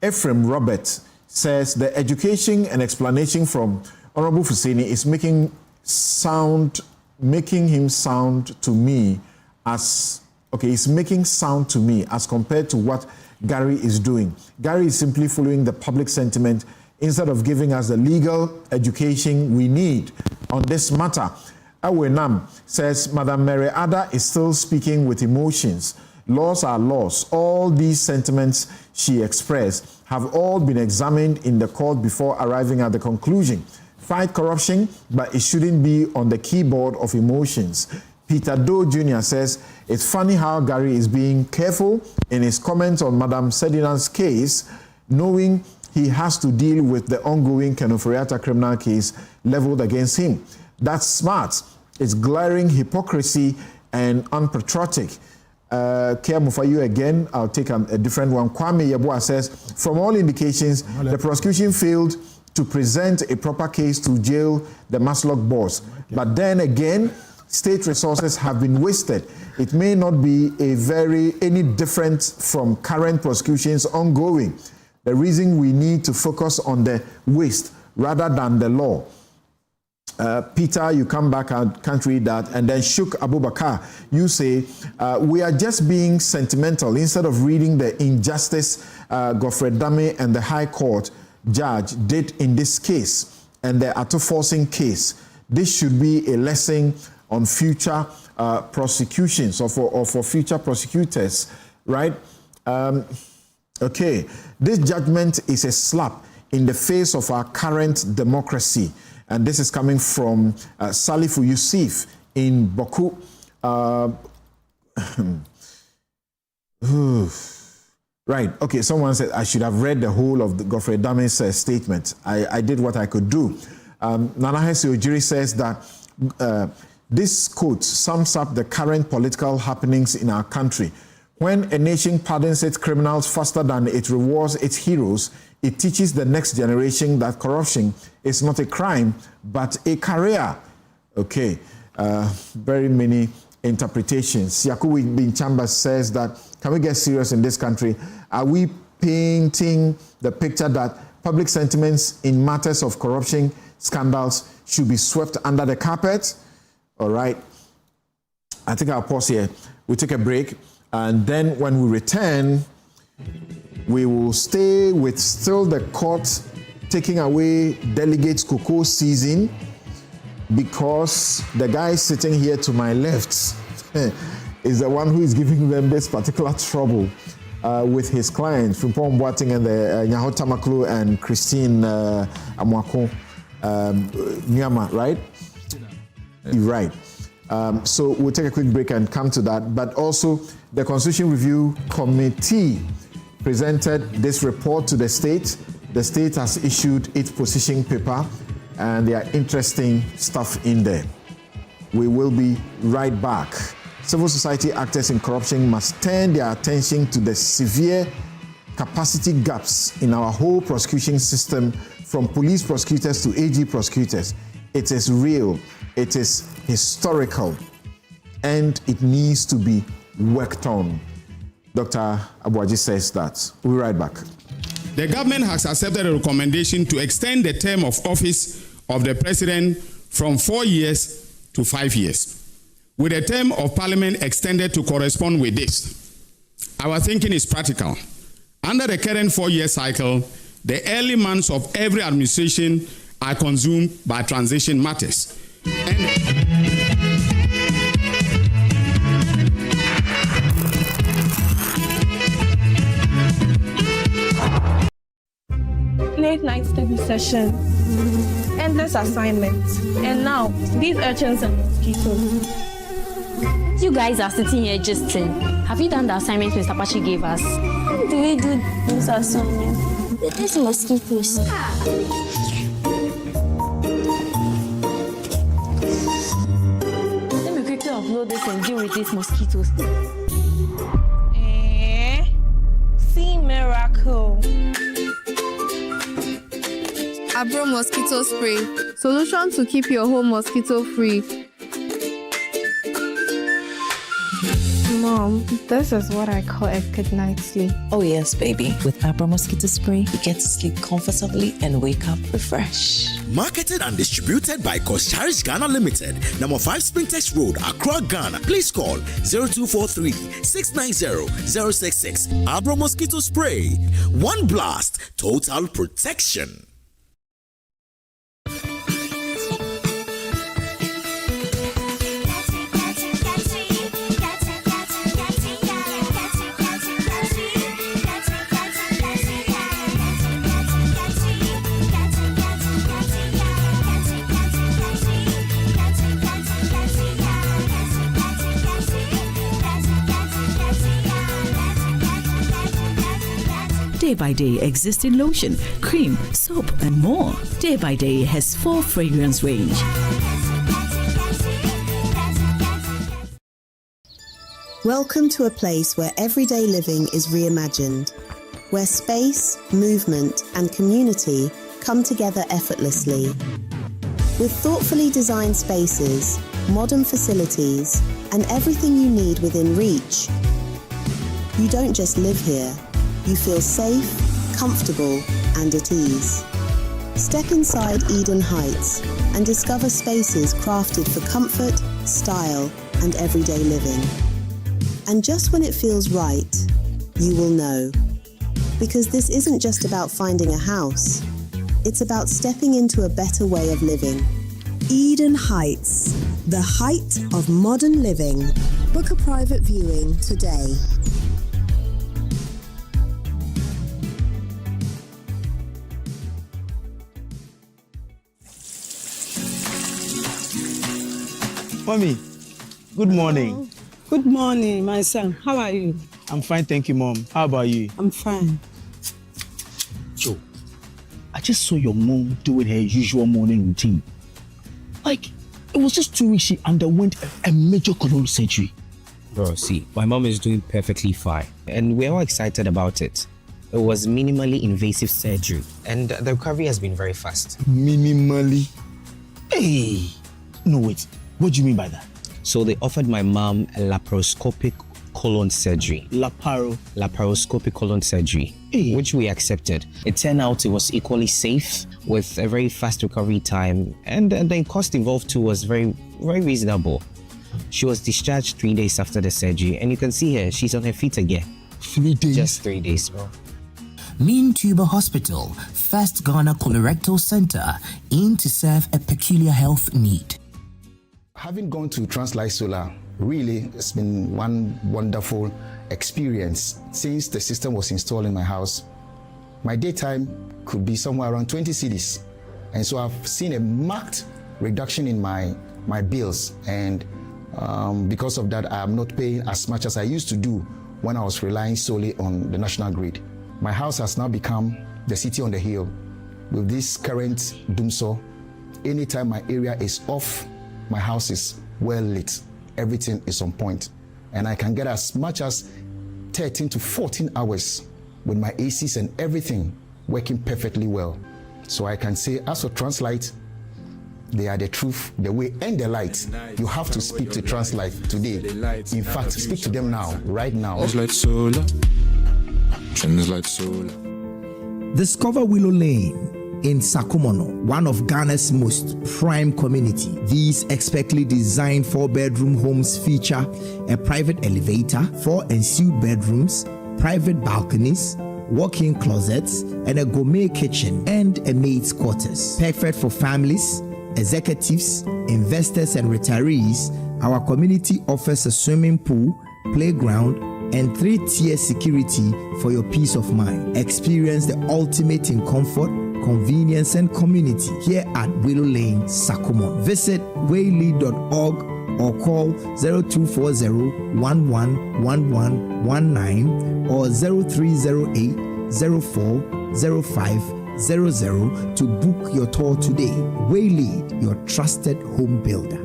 Speaker 5: Ephraim Robert says the education and explanation from Honorable Fuseni is making him sound to me as compared to what Gary is doing. Gary is simply following the public sentiment instead of giving us the legal education we need on this matter. Awenam says Madam Mary Ada is still speaking with emotions. Laws are laws. All these sentiments she expressed have all been examined in the court before arriving at the conclusion. Fight corruption, but it shouldn't be on the keyboard of emotions. Peter Doe Jr. says, it's funny how Gary is being careful in his comments on Madam Sedina's case, knowing he has to deal with the ongoing Ken Ofori-Atta criminal case leveled against him. That's smart. It's glaring hypocrisy and unpatriotic. Care for you again, I'll take a different one. Kwame Yeboah says, from all indications, the prosecution failed to present a proper case to jail the Maslock boss. But then again, state resources have been wasted. It may not be any different from current prosecutions ongoing. The reason we need to focus on the waste rather than the law. Peter, you come back and can't read that. And then Shuk Abubakar, you say, we are just being sentimental instead of reading the injustice Godfrey Dame and the High Court judge did in this case and the Atto-Forcing case. This should be a lesson on future prosecutions or for future prosecutors, right? Okay, this judgment is a slap in the face of our current democracy. And this is coming from Salifu Yusuf in Boku. Right, okay, someone said I should have read the whole of the Godfrey Dame's statement. I did what I could do. Nanahesi Ojiri says that this quote sums up the current political happenings in our country. When a nation pardons its criminals faster than it rewards its heroes, it teaches the next generation that corruption is not a crime, but a career. Okay, very many interpretations. Yakubu bin Chambers says that, can we get serious in this country? Are we painting the picture that public sentiments in matters of corruption scandals should be swept under the carpet? All right, I think I'll pause here. We'll take a break. And then when we return, we will stay with still the court taking away Delegate's cocoa season, because the guy sitting here to my left is the one who is giving them this particular trouble with his clients, Frimpong Boateng and the Nyaho Tamaklu and Christine Amwako Nyama, right? Right. So we'll take a quick break and come to that. But also, the Constitution Review Committee presented this report to the state. The state has issued its position paper, and there are interesting stuff in there. We will be right back. Civil society actors in corruption must turn their attention to the severe capacity gaps in our whole prosecution system, from police prosecutors to AG prosecutors. It is real, it is historical, and it needs to be worked on. Dr. Abuaji says that. We'll be right back.
Speaker 15: The government has accepted a recommendation to extend the term of office of the president from 4 years to 5 years, with the term of parliament extended to correspond with this. Our thinking is practical. Under the current 4-year cycle, the early months of every administration are consumed by transition matters.
Speaker 1: Late night study session, endless assignments, and now these urchins and mosquitoes.
Speaker 18: You guys are sitting here just have you done the assignment Mr. Pachi gave us?
Speaker 1: How do we do this assignment?
Speaker 18: These mosquitoes. Let me quickly upload this and deal with these mosquitoes.
Speaker 1: See miracle.
Speaker 19: Abro mosquito spray. Solution to keep your home mosquito free.
Speaker 1: Mom, this is what I call a good night's sleep.
Speaker 20: Oh yes, baby. With Abra Mosquito Spray, you get to sleep comfortably and wake up refreshed.
Speaker 25: Marketed and distributed by Kosharish Ghana Limited, number 5 Sprintex Road, Accra, Ghana. Please call 0243-690-066. Abra Mosquito Spray. One blast, total protection.
Speaker 3: Day by Day exists in lotion, cream, soap, and more. Day by Day has 4 fragrance range.
Speaker 14: Welcome to a place where everyday living is reimagined, where space, movement, and community come together effortlessly. With thoughtfully designed spaces, modern facilities, and everything you need within reach, you don't just live here, you feel safe, comfortable, and at ease. Step inside Eden Heights and discover spaces crafted for comfort, style, and everyday living. And just when it feels right, you will know. Because this isn't just about finding a house, it's about stepping into a better way of living. Eden Heights, the height of modern living. Book a private viewing today.
Speaker 16: Mommy, good morning.
Speaker 17: Oh, good morning, my son. How are you?
Speaker 16: I'm fine, thank you, Mom. How about you?
Speaker 17: I'm fine.
Speaker 16: Joe, I just saw your mom doing her usual morning routine. Like, it was just 2 weeks she underwent a major colon surgery.
Speaker 21: Bro, see, my mom is doing perfectly fine, and we're all excited about it. It was minimally invasive surgery, and the recovery has been very fast.
Speaker 16: Minimally? Hey! No, wait. What do you mean by that?
Speaker 21: So they offered my mom a laparoscopic colon surgery. Laparoscopic colon surgery, which we accepted. It turned out it was equally safe with a very fast recovery time, and the cost involved too was very, very reasonable. She was discharged 3 days after the surgery, and you can see her, she's on her feet again.
Speaker 16: 3 days?
Speaker 21: Just 3 days, bro.
Speaker 26: Mean Tuber Hospital, first Ghana colorectal center, aimed to serve a peculiar health need.
Speaker 27: Having gone to Translight Solar, really, it's been one wonderful experience. Since the system was installed in my house, my daytime could be somewhere around 20 cedis. And so I've seen a marked reduction in my bills. And because of that, I am not paying as much as I used to do when I was relying solely on the national grid. My house has now become the city on the hill. With this current doomsaw, anytime my area is off, my house is well lit. Everything is on point. And I can get as much as 13 to 14 hours with my ACs and everything working perfectly well. So I can say, as for Translight, they are the truth, the way, and the light. You have to speak to Translight today. In fact, speak to them now, right now.
Speaker 28: Translight Solar. Translight Solar.
Speaker 23: Discover Willow Lane in Sakumono, one of Ghana's most prime community. These expertly designed 4-bedroom homes feature a private elevator, 4 ensuite bedrooms, private balconies, walk-in closets, and a gourmet kitchen and a maid's quarters. Perfect for families, executives, investors, and retirees. Our community offers a swimming pool, playground, and 3-tier security for your peace of mind. Experience the ultimate in comfort, convenience, and community here at Willow Lane, Sakumo. Visit waylead.org or call 0240-111119 or 0308-040500 to book your tour today. Waylead, your trusted home builder.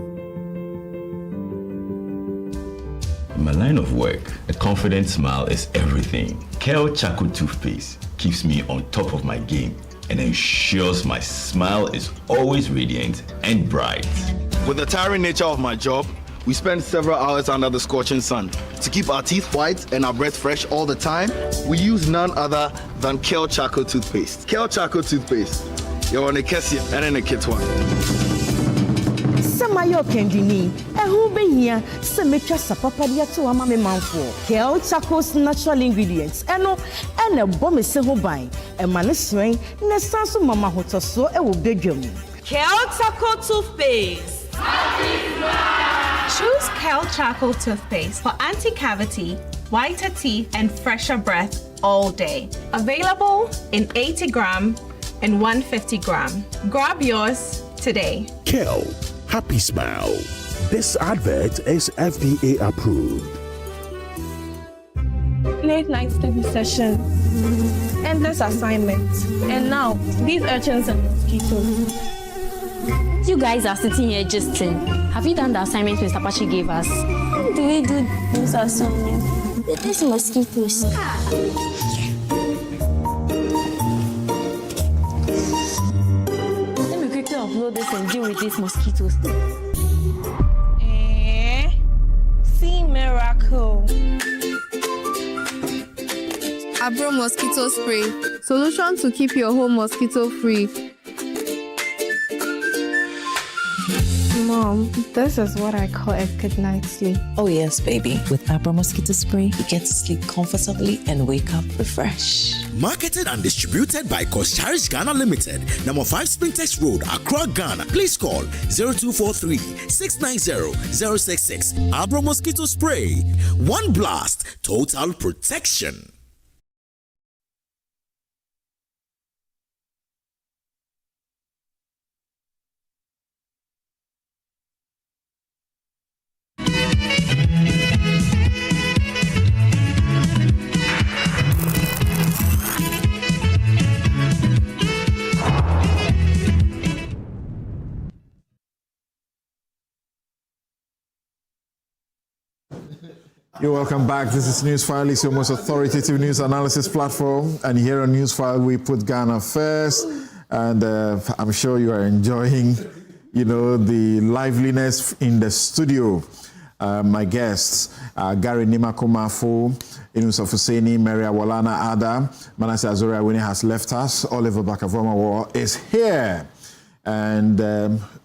Speaker 29: In my line of work, a confident smile is everything. Kel Charcoal Toothpaste keeps me on top of my game and ensures my smile is always radiant and bright.
Speaker 30: With the tiring nature of my job, we spend several hours under the scorching sun. To keep our teeth white and our breath fresh all the time, we use none other than Kel Charcoal Toothpaste. Kel Charcoal Toothpaste. You're on a Kessie and in a kit one.
Speaker 31: Samayo Kendini, who be here, Semecha Sapapadia to Amame Manfo, Kel Charcoal's natural ingredients, and a bomb is several buying, a man is swing, Nesasu Mama Hotoso, a will beg you.
Speaker 32: Kel Charcoal Toothpaste. Choose Kel Charcoal Toothpaste for anti-cavity, whiter teeth, and fresher breath all day. Available in 80 gram and 150 gram. Grab yours today.
Speaker 33: Kel, happy smile. This advert is FDA approved.
Speaker 1: Late night study session. endless assignments, and now these urchins and mosquitoes.
Speaker 18: You guys are sitting here gisting. Have you done the assignment Mr. Pachi gave us?
Speaker 2: How do we do this assignment? These mosquitoes.
Speaker 18: Let me quickly upload this and deal with these mosquitoes.
Speaker 1: See miracle.
Speaker 19: Abro mosquito spray. Solution to keep your home mosquito free. Mom, this is what I call a good night's sleep.
Speaker 20: Oh yes, baby. With Abra Mosquito Spray, you get to sleep comfortably and wake up refreshed.
Speaker 25: Marketed and distributed by Kosharish Ghana Limited, number 5 Spintex Road, Accra, Ghana. Please call 0243-690-066. Abra Mosquito Spray. One blast, total protection.
Speaker 4: You're welcome back. This is Newsfile. It's your most authoritative news analysis platform. And here on Newsfile, we put Ghana first. And I'm sure you are enjoying, the liveliness in the studio. My guests, Gary Nimakomafo, Inus of Husseini, Maria Walana Ada, Manasseh Azoria Winnie has left us. Oliver Bakavoma is here. And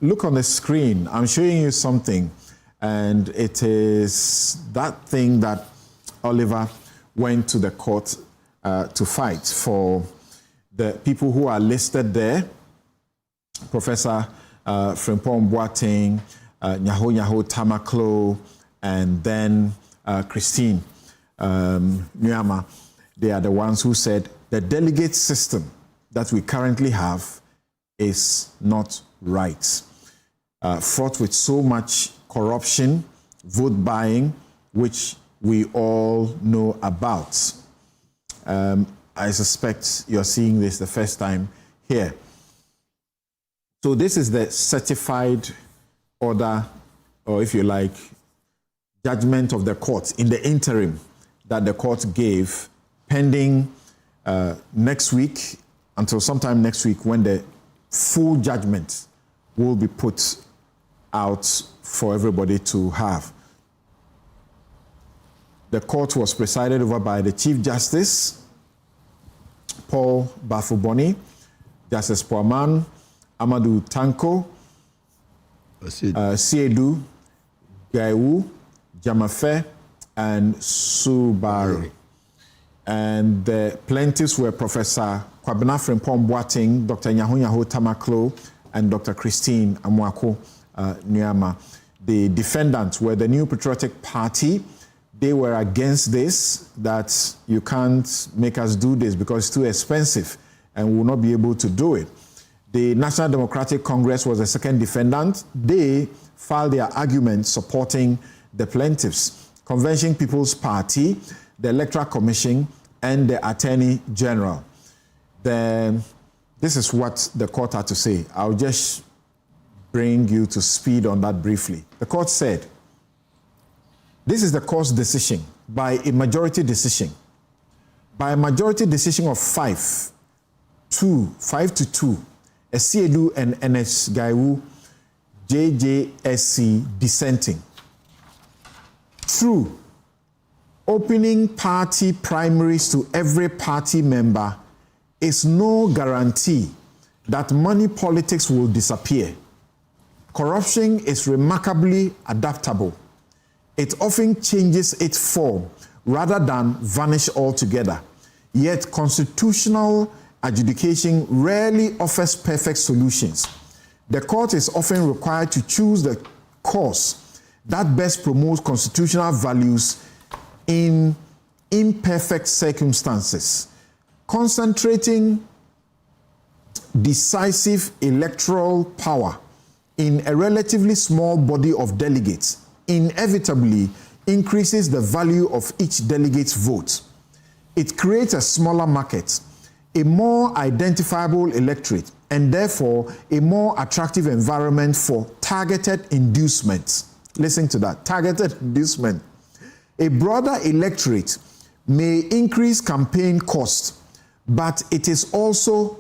Speaker 4: look on the screen. I'm showing you something. And it is that thing that Oliver went to the court to fight for the people who are listed there. Professor Frimpong Boateng, Nyaho Tamaklo, and then Christine Nyama. They are the ones who said the delegate system that we currently have is not right. Fraught with so much corruption, vote buying, which we all know about. I suspect you're seeing this the first time here. So this is the certified order, or if you like, judgment of the court in the interim that the court gave pending next week, until sometime next week when the full judgment will be put out for everybody to have. The court was presided over by the Chief Justice, Paul Bafuboni, Justice Poaman, Amadou Tanko, Siedu, Gaiwu, Jamafe, and Subaru. And the plaintiffs were Professor Kwabena Frimpong Boateng, Dr. Nyaho Tamaklo, and Dr. Christine Amwako Nyama. The defendants were the New Patriotic Party. They were against this, that you can't make us do this because it's too expensive and we will not be able to do it. The National Democratic Congress was the second defendant. They filed their argument supporting the plaintiffs. Convention People's Party, the Electoral Commission, and the Attorney General. This is what the court had to say. I'll just bring you to speed on that briefly. The court said, this is the court's decision by a majority decision. By a majority decision of 5 to 2, Esiedu and NS Gaiwu, JJSC dissenting. Through opening party primaries to every party member is no guarantee that money politics will disappear. Corruption is remarkably adaptable. It often changes its form rather than vanish altogether. Yet constitutional adjudication rarely offers perfect solutions. The court is often required to choose the course that best promotes constitutional values in imperfect circumstances. Concentrating decisive electoral power in a relatively small body of delegates inevitably increases the value of each delegate's vote. it creates a smaller market, a more identifiable electorate, and therefore a more attractive environment for targeted inducements. Listen to that, targeted inducement. A broader electorate may increase campaign cost, but it also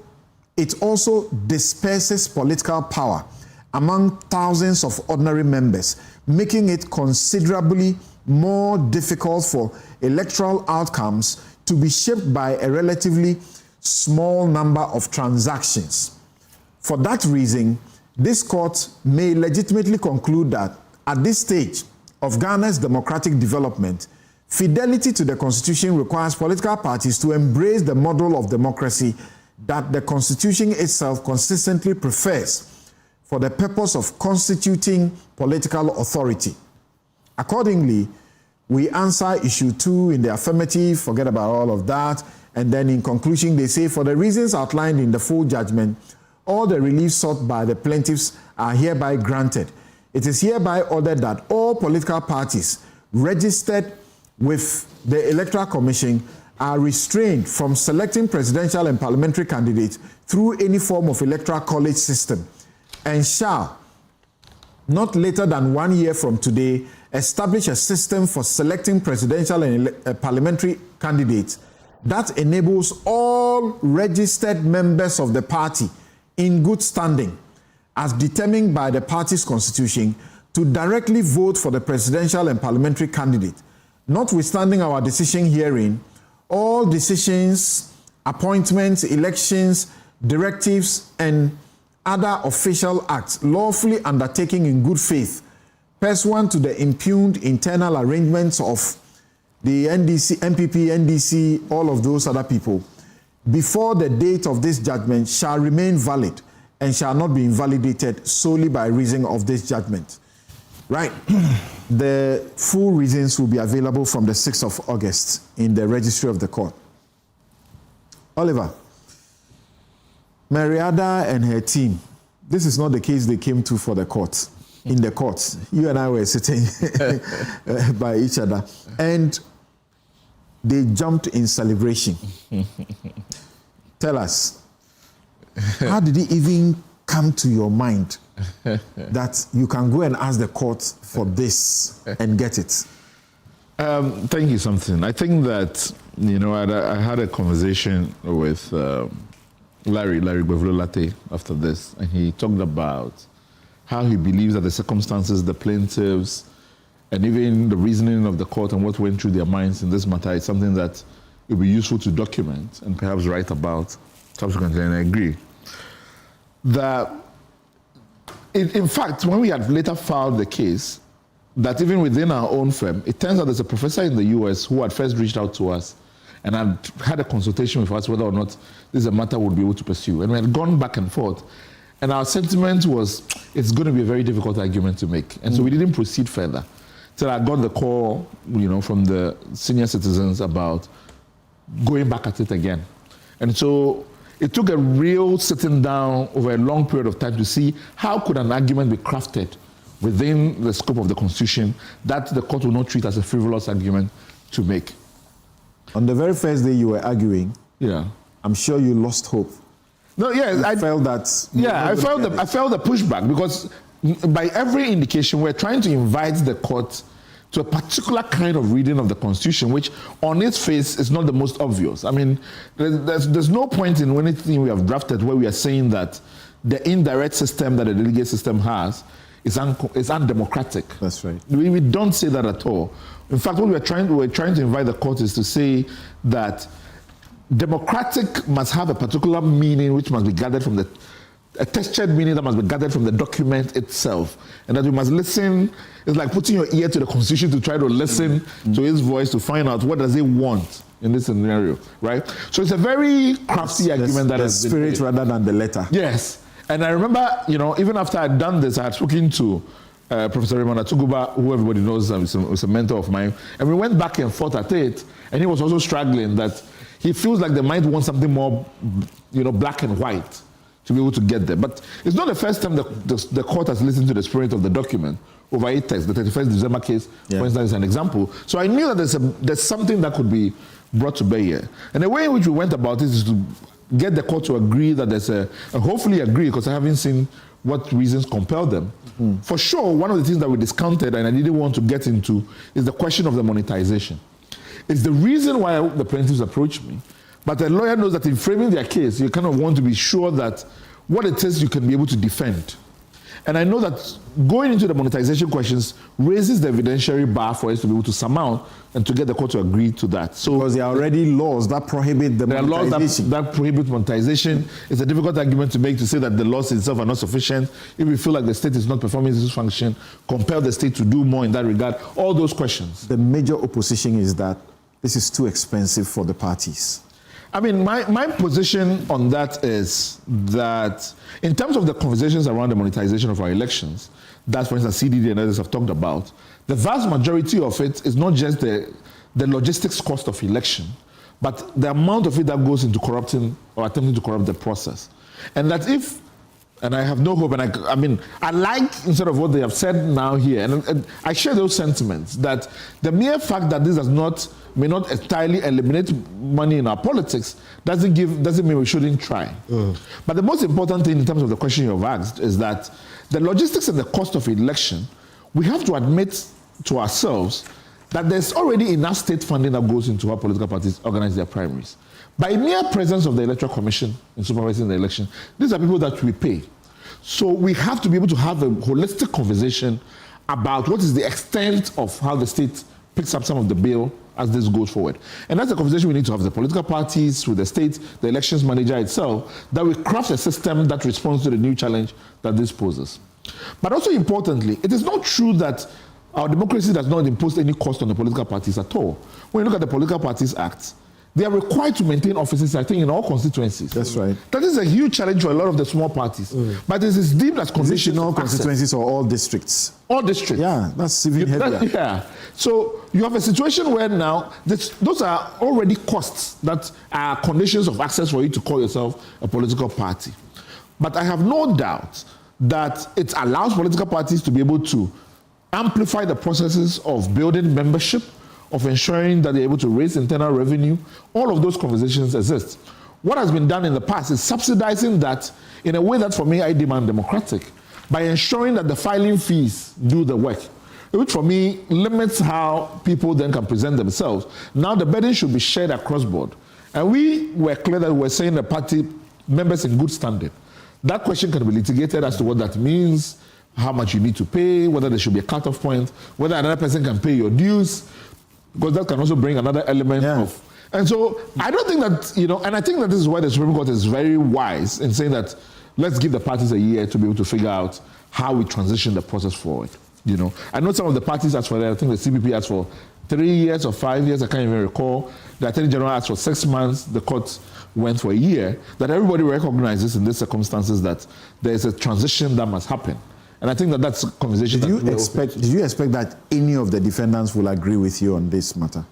Speaker 4: disperses political power among thousands of ordinary members, making it considerably more difficult for electoral outcomes to be shaped by a relatively small number of transactions. For that reason, this court may legitimately conclude that at this stage of Ghana's democratic development, fidelity to the Constitution requires political parties to embrace the model of democracy that the Constitution itself consistently prefers for the purpose of constituting political authority. Accordingly, we answer issue 2 in the affirmative, forget about all of that, and then in conclusion they say, for the reasons outlined in the full judgment, all the relief sought by the plaintiffs are hereby granted. It is hereby ordered that all political parties registered with the Electoral Commission are restrained from selecting presidential and parliamentary candidates through any form of electoral college system, and shall, not later than 1 year from today, establish a system for selecting presidential and parliamentary candidates that enables all registered members of the party in good standing, as determined by the party's constitution, to directly vote for the presidential and parliamentary candidate. Notwithstanding our decision herein, all decisions, appointments, elections, directives, and other official acts lawfully undertaken in good faith, pursuant to the impugned internal arrangements of the NDC, MPP, NDC, all of those other people, before the date of this judgment shall remain valid and shall not be invalidated solely by reason of this judgment. Right. The full reasons will be available from the 6th of August in the registry of the court. Oliver, Mariada and her team, this is not the case they came to for the court. In the court, you and I were sitting by each other, and they jumped in celebration. Tell us, how did it even come to your mind that you can go and ask the court for this and get it?
Speaker 28: Thank you, something. I think that, I had a conversation with Larry Bevlo-Latte after this, and he talked about how he believes that the circumstances, the plaintiffs, and even the reasoning of the court and what went through their minds in this matter is something that it will be useful to document and perhaps write about subsequently, and I agree. That, in fact, when we had later filed the case, that even within our own firm, it turns out there's a professor in the US who had first reached out to us and had a consultation with us whether or not this is a matter we'd be able to pursue. And we had gone back and forth. And our sentiment was, it's going to be a very difficult argument to make. And so we didn't proceed further. Till I got the call, from the senior citizens about going back at it again. And so it took a real sitting down over a long period of time to see how could an argument be crafted within the scope of the Constitution that the court will not treat as a frivolous argument to make.
Speaker 4: On the very first day you were arguing, I'm sure you lost hope.
Speaker 28: No, yes, I felt that. Yeah, I felt the pushback because by every indication we're trying to invite the court to a particular kind of reading of the Constitution, which on its face is not the most obvious. I mean, there's no point in anything we have drafted where we are saying that the indirect system that the delegate system has is undemocratic.
Speaker 4: That's right.
Speaker 28: We don't say that at all. In fact, what we're trying to invite the court is to say that democratic must have a particular meaning which must be gathered from a textured meaning that must be gathered from the document itself. And that we must listen. It's like putting your ear to the Constitution to try to listen to his voice to find out what does it want in this scenario, right? So it's a very crafty argument that has been
Speaker 4: the spirit rather than the letter.
Speaker 28: Yes. And I remember, even after I'd done this, I had spoken to Professor Raymond Atuguba, who everybody knows is a mentor of mine. And we went back and forth at it. And he was also struggling that he feels like they might want something more, black and white to be able to get there. But it's not the first time the court has listened to the spirit of the document over a text. The 31st December case, for instance, is an example. So I knew that there's something that could be brought to bear here. And the way in which we went about it is to get the court to agree that there's and hopefully agree, because I haven't seen what reasons compel them. For sure, one of the things that we discounted and I didn't want to get into is the question of the monetization. It's the reason why the plaintiffs approached me. But the lawyer knows that in framing their case, you kind of want to be sure that what it is you can be able to defend. And I know that going into the monetization questions raises the evidentiary bar for us to be able to surmount and to get the court to agree to that. So
Speaker 4: because there are already laws that prohibit the monetization.
Speaker 28: There are laws that prohibit monetization. It's a difficult argument to make to say that the laws itself are not sufficient. If we feel like the state is not performing its function, compel the state to do more in that regard. All those questions.
Speaker 4: The major opposition is that this is too expensive for the parties.
Speaker 28: I mean, my position on that is that in terms of the conversations around the monetization of our elections, that, for instance, CDD and others have talked about, the vast majority of it is not just the logistics cost of election, but the amount of it that goes into corrupting or attempting to corrupt the process. And that if, and I have no hope, and I mean, I like instead of what they have said now here, and I share those sentiments, that the mere fact that this may not entirely eliminate money in our politics doesn't mean we shouldn't try. But the most important thing in terms of the question you've asked is that the logistics and the cost of election, we have to admit to ourselves that there's already enough state funding that goes into how political parties organize their primaries. By mere presence of the Electoral Commission in supervising the election, these are people that we pay. So we have to be able to have a holistic conversation about what is the extent of how the state picks up some of the bill as this goes forward. And that's the conversation we need to have with the political parties, with the state, the elections manager itself, that we craft a system that responds to the new challenge that this poses. But also importantly, it is not true that our democracy does not impose any cost on the political parties at all. When you look at the Political Parties Act, they are required to maintain offices, I think, in all constituencies.
Speaker 4: That's right.
Speaker 28: That is a huge challenge for a lot of the small parties. But it is deemed as conditions
Speaker 4: all constituencies or all districts?
Speaker 28: All districts.
Speaker 4: Yeah, that's even heavier.
Speaker 28: Yeah. So you have a situation where now those are already costs that are conditions of access for you to call yourself a political party. But I have no doubt that it allows political parties to be able to amplify the processes of building membership, of ensuring that they're able to raise internal revenue. All of those conversations exist. What has been done in the past is subsidizing that in a way that, for me, I demand democratic, by ensuring that the filing fees do the work, which for me limits how people then can present themselves. Now the burden should be shared across board. And we were clear that we were saying the party members in good standing. That question can be litigated as to what that means, how much you need to pay, whether there should be a cutoff point, whether another person can pay your dues, because that can also bring another element of. And so I don't think that, and I think that this is why the Supreme Court is very wise in saying that let's give the parties a year to be able to figure out how we transition the process forward. I know some of the parties asked for that. I think the CPP asked for 3 years or 5 years, I can't even recall. The Attorney General asked for 6 months, the court went for a year. That everybody recognizes in these circumstances that there is a transition that must happen. And I think that that's a conversation. Did
Speaker 4: you expect that any of the defendants will agree with you on this matter?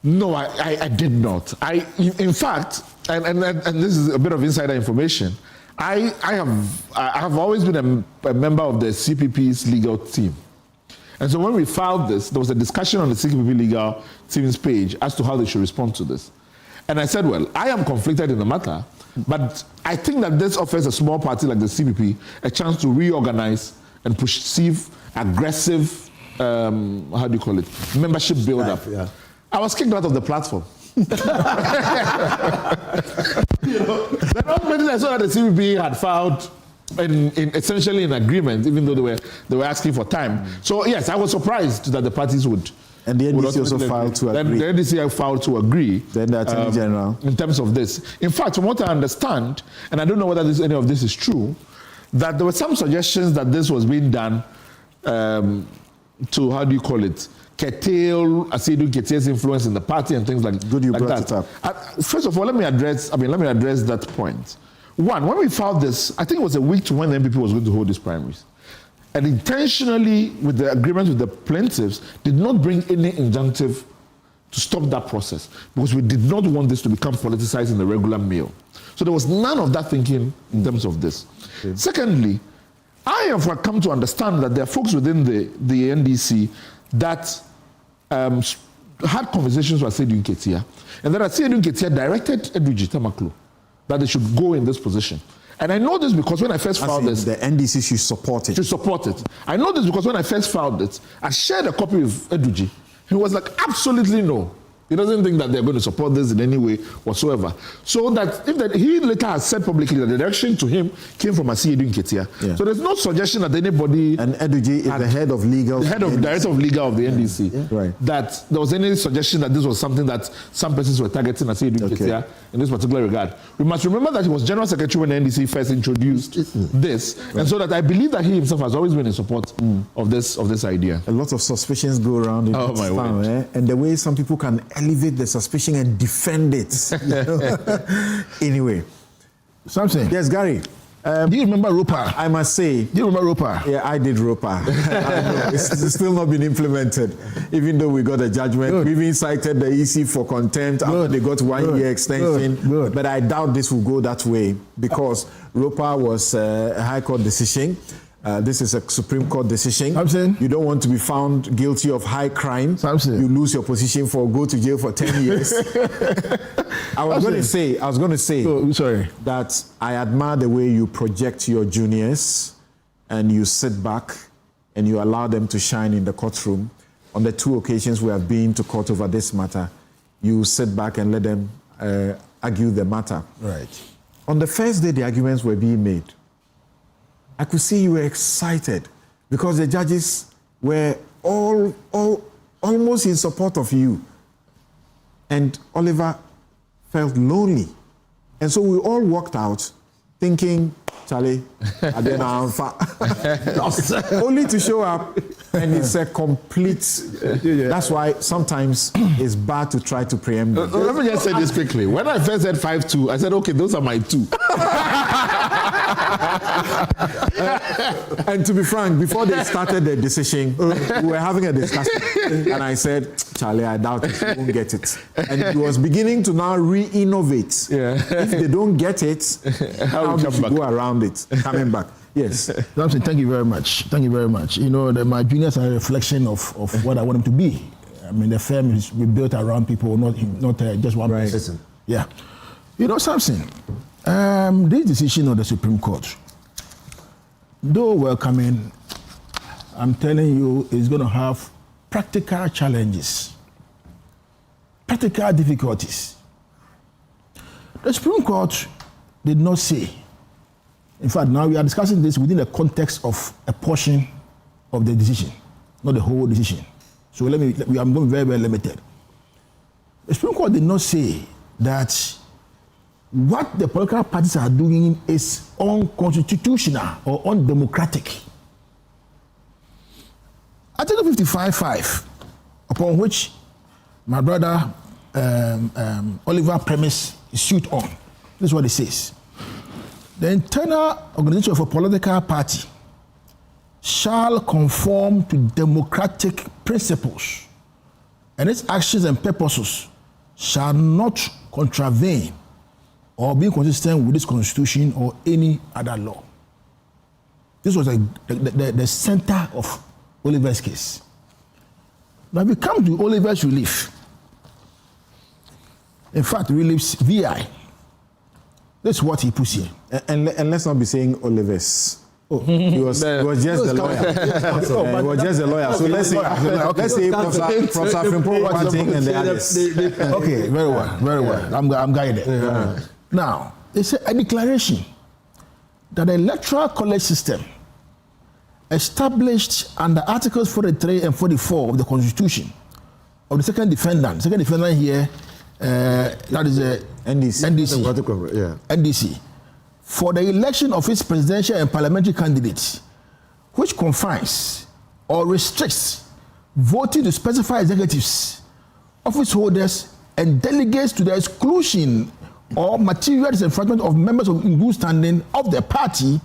Speaker 28: No, I did not. In fact, and this is a bit of insider information, I have always been a member of the CPP's legal team. And so when we filed this, there was a discussion on the CPP legal team's page as to how they should respond to this. And I said, well, I am conflicted in the matter, but I think that this offers a small party like the CPP a chance to reorganize and perceive aggressive, membership build-up. Yeah. I was kicked out of the platform. The document I saw that the CPP had filed essentially in agreement, even though they were asking for time. So yes, I was surprised that the parties would.
Speaker 4: And the NDC also filed to agree.
Speaker 28: The NDC filed to agree.
Speaker 4: Then the Attorney General.
Speaker 28: In terms of this. In fact, from what I understand, and I don't know whether any of this is true, that there were some suggestions that this was being done to, curtail Asidu Ketie's influence in the party and things like that.
Speaker 4: Good you brought it up.
Speaker 28: First of all, let me address that point. One, when we filed this, I think it was a week to when the MPP was going to hold these primaries. And intentionally, with the agreement with the plaintiffs, did not bring any injunctive to stop that process, because we did not want this to become politicized in the regular mill. So there was none of that thinking in terms of this. Okay. Secondly, I have come to understand that there are folks within the NDC that had conversations with Sedina Ketia, and then Sedina Ketia directed Edwidge Tamaklo that they should go in this position. And I know this because when I first filed this,
Speaker 4: the NDC should support it.
Speaker 28: Should support it. I know this because when I first filed it, I shared a copy with Edwidge. He was like, absolutely no. He doesn't think that they're going to support this in any way whatsoever. So that he later has said publicly that the direction to him came from Sedina Ketia. Yeah. So there's no suggestion that anybody...
Speaker 4: And Edwidge is the head of legal...
Speaker 28: The head of director of legal of the NDC.
Speaker 4: Yeah. Right.
Speaker 28: That there was any suggestion that this was something that some persons were targeting Sedina Ketia in this particular regard. We must remember that he was General Secretary when the NDC first introduced this. Right. And so that I believe that he himself has always been in support of this idea.
Speaker 4: A lot of suspicions go around in this town, and the way some people can elevate the suspicion and defend it. Anyway.
Speaker 3: Something.
Speaker 4: Yes, Gary.
Speaker 3: Do you remember ROPA?
Speaker 4: I must say.
Speaker 3: Do you remember ROPA?
Speaker 4: Yeah, I did ROPA. It's still not been implemented, even though we got a judgment. Good. We even cited the EC for contempt after they got 1 year extension. Good. But I doubt this will go that way because ROPA was a High Court decision. This is a Supreme Court decision. You don't want to be found guilty of high crime. You lose your position go to jail for 10 years. I was going to say that I admire the way you project your juniors and you sit back and you allow them to shine in the courtroom. On the 2 occasions we have been to court over this matter, you sit back and let them argue the matter.
Speaker 3: Right.
Speaker 4: On the first day the arguments were being made, I could see you were excited because the judges were all almost in support of you. And Oliver felt lonely. And so we all walked out thinking, Charlie, only to show up and it's a complete... That's why sometimes it's bad to try to preempt them.
Speaker 28: Let me just say this quickly. When I first said 5-2, I said, okay, those are my 2.
Speaker 4: And to be frank, before they started the decision, we were having a discussion. And I said, Charlie, I doubt it. You won't get it. And he was beginning to now re-innovate. If they don't get it, how do you go around it? Coming back. Yes.
Speaker 3: Thank you very much. Thank you very much. You know, my juniors are a reflection of what I want them to be. I mean, the firm is built around people, not just one person. Yeah. You know something? This decision of the Supreme Court, though welcoming, I'm telling you, is going to have practical challenges, practical difficulties. The Supreme Court did not say. In fact, now we are discussing this within the context of a portion of the decision, not the whole decision. So I'm going very, very limited. The Supreme Court did not say that what the political parties are doing is unconstitutional or undemocratic. Article 55.5, upon which my brother Oliver premise is sued on, this is what it says. The internal organization of a political party shall conform to democratic principles, and its actions and purposes shall not contravene or be consistent with this constitution or any other law. This was the center of Oliver's case. Now we come to Oliver's relief. In fact, relief's VI. That's what he puts here.
Speaker 4: And let's not be saying Oliver's. He was just the lawyer. He was just the lawyer. So let's say Professor Frimpo one thing and the others.
Speaker 3: Okay, very well. I'm guided. Yeah. Now, it's a declaration that the electoral college system established under Articles 43 and 44 of the Constitution of the second defendant here, that is NDC, for the election of its presidential and parliamentary candidates, which confines or restricts voting to specified executives, office holders, and delegates to the exclusion or material disenfranchisement of members in good standing of the party,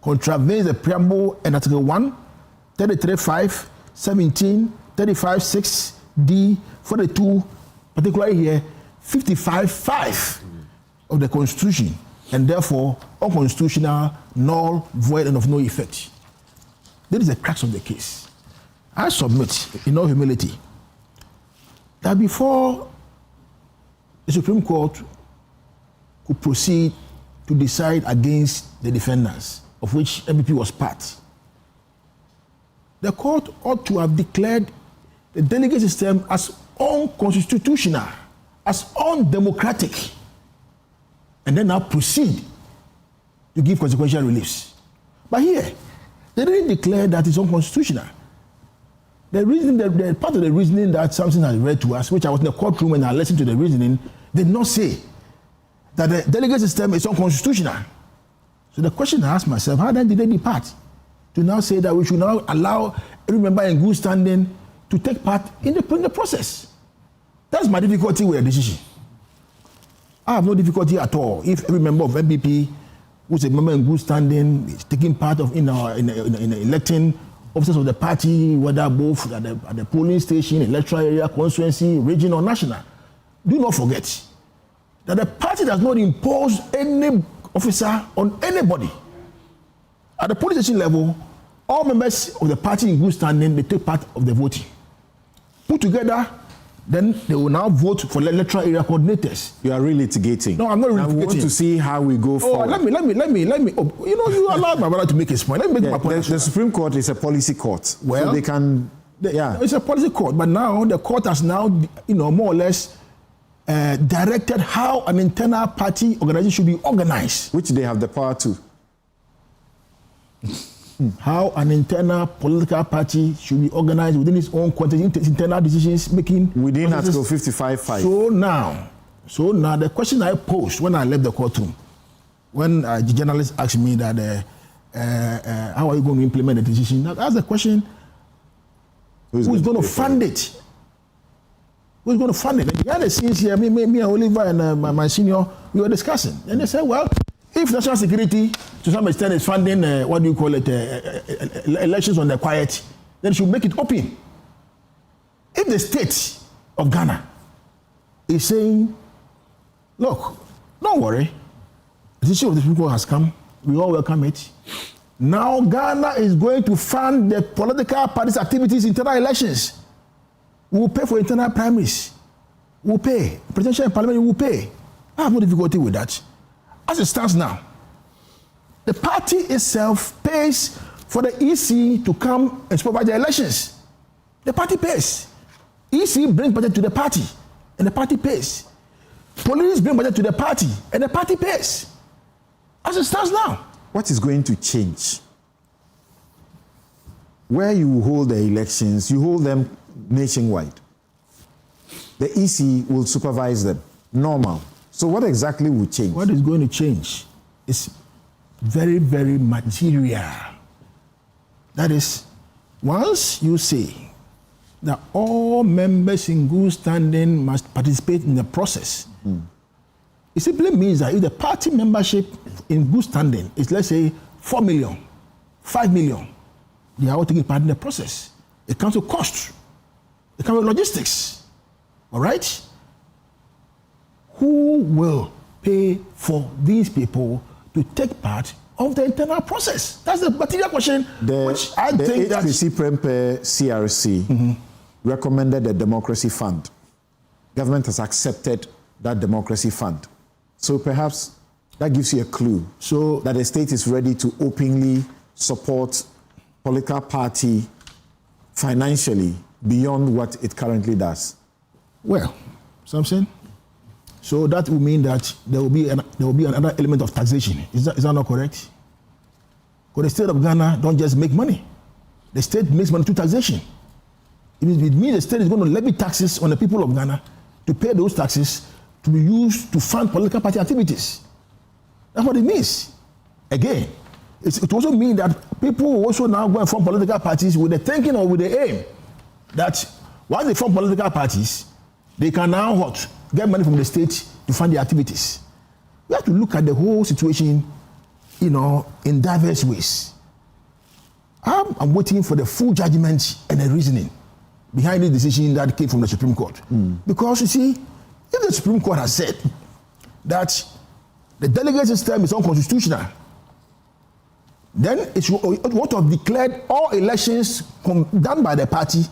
Speaker 3: contravenes the preamble and Article 1, 33.5, 17, 35.6, D, 42, particularly here, 55.5 of the Constitution, and therefore unconstitutional, null, void, and of no effect. That is the crux of the case. I submit, in all humility, that before the Supreme Court could proceed to decide against the defendants, of which MPP was part, the court ought to have declared the delegate system as unconstitutional, as undemocratic, and then now proceed to give consequential reliefs. But here, they didn't declare that it's unconstitutional. The reason, the part of the reasoning that Samson has read to us, which I was in the courtroom and I listened to the reasoning, did not say that the delegate system is unconstitutional. So the question I asked myself, how then did they depart to now say that we should now allow every member in good standing to take part in the process? That's my difficulty with the decision. I have no difficulty at all if every member of MPP who's a member in good standing is taking part of in electing officers of the party, whether both at the polling station, electoral area, constituency, region, or national. Do not forget that the party does not impose any officer on anybody. At the polling station level, all members of the party in good standing, they take part of the voting. Put together, then they will now vote for the electoral area coordinators.
Speaker 4: You are really litigating.
Speaker 3: No, I'm not really litigating.
Speaker 4: I want to see how we go forward.
Speaker 3: Let me. You know, you allowed my brother to make his point. Let me make my point.
Speaker 4: The Supreme Court is a policy court. Well, so they can.
Speaker 3: It's a policy court, but now the court has now, more or less directed how an internal party organization should be organized.
Speaker 4: Which they have the power to.
Speaker 3: How an internal political party should be organized within its own context, internal decisions making.
Speaker 4: Within Article 55(5). So now the question I posed when I left the courtroom, when the journalist asked me that how are you going to implement the decision? I asked the question, who's going to fund it? Who's going to fund it? And behind the scenes here, me and Oliver and my senior, we were discussing. And they said, well, if national security to some extent is funding, elections on the quiet, then it should make it open. If the state of Ghana is saying, look, don't worry, the decision of the people has come, we all welcome it. Now Ghana is going to fund the political parties' activities in internal elections. We will pay for internal primaries. We will pay. Presidential and parliament will pay. I have no difficulty with that. As it stands now, the party itself pays for the EC to come and supervise the elections. The party pays. EC brings budget to the party, and the party pays. Police bring budget to the party, and the party pays. As it stands now. What is going to change? Where you hold the elections, you hold them nationwide. The EC will supervise them. Normal. So what exactly will change?
Speaker 3: What is going to change is very, very material. That is, once you say that all members in good standing must participate in the process, it simply means that if the party membership in good standing is, let's say, 4 million, 5 million, they are all taking part in the process. It comes with cost. It comes with logistics. All right? Who will pay for these people to take part of the internal process? That's the material question, which I think that...
Speaker 4: The HPC Prempe CRC recommended a democracy fund. Government has accepted that democracy fund. So perhaps that gives you a clue that the state is ready to openly support political party financially beyond what it currently does.
Speaker 3: Well, something. So that will mean that there will be another element of taxation. Is that not correct? Because the state of Ghana don't just make money. The state makes money through taxation. It means the state is going to levy taxes on the people of Ghana to pay those taxes to be used to fund political party activities. That's what it means. Again, it also means that people will also now go and form political parties with the thinking or with the aim that once they form political parties, they can now get money from the state to fund their activities. We have to look at the whole situation, in diverse ways. I'm waiting for the full judgment and the reasoning behind the decision that came from the Supreme Court. Because you see, if the Supreme Court has said that the delegate system is unconstitutional, then it would have declared all elections done by the party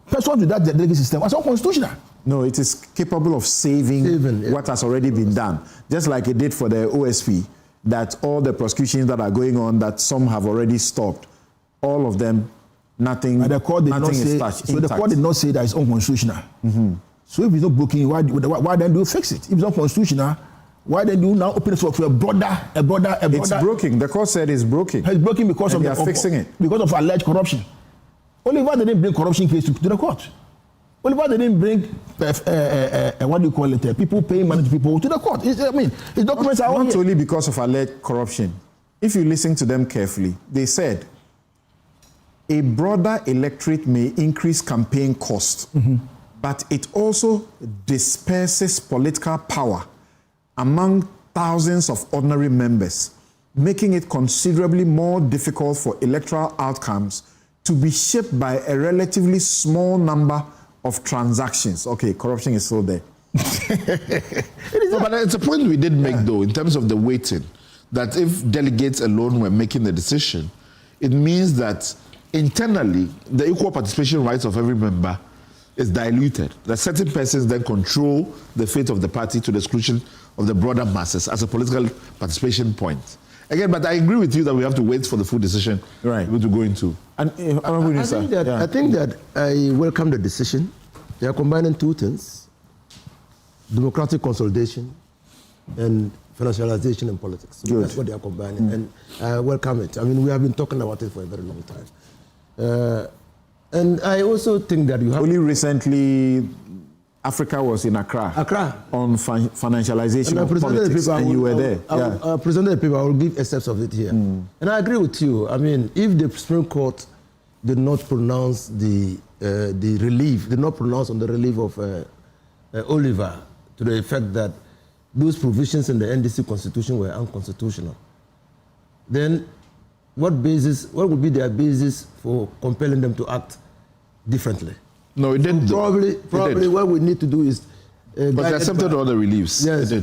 Speaker 3: pursuant to that delegate system as unconstitutional.
Speaker 4: No, it is capable of saving what has already been done. Just like it did for the OSP, that all the prosecutions that are going on, that some have already stopped, all of them, nothing,
Speaker 3: but the court did not say,
Speaker 4: touched.
Speaker 3: So the court did not say that it's unconstitutional. So if it's not broken, why then do you fix it? If it's unconstitutional, why then do you now open it for a broader?
Speaker 4: It's broken. The court said it's broken.
Speaker 3: It's broken because
Speaker 4: and they are fixing it.
Speaker 3: Because of alleged corruption. Only why they didn't bring corruption case to the court. Only why they didn't bring what do you call it? People paying money to people to the court. It's documents are
Speaker 4: not only because of alleged corruption. If you listen to them carefully, they said a broader electorate may increase campaign costs, but it also disperses political power among thousands of ordinary members, making it considerably more difficult for electoral outcomes to be shaped by a relatively small number of transactions. Okay, corruption is still there.
Speaker 28: No, but it's a point we did make, though, in terms of the weighting, that if delegates alone were making the decision, it means that internally, the equal participation rights of every member is diluted. That certain persons then control the fate of the party to the exclusion of the broader masses as a political participation point. Again, but I agree with you that we have to wait for the full decision to go into.
Speaker 5: And I think that I welcome the decision. They are combining two things: democratic consolidation and financialization in politics. So that's what they are combining, and I welcome it. I mean, we have been talking about it for a very long time. And I also think that you have...
Speaker 4: Only recently, Africa was in Accra on financialization of politics, and you were there.
Speaker 5: I presented the paper. I will give excerpts of it here. And I agree with you. I mean, if the Supreme Court did not pronounce the relief, did not pronounce on the relief of Oliver to the effect that those provisions in the NDC constitution were unconstitutional, then what would be their basis for compelling them to act differently?
Speaker 28: No, it didn't.
Speaker 5: Probably what we need to do is...
Speaker 28: but they accepted all the reliefs.
Speaker 5: Yes.
Speaker 28: They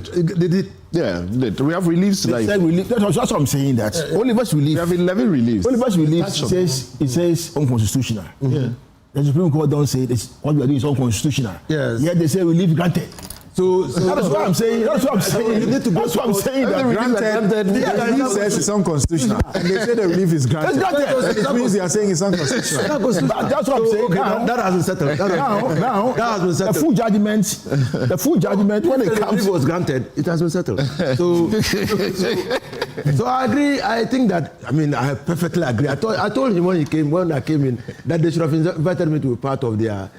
Speaker 28: did. Yeah, they did. We have reliefs.
Speaker 3: They said relief. That's what I'm saying. That Oliver's relief.
Speaker 28: We have 11 reliefs.
Speaker 3: Oliver's relief says unconstitutional. The Supreme Court don't say this. What we are doing is unconstitutional.
Speaker 5: Yes.
Speaker 3: Yet they say relief granted. So that's what I'm saying. That's what I'm saying.
Speaker 5: You need to
Speaker 3: that's what I'm saying.
Speaker 4: That granted. The relief says it's unconstitutional, and they say the relief is granted. It means they are saying it's unconstitutional.
Speaker 3: That's what I'm saying.
Speaker 5: That has been settled.
Speaker 3: Now,
Speaker 5: that has been settled.
Speaker 3: The full judgment when it comes,
Speaker 5: relief was granted. It has been settled. So I agree. I think that, I mean, I perfectly agree. I told him when I came in that they should have invited me to be part of their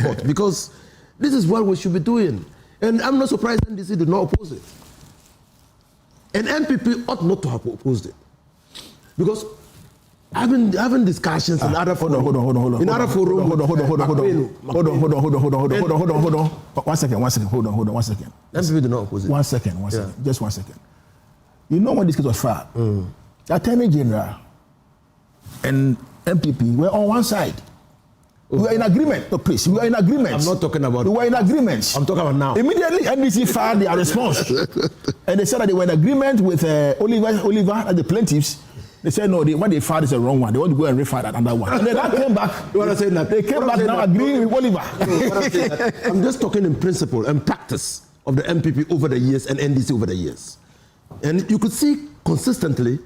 Speaker 5: court, because this is what we should be doing. And I'm not surprised NDC did not oppose it. And MPP ought not to have opposed it. Because having discussions in other forums.
Speaker 3: Hold on.
Speaker 5: In other forums.
Speaker 3: Hold on. 1 second.
Speaker 5: MPP did not oppose it.
Speaker 3: 1 second. Just 1 second. You know when this case was filed, the Attorney General and MPP were on one side. We were in agreement. No, please. We were in agreement.
Speaker 5: I'm not talking about...
Speaker 3: We were in agreement.
Speaker 5: I'm talking about now.
Speaker 3: Immediately, NDC filed their response. And they said that they were in agreement with Oliver and the plaintiffs. They said, no, what they filed is the wrong one. They want to go and refile that other one. And then that came back. They came back now agreeing with Oliver.
Speaker 5: I'm just talking in principle and practice of the MPP over the years and NDC over the years. And you could see consistently,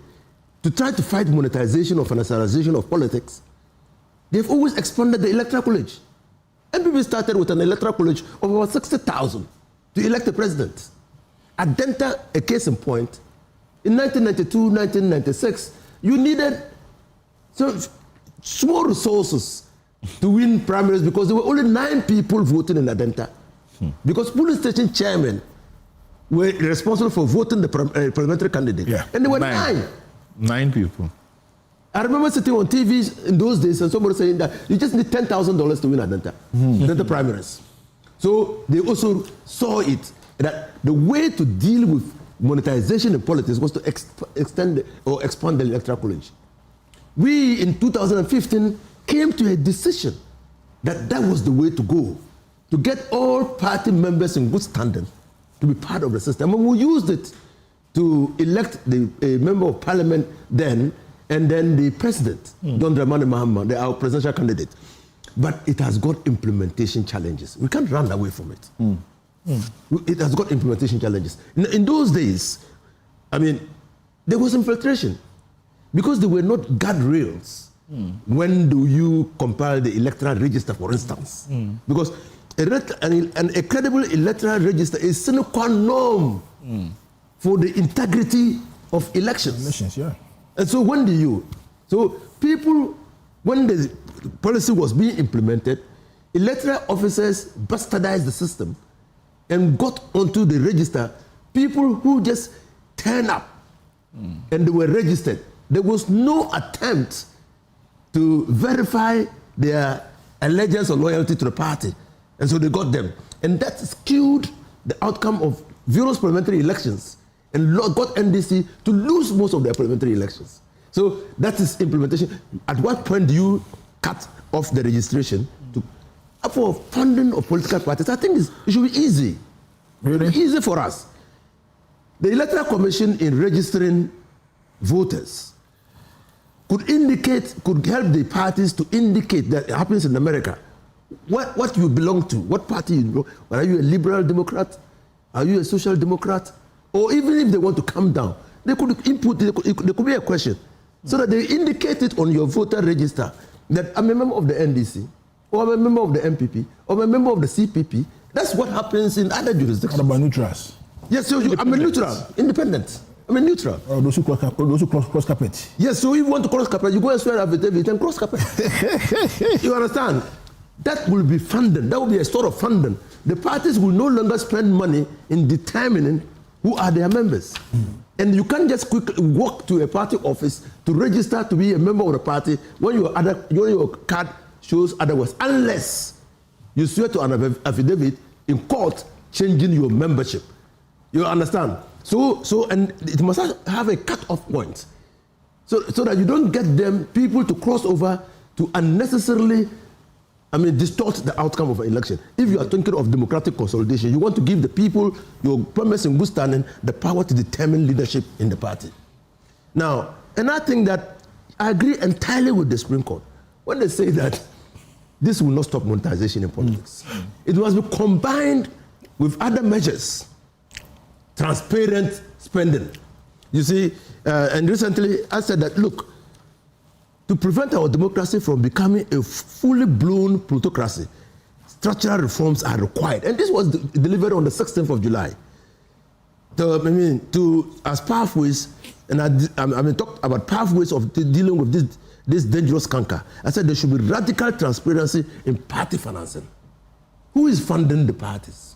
Speaker 5: to try to fight monetization or financialization of politics, they've always expanded the electoral college. MPP started with an electoral college of about 60,000 to elect the president. At Denta, a case in point, in 1992, 1996, you needed small resources to win primaries because there were only 9 people voting in Adenta. Because police station chairmen were responsible for voting the parliamentary candidate.
Speaker 28: Yeah.
Speaker 5: And there were 9.
Speaker 28: 9 people.
Speaker 5: I remember sitting on TV in those days and somebody saying that you just need $10,000 to win Adenta, Adenta primaries. So they also saw it, that the way to deal with monetization in politics was to extend or expand the electoral college. We, in 2015, came to a decision that that was the way to go, to get all party members in good standing to be part of the system. And we used it to elect a member of parliament then, and then the president, Don Dramani Mahama, our presidential candidate. but it has got implementation challenges. We can't run away from it. It has got implementation challenges. In those days, I mean, there was infiltration because there were not guardrails. When do you compile the electoral register, for instance? Because a credible electoral register is sine qua non for the integrity of elections. And so when do you? So people, when the policy was being implemented, electoral officers bastardized the system and got onto the register people who just turn up and they were registered. There was no attempt to verify their allegiance or loyalty to the party. And so they got them. And that skewed the outcome of various parliamentary elections and got NDC to lose most of their parliamentary elections. So that is implementation. At what point do you cut off the registration for funding of political parties? I think it should be easy. Really? Easy for us. The Electoral Commission in registering voters could help the parties to indicate that it happens in America. What you belong to, what party you belong. Are you a liberal Democrat? Are you a social Democrat? Or even if they want to come down, they could input, there could be a question. So that they indicate it on your voter register that I'm a member of the NDC, or I'm a member of the MPP, or I'm a member of the CPP. That's what happens in other jurisdictions.
Speaker 3: What about neutrals?
Speaker 5: Yes, so I'm a neutral, independent. I'm a neutral.
Speaker 3: Oh, those who cross carpet.
Speaker 5: Yes, so if you want to cross carpet, you go and swear affidavit and cross carpet. You understand? That will be funding. That will be a sort of funding. The parties will no longer spend money in determining who are their members. And you can't just quickly walk to a party office to register to be a member of the party when your card shows otherwise, unless you swear to an affidavit in court changing your membership. You understand? So and it must have a cut-off point, so that you don't get people to cross over to unnecessarily, distort the outcome of an election. If you are thinking of democratic consolidation, you want to give the people your promise in good standing the power to determine leadership in the party. Now, and I think that I agree entirely with the Supreme Court when they say that this will not stop monetization in politics. It must be combined with other measures. Transparent spending. You see, and recently I said that, look, to prevent our democracy from becoming a fully blown plutocracy, structural reforms are required. And this was delivered on the 16th of July. As pathways, and I talked about pathways of dealing with this dangerous canker. I said there should be radical transparency in party financing. Who is funding the parties?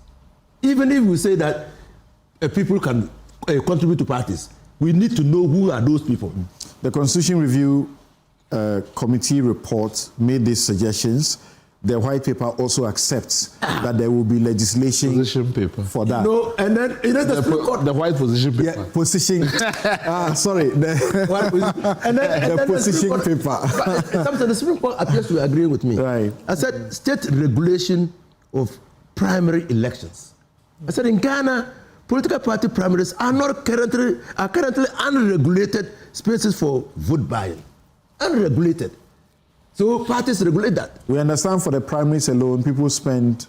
Speaker 5: Even if we say that people can contribute to parties, we need to know who are those people.
Speaker 4: The Constitution Review Committee report made these suggestions. The white paper also accepts that there will be legislation for that.
Speaker 28: No, and then the white position paper.
Speaker 4: Yeah, position. Sorry. The position paper.
Speaker 5: Sometimes the Supreme Court appears to agree with me.
Speaker 4: Right.
Speaker 5: I said state regulation of primary elections. I said in Ghana, political party primaries are currently unregulated spaces for vote buying. Unregulated. So parties regulate that.
Speaker 4: We understand for the primaries alone, people spend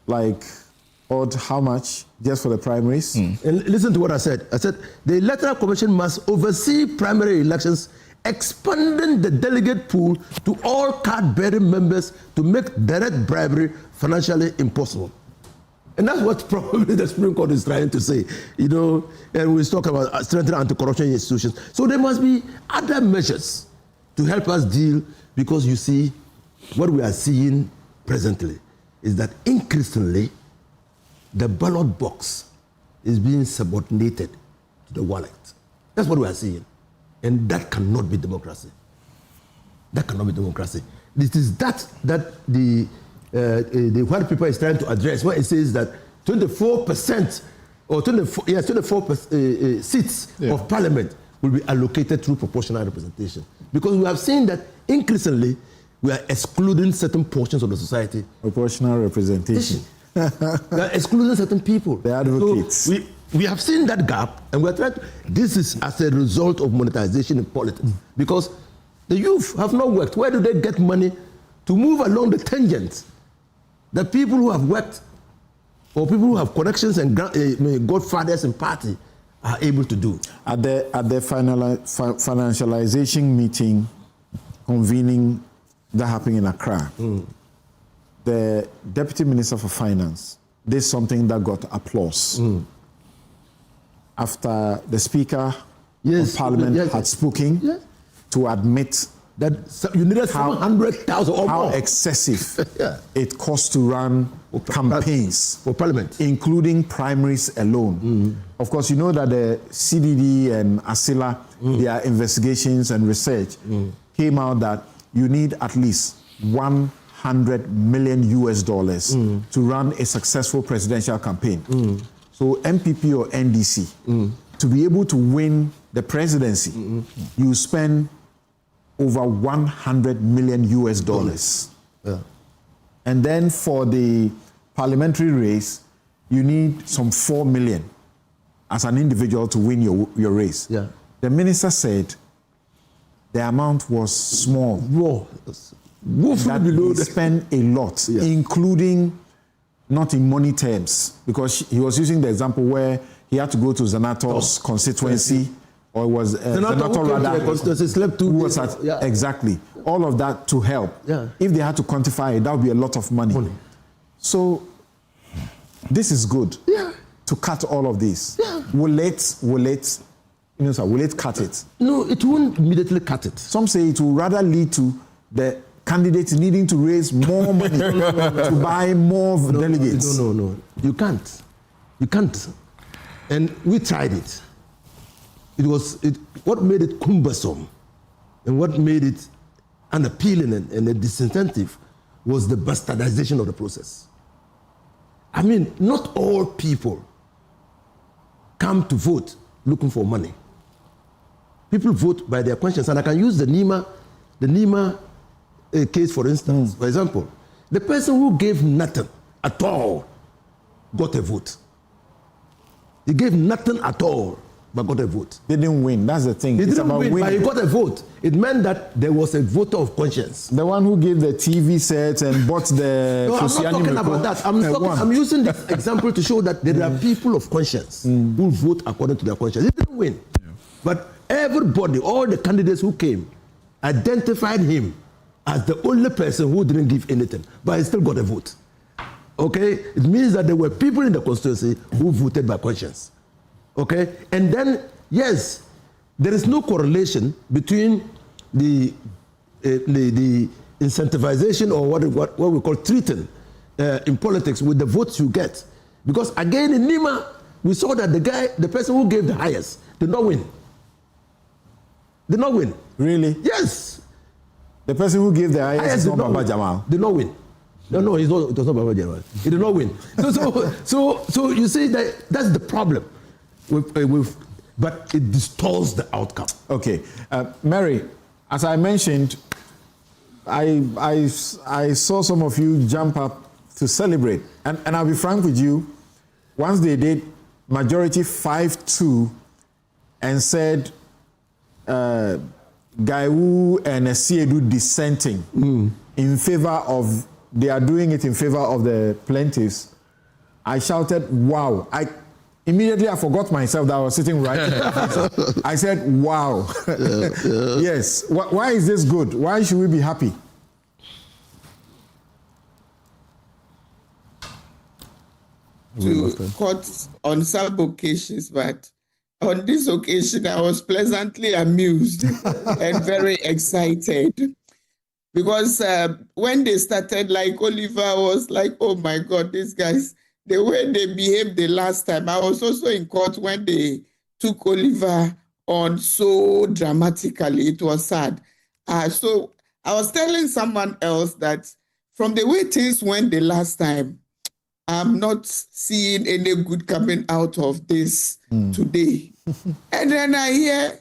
Speaker 4: how much just for the primaries?
Speaker 5: And listen to what I said. I said the Electoral Commission must oversee primary elections, expanding the delegate pool to all card-bearing members to make direct bribery financially impossible. And that's what probably the Supreme Court is trying to say, and we talk about strengthening anti-corruption institutions. So there must be other measures to help us deal, because you see, what we are seeing presently is that increasingly the ballot box is being subordinated to the wallet. That's what we are seeing. And that cannot be democracy. That cannot be democracy. It is that the white paper is trying to address when it says that 24% or 24 seats of parliament will be allocated through proportional representation. Because we have seen that increasingly we are excluding certain portions of the society.
Speaker 4: Proportional representation.
Speaker 5: We are excluding certain people.
Speaker 4: The advocates.
Speaker 5: So we have seen that gap, and we are trying to. This is as a result of monetization in politics, because the youth have not worked. Where do they get money to move along the tangent that people who have worked or people who have connections and godfathers in party are able to do.
Speaker 4: At the financialization meeting convening that happened in Accra, the Deputy Minister for Finance did something that got applause. After the Speaker of Parliament had spoken to admit
Speaker 5: that you needed 700,000 or
Speaker 4: how
Speaker 5: more.
Speaker 4: excessive it costs to run campaigns
Speaker 5: for Parliament,
Speaker 4: including primaries alone. Of course, you know that the CDD and ASILA, their investigations and research came out that you need at least $100 million to run a successful presidential campaign. So MPP or NDC, to be able to win the presidency, you spend over $100 million. And then for the parliamentary race, you need some 4 million as an individual to win your race. The minister said the amount was small. That they spend a lot, including not in money terms, because he was using the example where he had to go to Zenator's constituency, or it was Zenator rather, exactly. All of that to help. If they had to quantify it, that would be a lot of money. So this is good to cut all of this. Will it cut it?
Speaker 5: No, it won't immediately cut it.
Speaker 4: Some say it will rather lead to the candidates needing to raise more money to buy more delegates.
Speaker 5: No. You can't. And we tried it. What made it cumbersome and what made it unappealing and a disincentive was the bastardization of the process. I mean, not all people come to vote looking for money. People vote by their conscience, and I can use the Nima case for instance. For example, the person who gave nothing at all got a vote. He gave nothing at all, but got a vote.
Speaker 4: They didn't win. That's the thing.
Speaker 5: He didn't win, but he got a vote. It meant that there was a voter of conscience.
Speaker 4: The one who gave the TV sets and bought the...
Speaker 5: No, I'm not talking about that. I'm using this example to show that there are people of conscience who vote according to their conscience. He didn't win. But everybody, all the candidates who came, identified him as the only person who didn't give anything, but he still got a vote. Okay? It means that there were people in the constituency who voted by conscience. Okay? And then, yes, there is no correlation between the incentivization or what we call treating in politics with the votes you get. Because again, in Nima, we saw that the person who gave the highest did not win. Did not win.
Speaker 4: Really?
Speaker 5: Yes.
Speaker 4: The person who gave the highest is not Baba Jamal.
Speaker 5: Did not win. No, it was not Baba Jamal. He did not win. So you see that's the problem. But it distorts the outcome.
Speaker 4: Okay. Mary, as I mentioned, I saw some of you jump up to celebrate. And I'll be frank with you, once they did majority 5-2 and said Gaiwu and Siedu dissenting in favor of, they are doing it in favor of the plaintiffs, I shouted, wow. Immediately I forgot myself that I was sitting right there. I said, wow. Yes. Why is this good? Why should we be happy?
Speaker 6: To court on some occasions, but on this occasion I was pleasantly amused and very excited. Because when they started, like Oliver was like, oh my God, these guys, the way they behaved the last time. I was also in court when they took Oliver on so dramatically. It was sad. So I was telling someone else that from the way things went the last time, I'm not seeing any good coming out of this today. And then I hear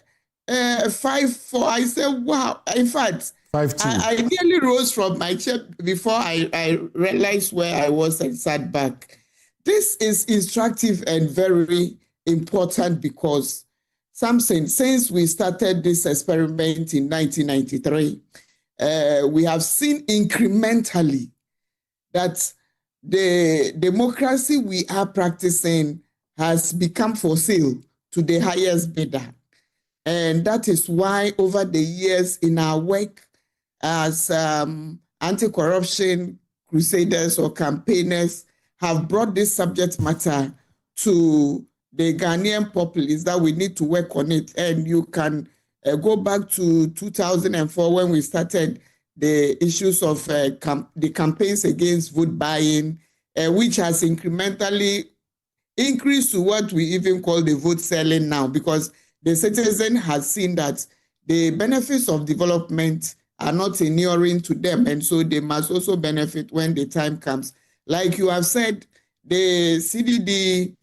Speaker 6: 5-4. I said, wow. In fact,
Speaker 4: 5-2.
Speaker 6: I nearly rose from my chair before I realized where I was and sat back. This is instructive and very important because something, since we started this experiment in 1993, we have seen incrementally that the democracy we are practicing has become for sale to the highest bidder. And that is why over the years in our work as anti-corruption crusaders or campaigners have brought this subject matter to the Ghanaian populace that we need to work on it. And you can go back to 2004 when we started the issues of the campaigns against vote buying, which has incrementally increased to what we even call the vote selling now, because the citizen has seen that the benefits of development are not inuring to them, and so they must also benefit when the time comes. Like you have said, the CDD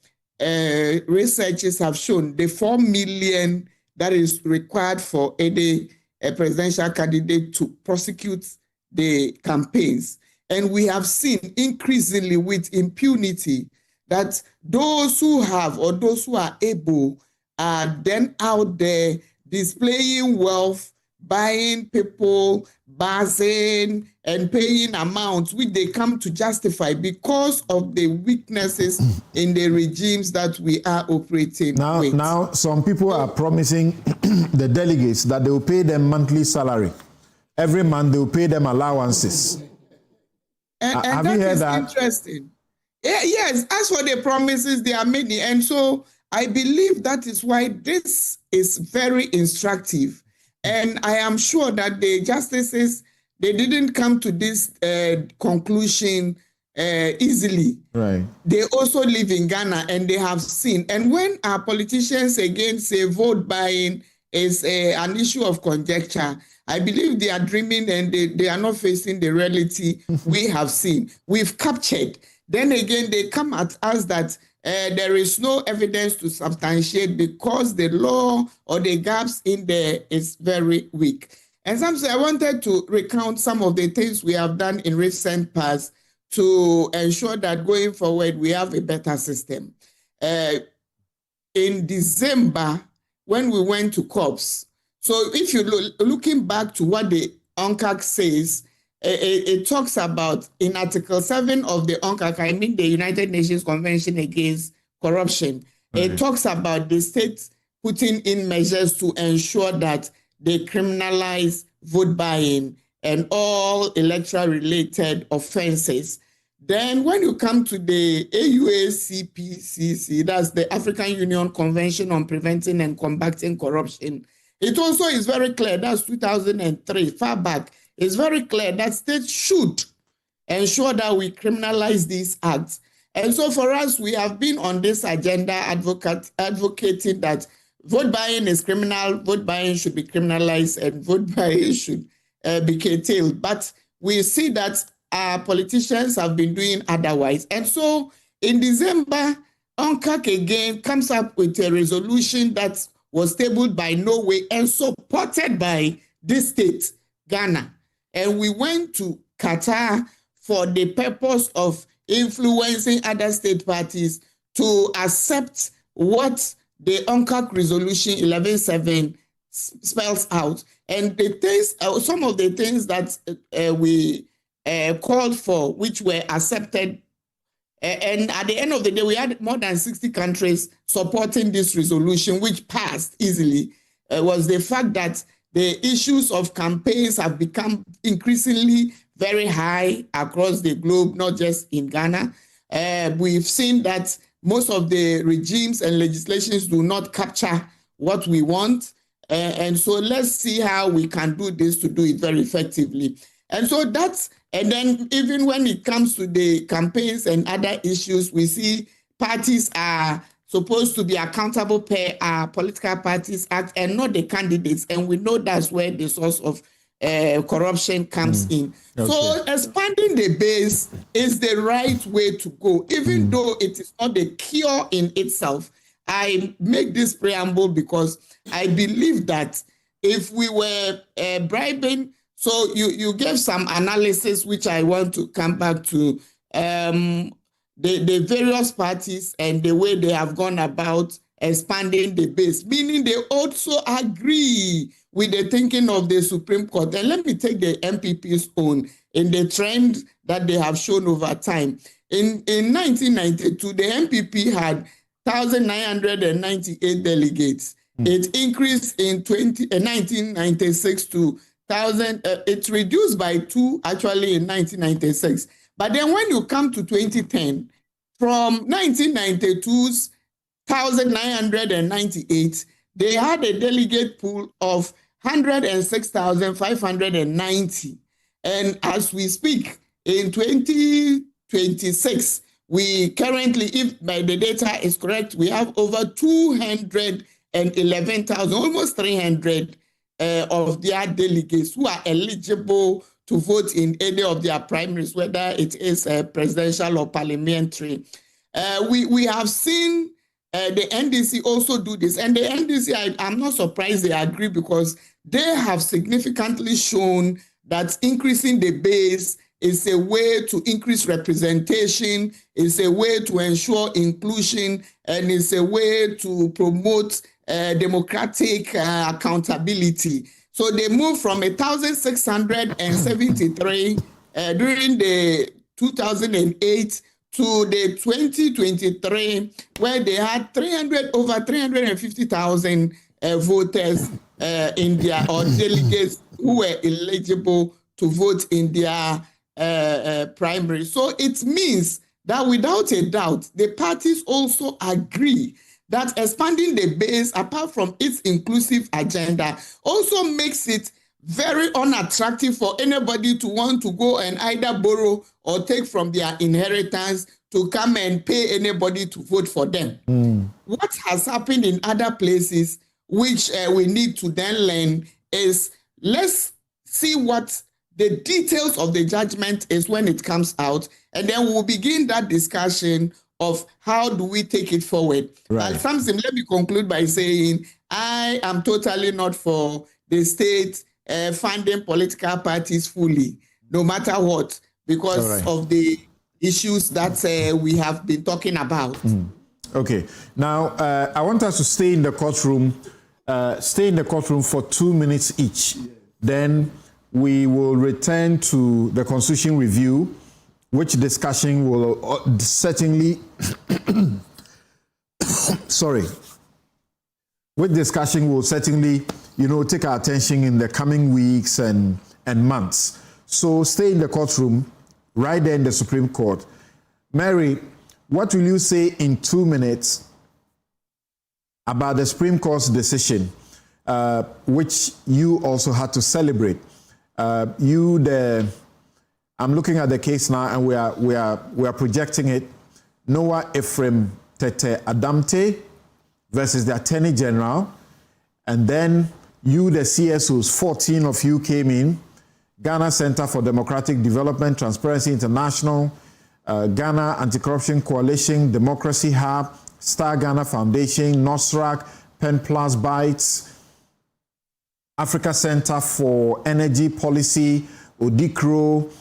Speaker 6: researchers have shown the 4 million that is required for any presidential candidate to prosecute the campaigns. And we have seen increasingly with impunity that those who have or those who are able are then out there displaying wealth, buying people, buzzing, and paying amounts which they come to justify because of the weaknesses in the regimes that we are operating with.
Speaker 4: Now, some people are promising the delegates that they will pay them monthly salary. Every month they will pay them allowances.
Speaker 6: And
Speaker 4: have
Speaker 6: that
Speaker 4: you heard
Speaker 6: is
Speaker 4: that?
Speaker 6: Interesting. Yeah, yes, as for the promises, there are many. And so I believe that is why this is very instructive. And I am sure that the justices, they didn't come to this conclusion easily.
Speaker 4: Right.
Speaker 6: They also live in Ghana and they have seen. And when our politicians again say vote buying is an issue of conjecture, I believe they are dreaming and they are not facing the reality we have seen. We've captured. Then again, they come at us that there is no evidence to substantiate because the law or the gaps in there is very weak. And some say I wanted to recount some of the things we have done in recent past to ensure that going forward we have a better system. In December, when we went to COPS, so if you're looking back to what the UNCAC says, it talks about in Article 7 of the UNCAC, I mean the United Nations Convention Against Corruption, it talks about the states putting in measures to ensure that they criminalize vote buying and all electoral-related offenses. Then when you come to the AUACPCC, that's the African Union Convention on Preventing and Combating Corruption, it also is very clear, that's 2003, far back, it's very clear that states should ensure that we criminalize these acts. And so for us, we have been on this agenda advocating that vote buying is criminal, vote buying should be criminalized, and vote buying should be curtailed. But we see that our politicians have been doing otherwise. And so in December, UNCAC again comes up with a resolution that was tabled by Norway and supported by this state, Ghana. And we went to Qatar for the purpose of influencing other state parties to accept what the UNCAC resolution 11.7 spells out. And the things, some of the things that we called for, which were accepted, and at the end of the day, we had more than 60 countries supporting this resolution, which passed easily, was the fact that the issues of campaigns have become increasingly very high across the globe, not just in Ghana. We've seen that most of the regimes and legislations do not capture what we want. And so let's see how we can do this to do it very effectively. And so that's, and then even when it comes to the campaigns and other issues, we see parties are supposed to be accountable per our Political Parties Act and not the candidates. And we know that's where the source of corruption comes in. Okay. So expanding the base is the right way to go, even though it is not the cure in itself. I make this preamble because I believe that if we were bribing, so you gave some analysis, which I want to come back to, the various parties and the way they have gone about expanding the base, meaning they also agree with the thinking of the Supreme Court. And let me take the MPP's own in the trend that they have shown over time. In 1992, the MPP had 1,998 delegates. It increased in 1996 to 1,000. It's reduced by 2 actually in 1996. But then when you come to 2010, from 1992's 1,998, they had a delegate pool of 106,590. And as we speak, in 2026, we currently, if by the data is correct, we have over 211,000, almost 300 of their delegates who are eligible to vote in any of their primaries, whether it is presidential or parliamentary. We have seen the NDC also do this. And the NDC, I'm not surprised they agree, because they have significantly shown that increasing the base is a way to increase representation, is a way to ensure inclusion, and is a way to promote democratic accountability. So they moved from 1,673 during the 2008 to the 2023, where they had over 350,000 voters in their, or delegates who were eligible to vote in their primary. So it means that without a doubt, the parties also agree that expanding the base, apart from its inclusive agenda, also makes it very unattractive for anybody to want to go and either borrow or take from their inheritance to come and pay anybody to vote for them. What has happened in other places, which we need to then learn, is let's see what the details of the judgment is when it comes out, and then we'll begin that discussion of how do we take it forward.
Speaker 4: Right.
Speaker 6: Samson, let me conclude by saying I am totally not for the state funding political parties fully, no matter what, because of the issues that we have been talking about.
Speaker 4: Okay. Now, I want us to stay in the courtroom for 2 minutes each. Then we will return to the Constitution review, which discussion will certainly, take our attention in the coming weeks and months. So stay in the courtroom, right there in the Supreme Court. Mary, what will you say in 2 minutes about the Supreme Court's decision, which you also had to celebrate? I'm looking at the case now, and we are projecting it. Noah Ephraim Tete Adamte versus the Attorney General, and then you, the CSOs, 14 of you came in. Ghana Center for Democratic Development, Transparency International, Ghana Anti-Corruption Coalition, Democracy Hub, Star Ghana Foundation, NOSRAC, Pen Plus Bites, Africa Center for Energy Policy, Odikro,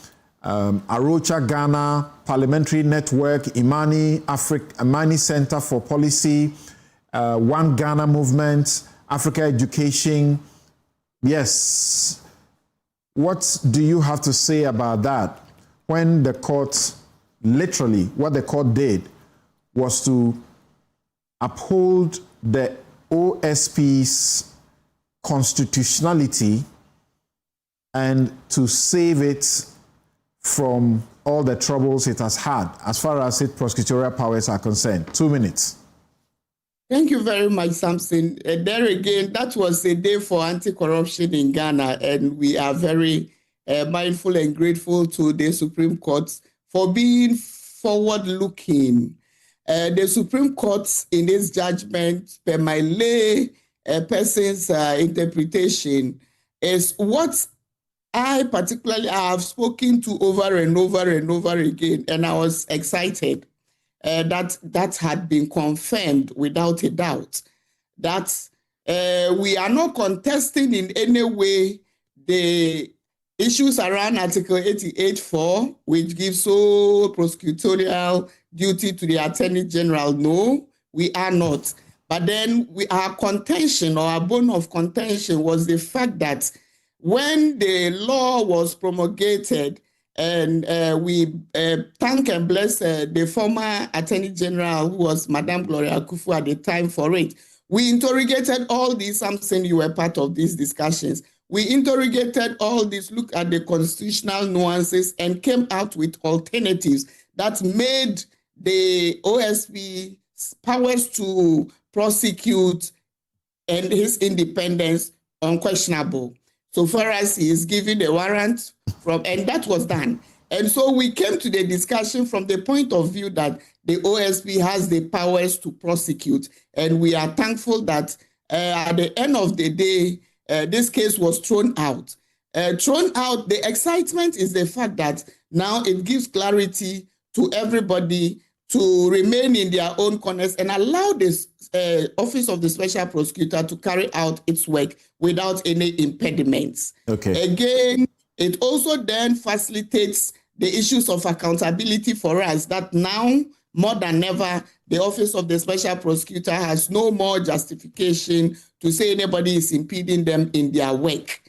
Speaker 4: Arocha Ghana, Parliamentary Network, Imani Center for Policy, One Ghana Movement, Africa Education. Yes. What do you have to say about that? When the court, literally, what the court did was to uphold the OSP's constitutionality and to save it from all the troubles it has had as far as its prosecutorial powers are concerned. 2 minutes.
Speaker 6: Thank you very much, Samson. There again, that was a day for anti-corruption in Ghana, and we are very mindful and grateful to the Supreme Court for being forward-looking. The Supreme Court, in its judgment, per my lay person's interpretation, is what I particularly have spoken to over and over and over again, and I was excited that had been confirmed without a doubt, that we are not contesting in any way the issues around Article 88.4, which gives sole prosecutorial duty to the Attorney General. No, we are not. But then our contention, or our bone of contention, was the fact that when the law was promulgated, and we thank and bless the former Attorney General, who was Madame Gloria Kufu at the time, for it. We interrogated all these. Something you were part of these discussions. We interrogated all this, looked at the constitutional nuances, and came out with alternatives that made the OSP powers to prosecute and his independence unquestionable. So far as he is given a warrant from, and that was done. And so we came to the discussion from the point of view that the OSP has the powers to prosecute. And we are thankful that at the end of the day, this case was thrown out. The excitement is the fact that now it gives clarity to everybody to remain in their own corners and allow this Office of the Special Prosecutor to carry out its work without any impediments.
Speaker 4: Okay.
Speaker 6: Again, it also then facilitates the issues of accountability for us, that now, more than ever, the Office of the Special Prosecutor has no more justification to say anybody is impeding them in their work.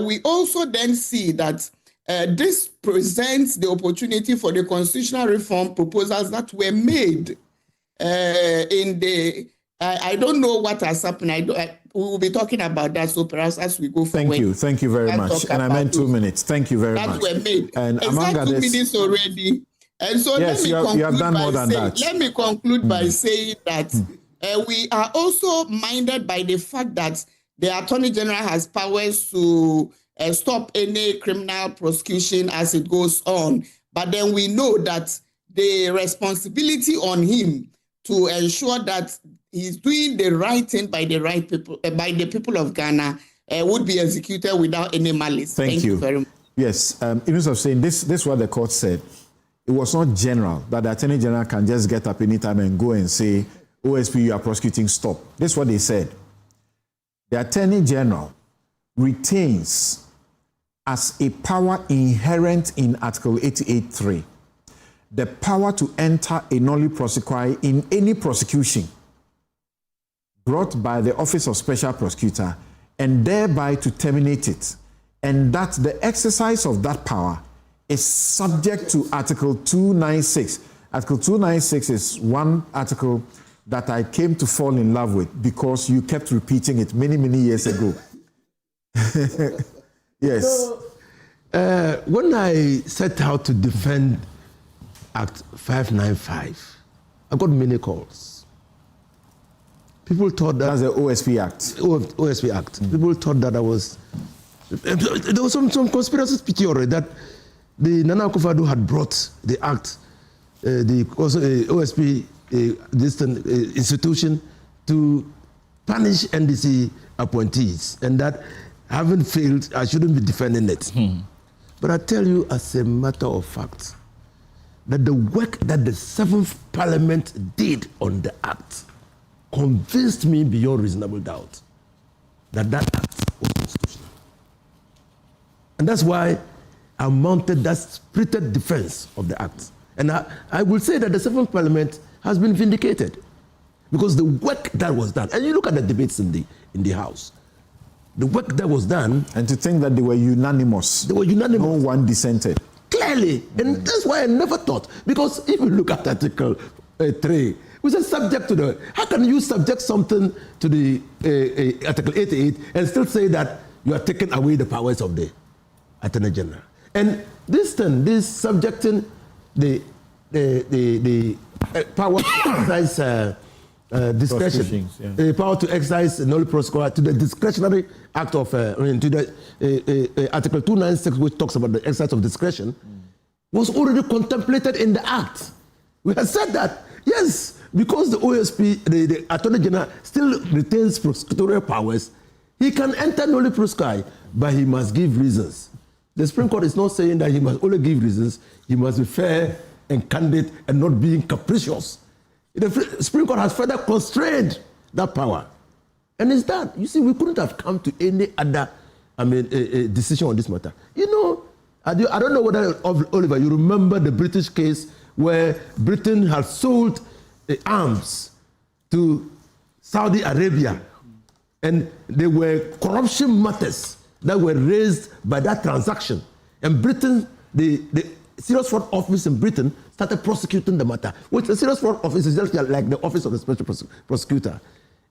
Speaker 6: We also then see that this presents the opportunity for the constitutional reform proposals that were made in the, I don't know what has happened. We will be talking about that, so perhaps as we go forward.
Speaker 4: Thank you very much. And I meant 2 minutes. Thank you very much.
Speaker 6: That were made.
Speaker 4: And
Speaker 6: among others, 2 minutes already. And so
Speaker 4: yes,
Speaker 6: let me conclude by saying that we are also minded by the fact that the Attorney General has powers to stop any criminal prosecution as it goes on. But then we know that the responsibility on him to ensure that he's doing the right thing by the right people, by the people of Ghana, would be executed without any malice.
Speaker 4: Thank you very much. Yes, in terms of saying this is what the court said. It was not general that the Attorney General can just get up anytime and go and say, OSP, you are prosecuting, stop. This is what they said. The Attorney General retains as a power inherent in Article 88.3 the power to enter a nolle prosequi in any prosecution brought by the Office of Special Prosecutor and thereby to terminate it, and that the exercise of that power is subject to Article 296. Article 296 is one article that I came to fall in love with because you kept repeating it many, many years ago. Yes.
Speaker 5: So, when I set out to defend Act 595, I got many calls. People thought that...
Speaker 4: That's the OSP Act.
Speaker 5: OSP Act. People thought that I was... There was some conspiracy theory that the Nana Akufo-Addo had brought the act, the OSP institution, to punish NDC appointees, and that having failed, I shouldn't be defending it. But I tell you, as a matter of fact, that the work that the 7th Parliament did on the act convinced me beyond reasonable doubt that that act was constitutional. And that's why I mounted that spirited defense of the act. And I will say that the 7th Parliament has been vindicated because the work that was done, and you look at the debates in the House, the work that was done.
Speaker 4: And to think that they were unanimous.
Speaker 5: They were unanimous.
Speaker 4: No one dissented.
Speaker 5: Clearly. And that's why I never thought. Because if you look at Article 3, which is subject to the... How can you subject something to the Article 88 and still say that you are taking away the powers of the Attorney General? And this thing, this subjecting the power to exercise discretion, the power to exercise nolle prosequi to the discretionary act of, to the Article 296, which talks about the exercise of discretion, was already contemplated in the act. We have said that, yes, because the OSP, the Attorney General, still retains prosecutorial powers, he can enter nolle prosequi, but he must give reasons. The Supreme Court is not saying that he must only give reasons, he must be fair and candid and not being capricious. The Supreme Court has further constrained that power. And it's that. You see, we couldn't have come to any other decision on this matter. You know, I don't know whether, Oliver, you remember the British case where Britain had sold arms to Saudi Arabia. And there were corruption matters that were raised by that transaction. And Britain, the Serious Fraud Office in Britain started prosecuting the matter, which the Serious Fraud Office is just like the Office of the Special Prosecutor.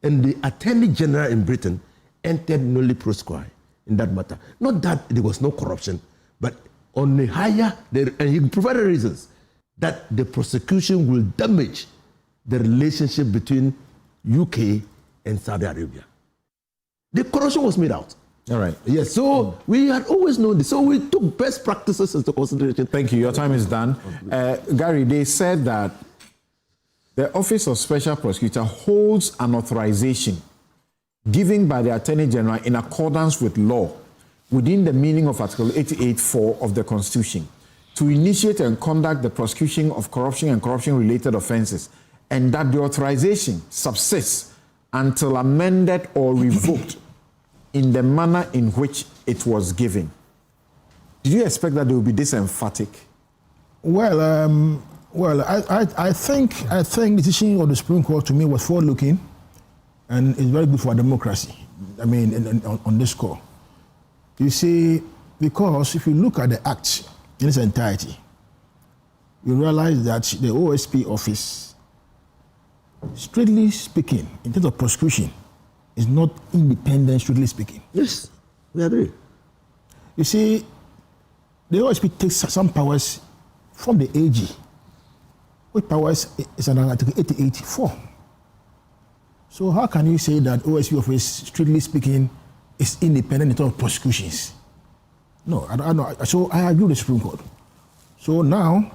Speaker 5: And the Attorney General in Britain entered nolli prosqui in that matter. Not that there was no corruption, but on the higher, and he provided reasons that the prosecution will damage the relationship between UK and Saudi Arabia. The corruption was made out.
Speaker 4: All right.
Speaker 5: Yes, so we had always known this. So we took best practices into consideration.
Speaker 4: Thank you. Your time is done. Gary, they said that the Office of Special Prosecutor holds an authorization given by the Attorney General in accordance with law within the meaning of Article 88(4) of the Constitution to initiate and conduct the prosecution of corruption and corruption-related offences, and that the authorization subsists until amended or revoked in the manner in which it was given. Did you expect that they would be this emphatic?
Speaker 3: Well, I think the decision of the Supreme Court to me was forward-looking, and it's very good for democracy. I mean, on this score. You see, because if you look at the Act in its entirety, you realize that the OSP office, strictly speaking, in terms of prosecution, is not independent, strictly speaking.
Speaker 5: Yes, we agree.
Speaker 3: You see, the OSP takes some powers from the AG, which powers is under Article 88(4). So how can you say that OSP office, strictly speaking, is independent in terms of prosecutions? No, I don't. So I agree with the Supreme Court. So now,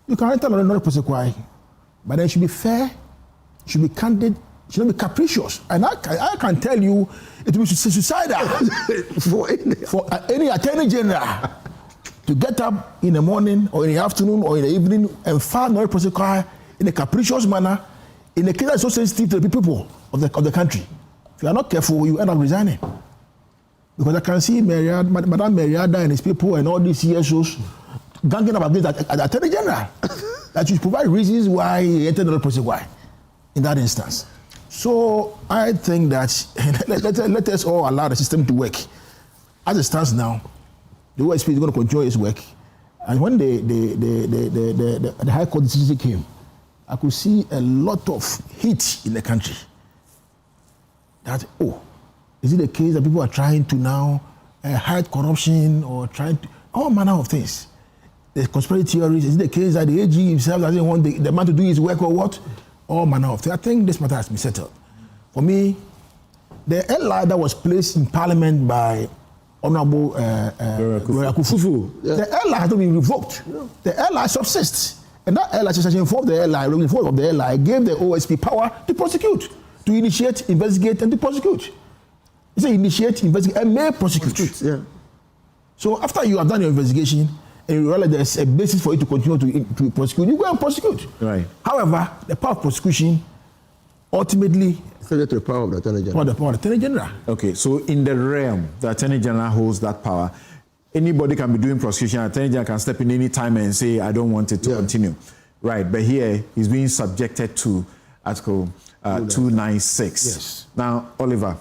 Speaker 3: you can enter another prosecution, but then it should be fair, should be candid, should not be capricious. And I can tell you, it will be suicidal for any Attorney General to get up in the morning or in the afternoon or in the evening and file another prosecution in a capricious manner in a case that is so sensitive to the people of the country. If you are not careful, you end up resigning. Because I can see Madame Meriada and his people and all these CSOs ganging up against the Attorney General. That you provide reasons why he entered the prosecution in that instance. So I think that let us all allow the system to work. As it stands now, the OSP is going to continue its work. And when the High Court decision came, I could see a lot of heat in the country. That, is it the case that people are trying to now hide corruption or trying to, all manner of things? The conspiracy theories, is it the case that the AG himself doesn't want the man to do his work or what? All manner of things. I think this matter has been settled. For me, the LI that was placed in Parliament by Honorable Kufufu, the LI has not been revoked. The LI subsists. And that LI session informed the LI, of the LI, gave the OSP power to prosecute, to initiate, investigate, and to prosecute. It's a initiate, investigate, and may prosecute. Yeah. So after you have done your investigation, and you realize there's a basis for you to continue to prosecute, you go and prosecute.
Speaker 4: Right.
Speaker 3: However, the power of prosecution ultimately
Speaker 5: subject to the power of the Attorney General.
Speaker 3: The power of the Attorney General.
Speaker 4: Okay, so in the realm, the Attorney General holds that power. Anybody can be doing prosecution. Attorney General can step in any time and say, I don't want it to continue. Right, but here he's being subjected to Article 296.
Speaker 3: Yes.
Speaker 4: Now, Oliver,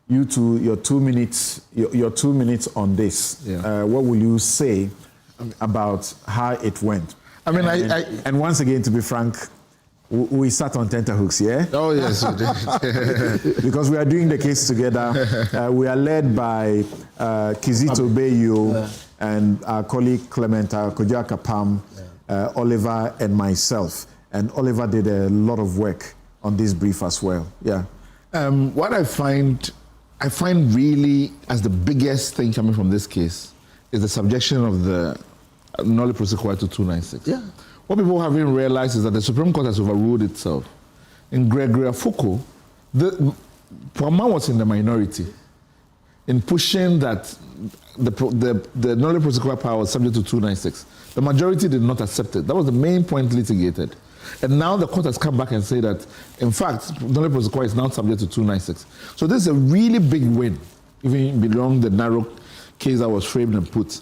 Speaker 4: you two, your 2 minutes, your 2 minutes on this. Yeah. What will you say about how it went?
Speaker 28: I mean,
Speaker 4: and once again, to be frank, we sat on tenterhooks, yeah?
Speaker 28: Oh, yes, we did.
Speaker 4: Because we are doing the case together. We are led by Kizito Beyo and our colleague Clementa Kojakapam, Oliver, and myself. And Oliver did a lot of work on this brief as well. Yeah.
Speaker 28: What I find really as the biggest thing coming from this case is the subjection of the nolli prosequi to 296.
Speaker 5: Yeah.
Speaker 28: What people haven't realized is that the Supreme Court has overruled itself. In Gregory Afoko, Pwama was in the minority in pushing that the nolli prosequi power was subject to 296. The majority did not accept it. That was the main point litigated. And now the court has come back and said that, in fact, nolli prosequi is now subject to 296. So this is a really big win, even beyond the narrow case that was framed and put.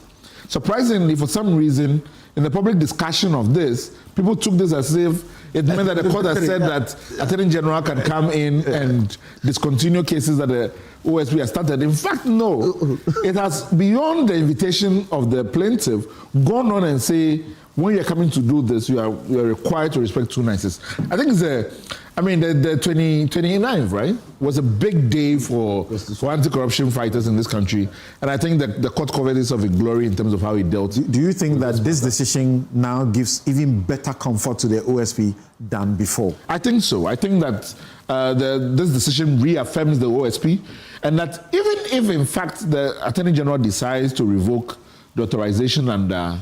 Speaker 28: Surprisingly, for some reason, in the public discussion of this, people took this as if it meant that the court has said that Attorney General can come in and discontinue cases that the OSP has started. In fact, no. It has, beyond the invitation of the plaintiff, gone on and say, when you're coming to do this, you are required to respect 296. I think it's the 29th, right, was a big day for anti-corruption fighters in this country. And I think that the court covered this of a glory in terms of how it dealt.
Speaker 4: Do you think that this decision now gives even better comfort to the OSP than before?
Speaker 28: I think so. I think that this decision reaffirms the OSP, and that even if, in fact, the Attorney General decides to revoke the authorization under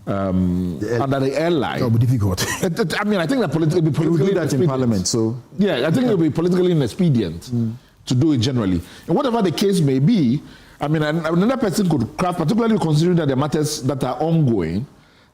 Speaker 28: the airline.
Speaker 3: That would be difficult.
Speaker 28: I mean, I think that it'll be politically
Speaker 4: do that in Parliament. So
Speaker 28: yeah, I think it'll be politically inexpedient to do it generally. And whatever the case may be, I mean, another person could craft, particularly considering that the matters that are ongoing,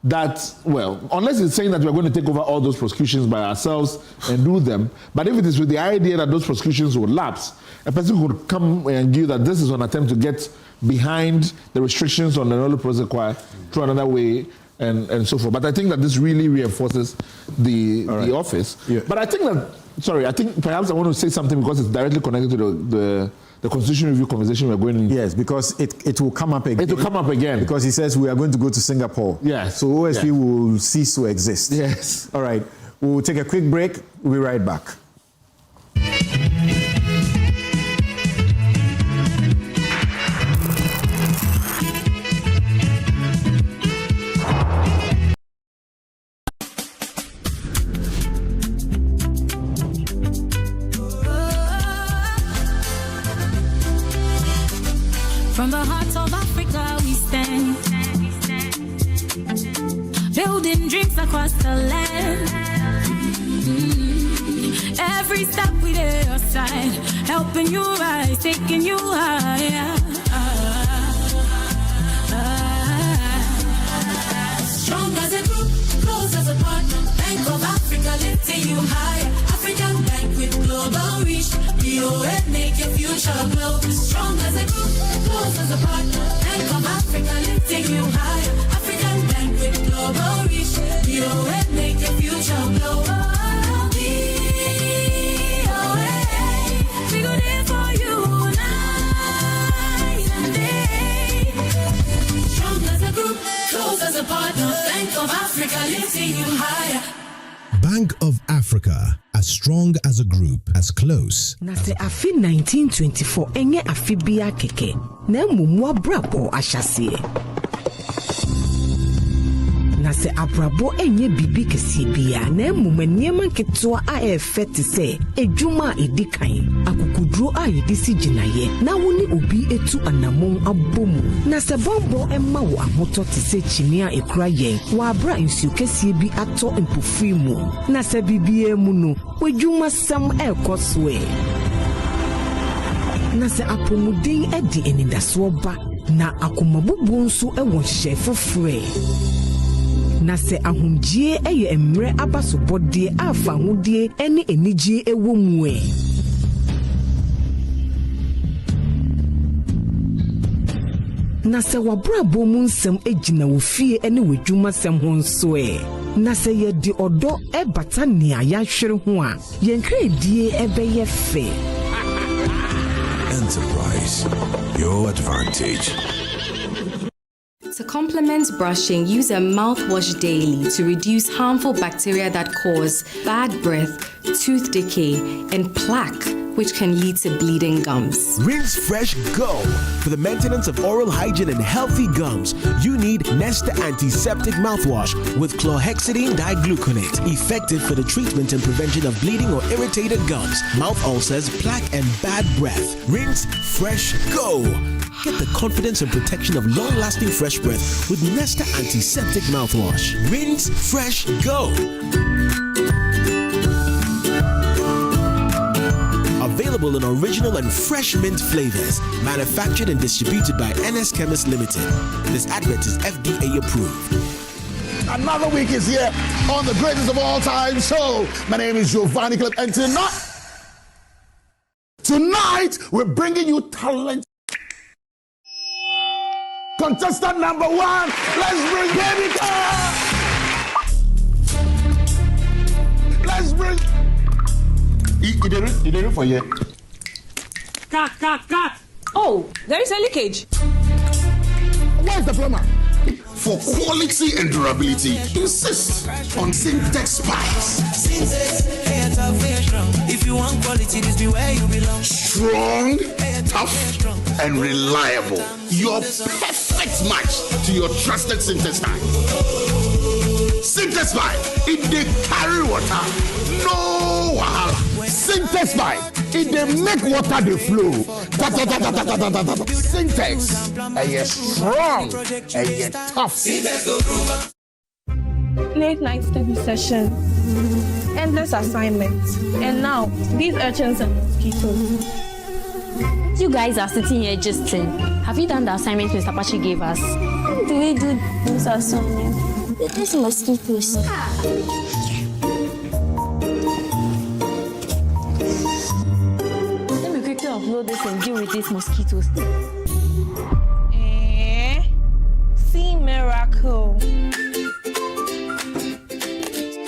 Speaker 28: that, well, unless it's saying that we're going to take over all those prosecutions by ourselves and do them, but if it is with the idea that those prosecutions will lapse, a person could come and give that this is an attempt to get behind the restrictions on the Nolo Prosequi through another way and so forth. But I think that this really reinforces the office. Yeah. But I think that, I think perhaps I want to say something because it's directly connected to the Constitution Review conversation we're going in.
Speaker 4: Yes, because it will come up again.
Speaker 28: It will come up again.
Speaker 4: Because he says we are going to go to Singapore.
Speaker 28: Yes.
Speaker 4: So OSP will cease to exist.
Speaker 28: Yes.
Speaker 4: All right. We'll take a quick break. We'll be right back.
Speaker 7: From the heart of Africa we stand, building dreams across the land. Every step we lay aside, helping you rise, taking you higher. Strong as a group, close as a partner. Bank of Africa lifting you higher. African Bank with global reach. BOA make your future glow. Strong as a group, close as a partner. Bank of Africa lifting you higher. African Bank with global reach. BOA make your future glow. BOA, we go there for you night and day. Strong as a group, close as a partner. Bank of Africa lifting you higher.
Speaker 33: Bank of Africa, as strong as a group, as close.
Speaker 31: Na se afi 1924 enye afi bia keke na mumu abrabo ahyase. Na se abrabo enye bibi kesi bia na mumu niema ketewa a efete se edwuma edikan akukuduro a yedisi ginaye na woni obi etu anamon abomu na se bombo emma wo ahoto te se chinia ekura yen wa abra nsu kesi bi ato mpofimu na se bibie mu no wedwuma sam ekoswe na se apomuden edi enidaso ba na akomabubu nso ewo hye fofre na se ahunjie eye emre abasobode afa hudie ene enijie ewo mue na se wabrabo mu nsem egina wo fie ene wedwuma sem ho nso na se ye di odo e bata ne ayahwere ho a ye nkredie ebeye fe.
Speaker 33: Enterprise, your advantage.
Speaker 8: To complement brushing, use a mouthwash daily to reduce harmful bacteria that cause bad breath, tooth decay, and plaque, which can lead to bleeding gums.
Speaker 33: Rinse Fresh Go. For the maintenance of oral hygiene and healthy gums, you need Nesta Antiseptic Mouthwash with chlorhexidine digluconate. Effective for the treatment and prevention of bleeding or irritated gums, mouth ulcers, plaque, and bad breath. Rinse Fresh Go. Get the confidence and protection of long-lasting fresh breath with Nesta Antiseptic Mouthwash. Rinse Fresh Go. Available in original and fresh mint flavors. Manufactured and distributed by NS Chemist Limited. This advert is FDA approved.
Speaker 3: Another week is here on the greatest of all time show. My name is Giovanni Clip, and tonight we're bringing you talent. Contestant number 1, let's bring Baby Girl.
Speaker 5: You didn't for you.
Speaker 9: Cut. Oh, there is a leakage.
Speaker 5: Where's the plumber?
Speaker 10: For quality and durability, insist on Syntex pipes.
Speaker 7: If you want quality, this be where you belong.
Speaker 10: Strong, tough, and reliable. Your perfect match to your trusted Syntex pipe. Syntex pipe, it they carry water, no wahala.
Speaker 5: Syntex pipe, it they make water they flow. Syntex, and you're strong, and you're tough.
Speaker 1: Late night study session, endless assignments, and now these urchins and mosquitoes.
Speaker 18: You guys are sitting here just have you done the assignment Mr. Pachi gave us?
Speaker 2: How do we do this assignment? These mosquitoes.
Speaker 18: Let me quickly upload this and deal with these mosquitoes.
Speaker 1: See miracle.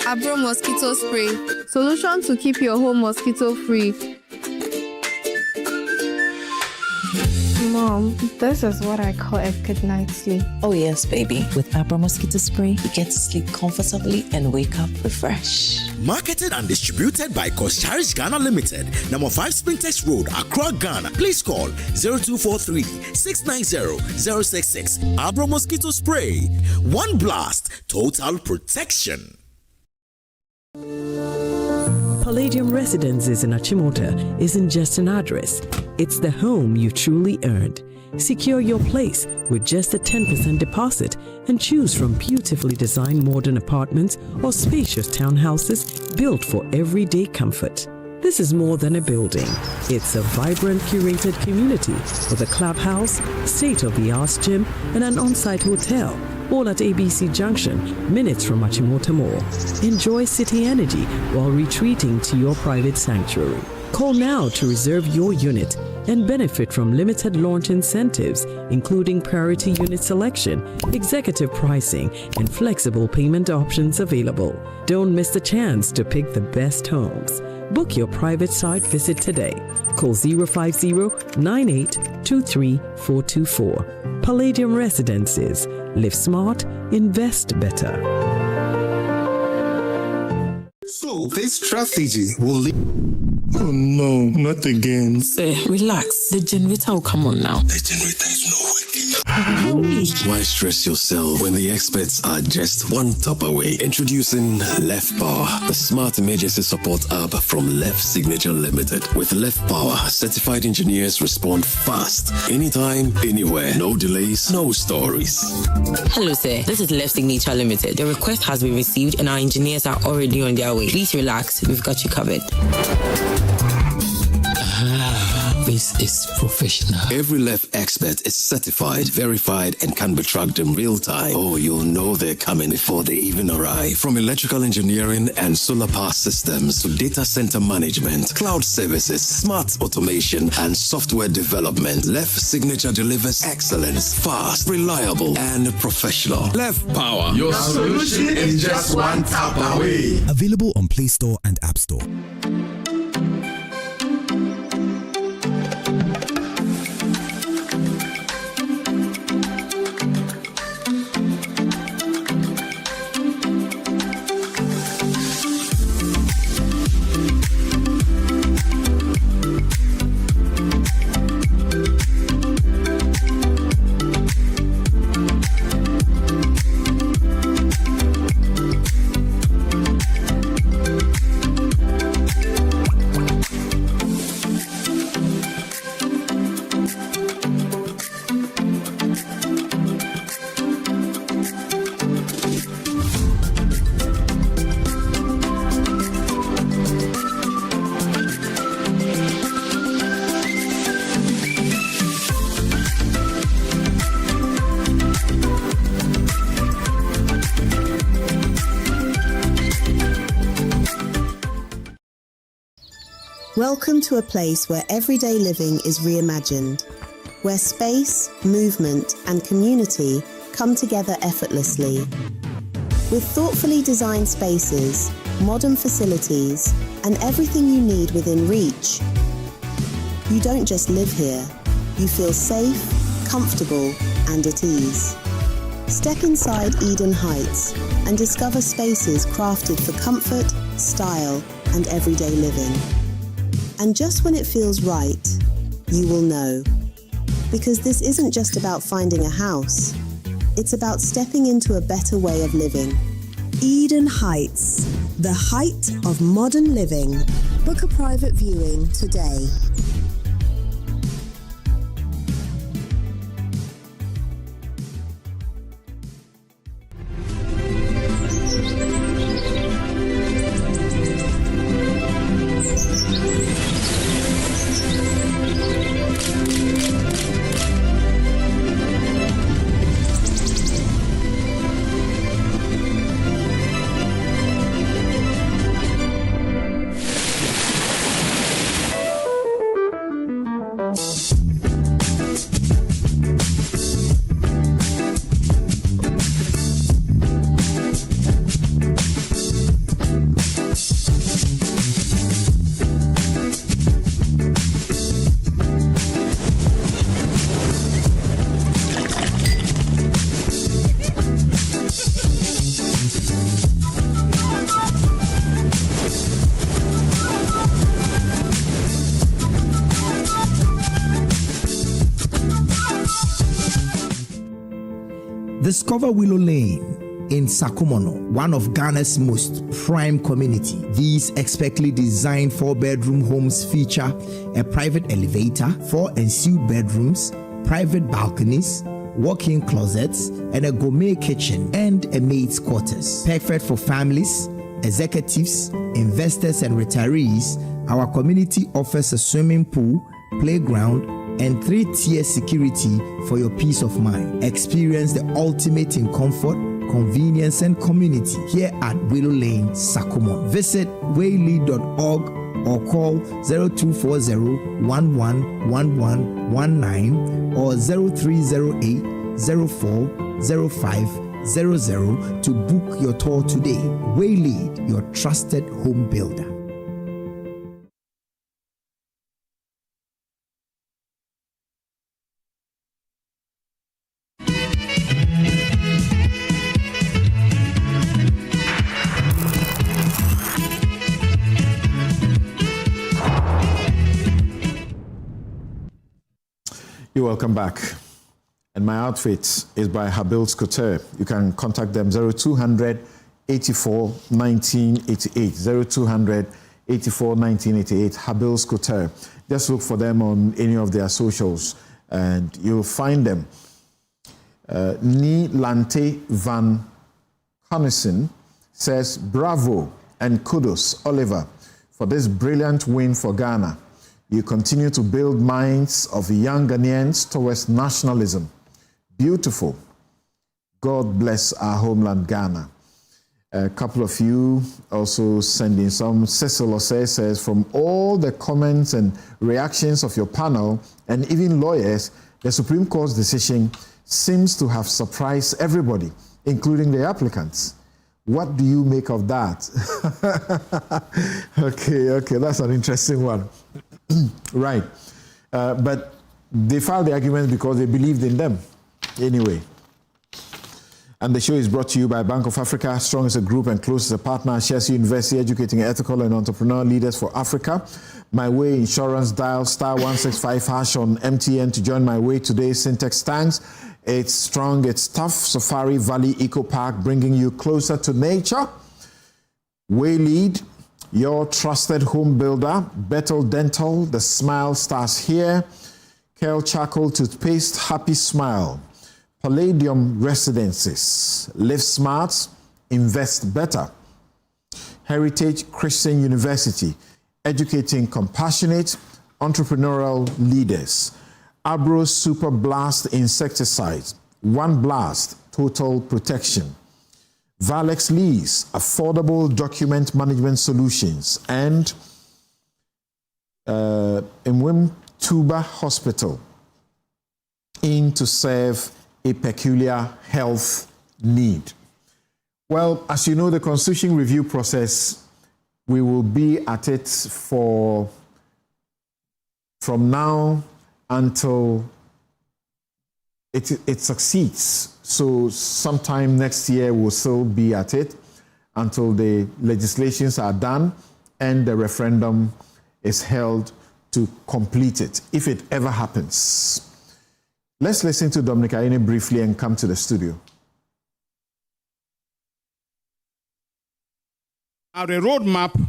Speaker 19: Abro mosquito spray. Solution to keep your home mosquito free. Mom, this is what I call a good night's sleep.
Speaker 20: Oh yes, baby. With Abra Mosquito Spray, you get to sleep comfortably and wake up refreshed.
Speaker 25: Marketed and distributed by Kosharish Ghana Limited, number 5 Spintex Road, Accra, Ghana. Please call 0243 690 066. Abra Mosquito Spray. One blast, total protection.
Speaker 11: Palladium Residences in Achimota isn't just an address, it's the home you truly earned. Secure your place with just a 10% deposit and choose from beautifully designed modern apartments or spacious townhouses built for everyday comfort. This is more than a building. It's a vibrant, curated community with a clubhouse, state-of-the-art gym, and an on-site hotel, all at ABC Junction, minutes from Achimota Mall. Enjoy city energy while retreating to your private sanctuary. Call now to reserve your unit and benefit from limited launch incentives, including priority unit selection, executive pricing, and flexible payment options available. Don't miss the chance to pick the best homes. Book your private site visit today. Call 050-9823-424. Palladium Residences. Live smart, invest better.
Speaker 10: So this strategy will lead. Oh no, not again.
Speaker 12: Say, relax. The generator will come on now.
Speaker 10: The generator is not working.
Speaker 13: Why stress yourself when the experts are just one tap away? Introducing Left Power, the smart emergency support app from Left Signature Limited. With Left Power, certified engineers respond fast, anytime, anywhere. No delays, no stories.
Speaker 12: Hello, sir. This is Left Signature Limited. The request has been received and our engineers are already on their way. Please relax. We've got you covered.
Speaker 13: This is professional. Every Left expert is certified, verified, and can be tracked in real time. Oh, you'll know they're coming before they even arrive. From electrical engineering and solar power systems to data center management, cloud services, smart automation, and software development, Left Signature delivers excellence, fast, reliable, and professional. Left Power.
Speaker 10: Your solution is just one tap away.
Speaker 14: Available on Play Store and App Store.
Speaker 15: Welcome to a place where everyday living is reimagined, where space, movement, and community come together effortlessly. With thoughtfully designed spaces, modern facilities, and everything you need within reach. You don't just live here, you feel safe, comfortable, and at ease. Step inside Eden Heights and discover spaces crafted for comfort, style, and everyday living. And just when it feels right, you will know. Because this isn't just about finding a house, it's about stepping into a better way of living. Eden Heights, the height of modern living. Book a private viewing today.
Speaker 6: Discover Willow Lane in Sakumono, one of Ghana's most prime community. These expertly designed 4-bedroom homes feature a private elevator, 4 ensuite bedrooms, private balconies, walk-in closets, and a gourmet kitchen and a maid's quarters. Perfect for families, executives, investors, and retirees. Our community offers a swimming pool, playground, and 3-tier security for your peace of mind. Experience the ultimate in comfort, convenience, and community here at Willow Lane, Sakumon. Visit waylead.org or call 0240-111119 or 0308-040500 to book your tour today. Waylead, your trusted home builder.
Speaker 4: You're welcome back. And my outfit is by Habil's Couture. You can contact them 0200 84 1988. 0200 84 1988. Habil's Couture. Just look for them on any of their socials and you'll find them. Ni Lante Van Connison says, bravo and kudos, Oliver, for this brilliant win for Ghana. You continue to build minds of young Ghanaians towards nationalism. Beautiful. God bless our homeland, Ghana. A couple of you also sending some. Cecil Osei says, from all the comments and reactions of your panel and even lawyers, the Supreme Court's decision seems to have surprised everybody, including the applicants. What do you make of that? Okay, that's an interesting one. Right. But they filed the arguments because they believed in them. Anyway. And the show is brought to you by Bank of Africa, strong as a group and close as a partner. Shares University, educating ethical and entrepreneurial leaders for Africa. My Way Insurance, dial *165# on MTN to join My Way today. Syntex tanks. It's strong, it's tough. Safari Valley Eco Park, bringing you closer to nature. Waylead, your trusted home builder. Bethel Dental, the smile starts here. Kel Charcoal Toothpaste, happy smile. Palladium Residences, live smart, invest better. Heritage Christian University, educating compassionate, entrepreneurial leaders. Abro Super Blast Insecticide, one blast, total protection. Valex Lease, affordable document management solutions. And Mwim Tuba Hospital, in to serve a peculiar health need. Well, as you know, the Constitution review process we will be at it from now until it succeeds. So sometime next year we'll still be at it until the legislations are done and the referendum is held to complete it, if it ever happens. Let's listen to Dominic Ayine briefly and come to the studio.
Speaker 16: Now, the roadmap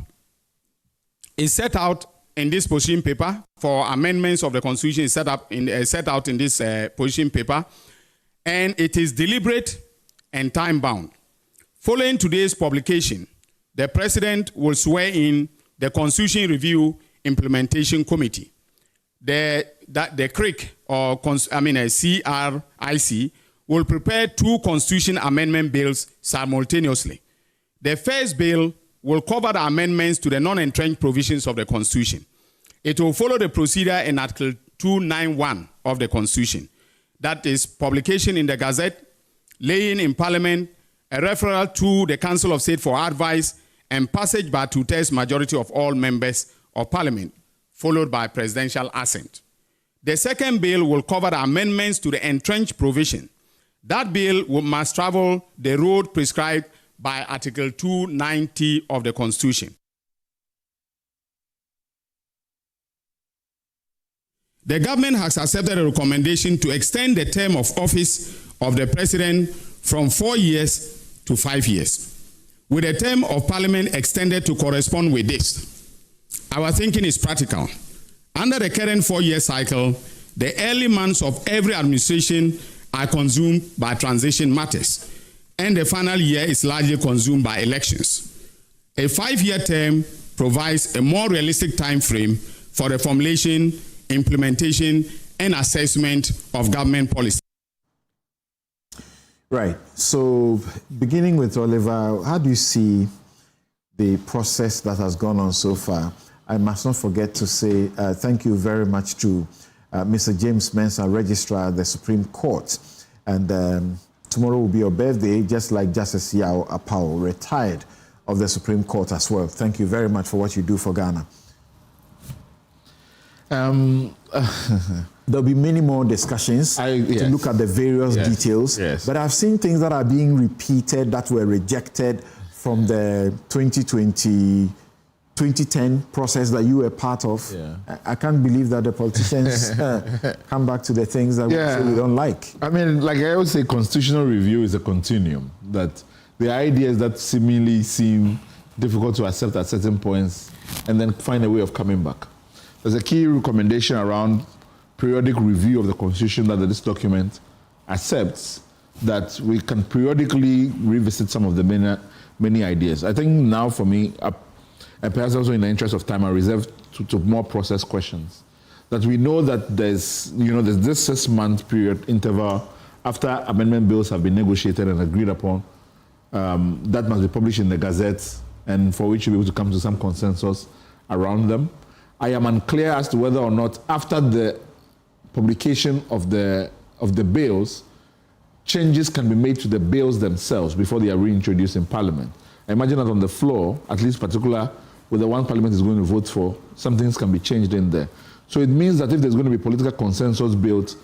Speaker 16: is set out in this position paper for amendments of the Constitution is set out in this position paper, and it is deliberate and time-bound. Following today's publication, the President will swear in the Constitution Review Implementation Committee. The CRIC, CRIC, will prepare 2 Constitution amendment bills simultaneously. The first bill will cover the amendments to the non-entrenched provisions of the Constitution. It will follow the procedure in Article 291 of the Constitution. That is publication in the Gazette, laying in Parliament, a referral to the Council of State for advice, and passage by 2/3 majority of all members of Parliament, followed by presidential assent. The second bill will cover the amendments to the entrenched provision. That bill must travel the road prescribed by Article 290 of the Constitution. The government has accepted a recommendation to extend the term of office of the President from 4 years to 5 years, with the term of Parliament extended to correspond with this. Our thinking is practical. Under the current 4-year cycle, the early months of every administration are consumed by transition matters, and the final year is largely consumed by elections. A 5-year term provides a more realistic time frame for the formulation, implementation, and assessment of government policy.
Speaker 4: Right. So, beginning with Oliver, how do you see the process that has gone on so far? I must not forget to say thank you very much to Mr. James Mensah, Registrar at the Supreme Court. And tomorrow will be your birthday, just like Justice Yao Apao, retired of the Supreme Court as well. Thank you very much for what you do for Ghana. There'll be many more discussions to look at the various details. Yes. But I've seen things that are being repeated that were rejected from the 2010 process that you were part of. Yeah. I can't believe that the politicians come back to the things that we say we don't like.
Speaker 17: I mean, like I always say, constitutional review is a continuum. That the ideas that seemingly seem difficult to accept at certain points and then find a way of coming back. There's a key recommendation around periodic review of the Constitution that this document accepts, that we can periodically revisit some of the many ideas. I think now for me, and perhaps also in the interest of time, I reserve to more process questions. That we know that there's this 6-month period interval after amendment bills have been negotiated and agreed upon, that must be published in the Gazette, and for which we'll be able to come to some consensus around them. I am unclear as to whether or not after the publication of the bills, changes can be made to the bills themselves before they are reintroduced in Parliament. I imagine that on the floor, at least particular with the one Parliament is going to vote for, some things can be changed in there. So it means that if there's going to be political consensus built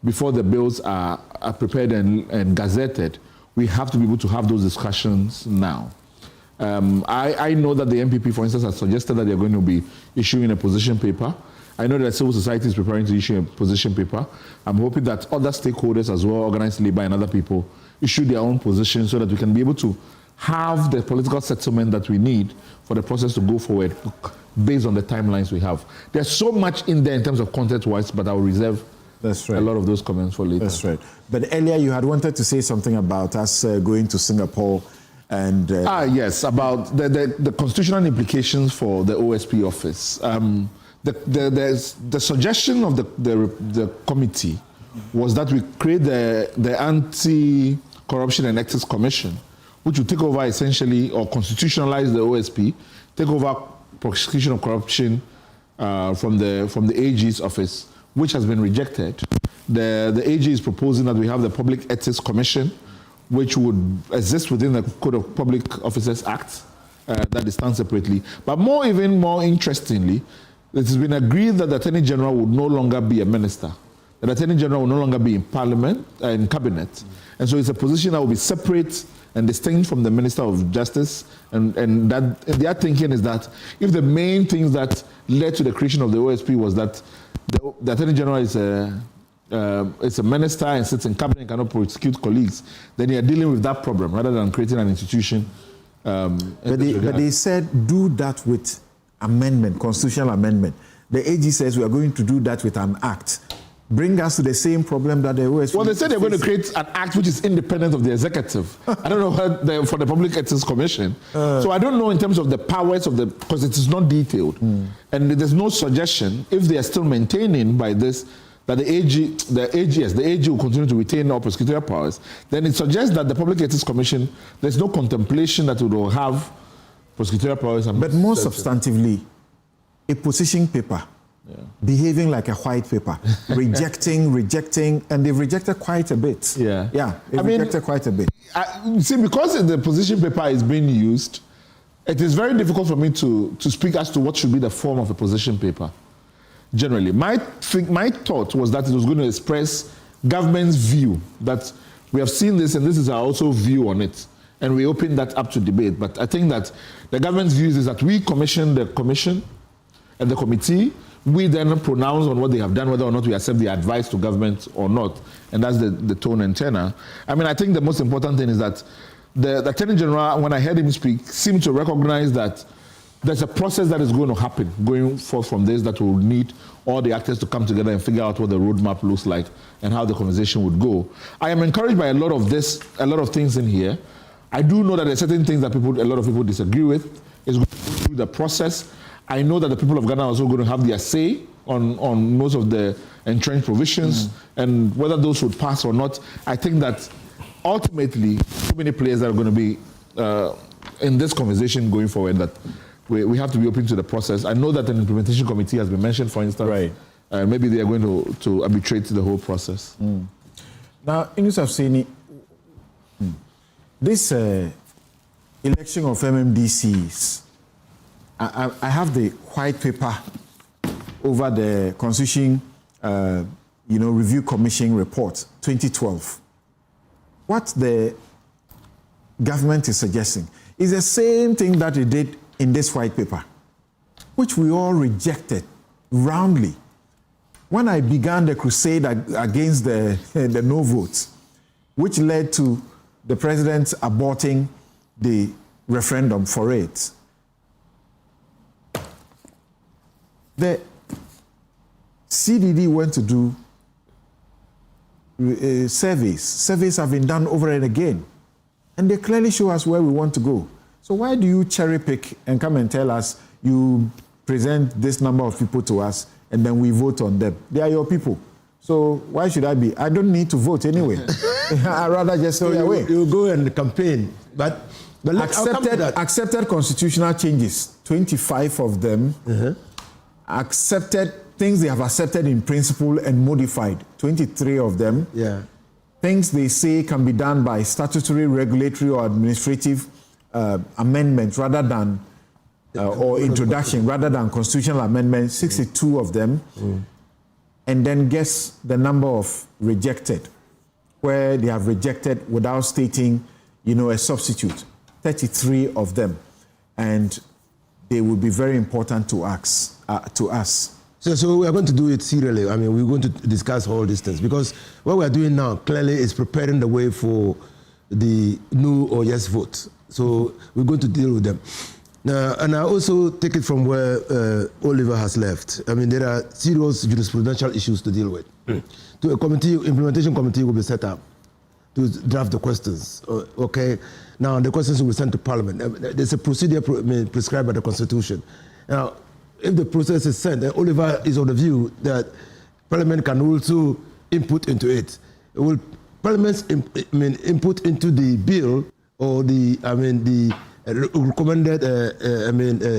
Speaker 17: before the bills are prepared and gazetted, we have to be able to have those discussions now. I know that the MPP, for instance, has suggested that they're going to be issuing a position paper. I know that civil society is preparing to issue a position paper. I'm hoping that other stakeholders as well, organized labor and other people, issue their own positions so that we can be able to have the political settlement that we need for the process to go forward based on the timelines we have. There's so much in there in terms of content-wise, but I'll reserve a lot of those comments for later.
Speaker 4: That's right. But earlier you had wanted to say something about us going to Singapore and...
Speaker 17: yes, about the constitutional implications for the OSP office. The suggestion of the committee was that we create the Anti-Corruption and Ethics Commission, which will take over essentially, or constitutionalize the OSP, take over prosecution of corruption from the AG's office, which has been rejected. The AG is proposing that we have the Public Ethics Commission, which would exist within the Code of Public Officers Act, that they stand separately. But even more interestingly, it has been agreed that the Attorney General would no longer be a minister. The Attorney General will no longer be in Parliament, in Cabinet. And so it's a position that will be separate and distinct from the Minister of Justice. And that their thinking is that if the main things that led to the creation of the OSP was that the Attorney General is a minister and sits in Cabinet and cannot prosecute colleagues, then you're dealing with that problem rather than creating an institution.
Speaker 4: But they said do that with amendment, constitutional amendment. The AG says we are going to do that with an act. Bring us to the same problem that the OSP.
Speaker 17: Well, they said they're going to create an act which is independent of the executive. I don't know what for the Public Ethics Commission. So I don't know in terms of the powers of because it is not detailed. And there's no suggestion, if they are still maintaining by this, that the AG will continue to retain all prosecutorial powers, then it suggests that the Public Ethics Commission, there's no contemplation that it will have prosecutorial powers.
Speaker 4: But more substantively, a position paper, behaving like a white paper, rejecting, and they've rejected quite a bit. Rejected quite a bit.
Speaker 17: See, because the position paper is being used, it is very difficult for me to speak as to what should be the form of a position paper. Generally, my thought was that it was going to express government's view, that we have seen this and this is our also view on it, and we open that up to debate. But I think that the government's view is that we commission the commission and the committee, we then pronounce on what they have done, whether or not we accept the advice to government or not, and that's the tone and tenor. I mean, I think the most important thing is that the Attorney General, when I heard him speak, seemed to recognize that there's a process that is going to happen going forth from this that will need all the actors to come together and figure out what the roadmap looks like and how the conversation would go. I am encouraged by a lot of things in here. I do know that there are certain things that a lot of people disagree with. It's going through the process. I know that the people of Ghana are also going to have their say on most of the entrenched provisions and whether those would pass or not. I think that ultimately, so many players are going to be in this conversation going forward that we have to be open to the process. I know that an implementation committee has been mentioned, for instance.
Speaker 4: Right.
Speaker 17: Maybe they are going to arbitrate the whole process.
Speaker 4: Now, Inus Afseni, this election of MMDCs, I have the white paper over the Constitution Review Commission report 2012. What the government is suggesting is the same thing that it did in this white paper, which we all rejected roundly. When I began the crusade against the no votes, which led to the president aborting the referendum for it, the CDD went to do surveys. Surveys have been done over and again, and they clearly show us where we want to go. So why do you cherry pick and come and tell us you present this number of people to us and then we vote on them? They are your people. So why should I be? I don't need to vote anyway. I'd rather just stay away.
Speaker 5: You go and campaign, but
Speaker 4: accepted constitutional changes, 25 of them, accepted things they have accepted in principle and modified, 23 of them. Things they say can be done by statutory, regulatory, or administrative amendment rather than or introduction rather than constitutional amendment, 62 of them. And then guess the number of rejected, where they have rejected without stating, a substitute, 33 of them. And they will be very important to us.
Speaker 5: So we are going to do it serially. I mean, we're going to discuss all these things because what we are doing now clearly is preparing the way for the no or yes vote. So we're going to deal with them. And I also take it from where Oliver has left. I mean, there are serious jurisprudential issues to deal with. To implementation committee will be set up to draft the questions. Okay. Now the questions will be sent to Parliament. There's a procedure prescribed by the Constitution. Now, if the process is sent, then Oliver is of the view that Parliament can also input into it. Parliament's input into the bill or the recommended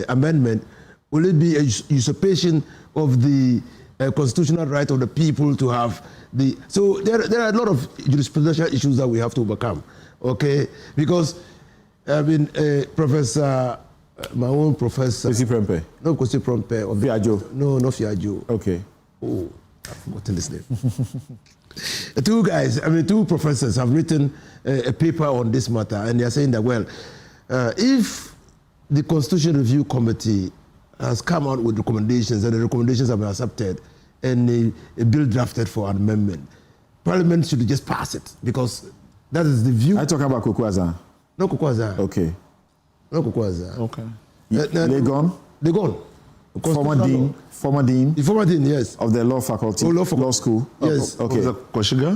Speaker 5: amendment, will it be a usurpation of the constitutional right of the people to have the... So there are a lot of jurisprudential issues that we have to overcome, okay? Because, Professor my own professor.
Speaker 4: Kwesi Prempeh?
Speaker 5: No, Kwesi Prempeh.
Speaker 4: Fiajo?
Speaker 5: No, not Fiajo.
Speaker 4: Okay.
Speaker 5: Oh, I've forgotten his name. Two professors have written a paper on this matter, and they are saying that, well, if the Constitution Review Committee has come out with recommendations and the recommendations have been accepted and a bill drafted for an amendment, Parliament should just pass it because that is the view.
Speaker 4: I talk about Kukwasa.
Speaker 5: No Kukwasa.
Speaker 4: Okay.
Speaker 5: No Kukwasa.
Speaker 4: Okay. They're gone?
Speaker 5: They're gone.
Speaker 4: Former dean,
Speaker 5: yes,
Speaker 4: of the law faculty, law school.
Speaker 5: Yes.
Speaker 4: Okay.
Speaker 5: Koshiga.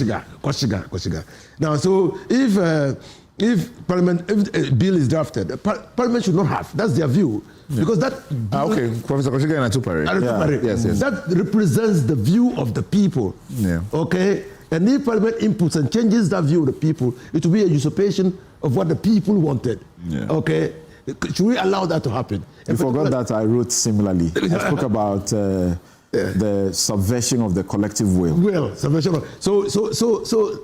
Speaker 4: Yeah.
Speaker 5: Koshiga. Now, so if Parliament, if a bill is drafted, Parliament should not have. That's their view, because that.
Speaker 17: Okay, Professor Koshiga and Atupare.
Speaker 5: Yes. That represents the view of the people.
Speaker 17: Yeah.
Speaker 5: Okay, and if Parliament inputs and changes that view of the people, it will be a usurpation of what the people wanted.
Speaker 17: Yeah.
Speaker 5: Okay. Should we allow that to happen?
Speaker 4: You forgot that I wrote similarly. I spoke about the subversion of the collective will.
Speaker 5: Subversion. So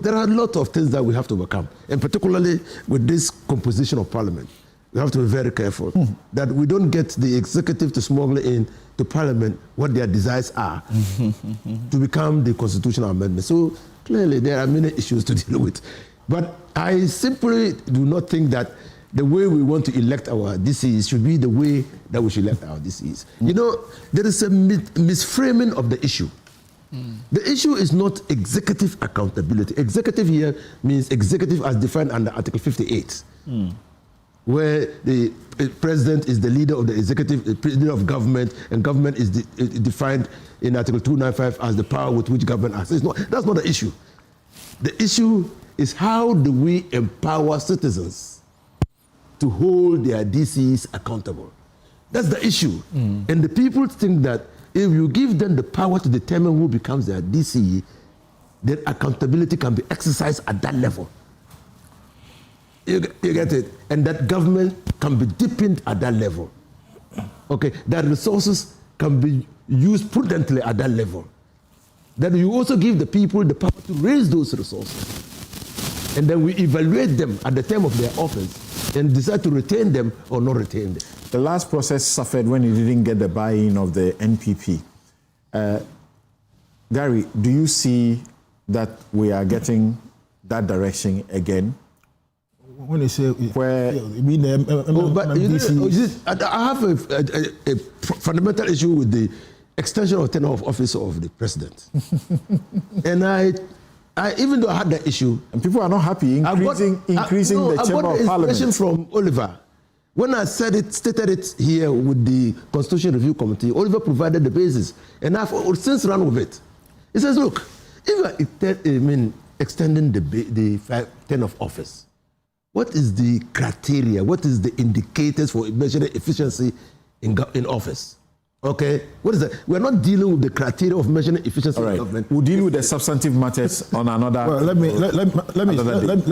Speaker 5: there are a lot of things that we have to overcome, and particularly with this composition of Parliament, we have to be very careful that we don't get the executive to smuggle in to Parliament what their desires are to become the constitutional amendment. So clearly there are many issues to deal with, but I simply do not think that the way we want to elect our DCs should be the way that we should elect our DCs. You know, there is a misframing of the issue. The issue is not executive accountability. Executive here means executive as defined under Article 58, where the president is the leader of the executive, the leader of government, and government is defined in Article 295 as the power with which government acts. That's not the issue. The issue is how do we empower citizens to hold their DCs accountable. That's the issue. And the people think that if you give them the power to determine who becomes their DCE, then accountability can be exercised at that level. You get it? And that government can be deepened at that level. Okay, that resources can be used prudently at that level. That you also give the people the power to raise those resources. And then we evaluate them at the time of their office and decide to retain them or not retain them.
Speaker 4: The last process suffered when you didn't get the buy-in of the NPP. Gary, do you see that we are getting that direction again?
Speaker 3: When they say
Speaker 4: where
Speaker 3: you mean
Speaker 5: I have a fundamental issue with the extension of tenure of office of the president. And I even though I had that issue,
Speaker 4: and people are not happy increasing the chamber of parliament.
Speaker 5: I got the inspiration from Oliver. When I stated it here with the Constitution Review Committee, Oliver provided the basis, and I've since run with it. He says, look, if extending the term of office, what is the criteria? What is the indicators for measuring efficiency in office? Okay, what is that? We're not dealing with the criteria of measuring efficiency in government.
Speaker 4: We'll deal with the substantive matters on another.
Speaker 3: Well, let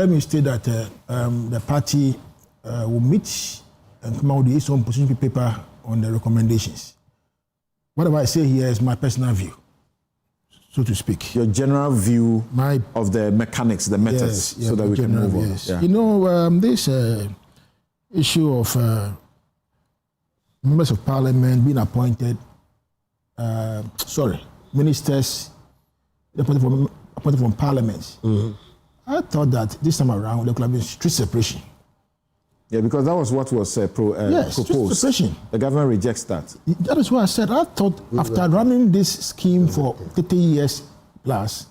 Speaker 3: me state that the party will meet and come out with its own position paper on the recommendations. Whatever I say here is my personal view, so to speak.
Speaker 4: Your general view of the mechanics, the methods, so that we can move on.
Speaker 3: Yes. Yeah. You know, this issue of members of parliament being appointed, ministers appointed from parliaments. I thought that this time around there could have been strict separation.
Speaker 4: Yeah, because that was what was proposed.
Speaker 3: Separation.
Speaker 4: The government rejects that.
Speaker 3: That is what I said. I thought after running this scheme for 30 years plus,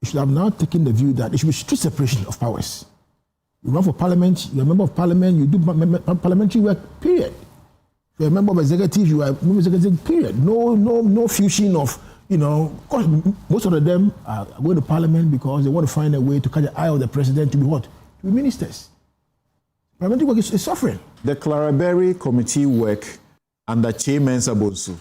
Speaker 3: you should have now taken the view that it should be strict separation of powers. You run for parliament, you're a member of parliament, you do parliamentary work, period. You're a member of executive, you are a member of executive, period. No fusion of, of course, most of them are going to parliament because they want to find a way to catch the eye of the president to be what? To be ministers. Parliamentary work is suffering.
Speaker 4: The Claraberry committee work under Chairman Sabonsu.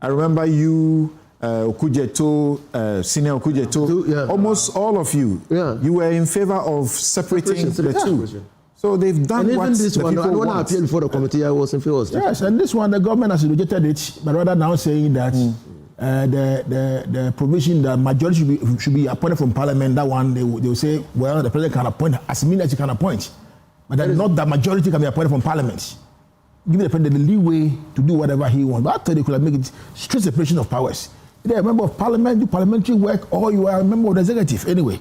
Speaker 4: I remember you, Okujeto, Senior Okujeto, almost all of you, you were in favor of separating the two. So they've done
Speaker 5: and
Speaker 4: what
Speaker 5: even this
Speaker 4: the
Speaker 5: one,
Speaker 4: people
Speaker 5: when
Speaker 4: want.
Speaker 5: I appealed before the committee, I was in favor.
Speaker 3: Yes, and this one, the government has rejected it, but rather now saying that the provision that majority should be appointed from parliament, that one, they will say, well, the president can appoint as many as he can appoint. But then not that majority can be appointed from parliament. Give the president the leeway to do whatever he wants. But I thought they could have made it strict separation of powers. You're a member of parliament, do parliamentary work, or you are a member of the executive. Anyway,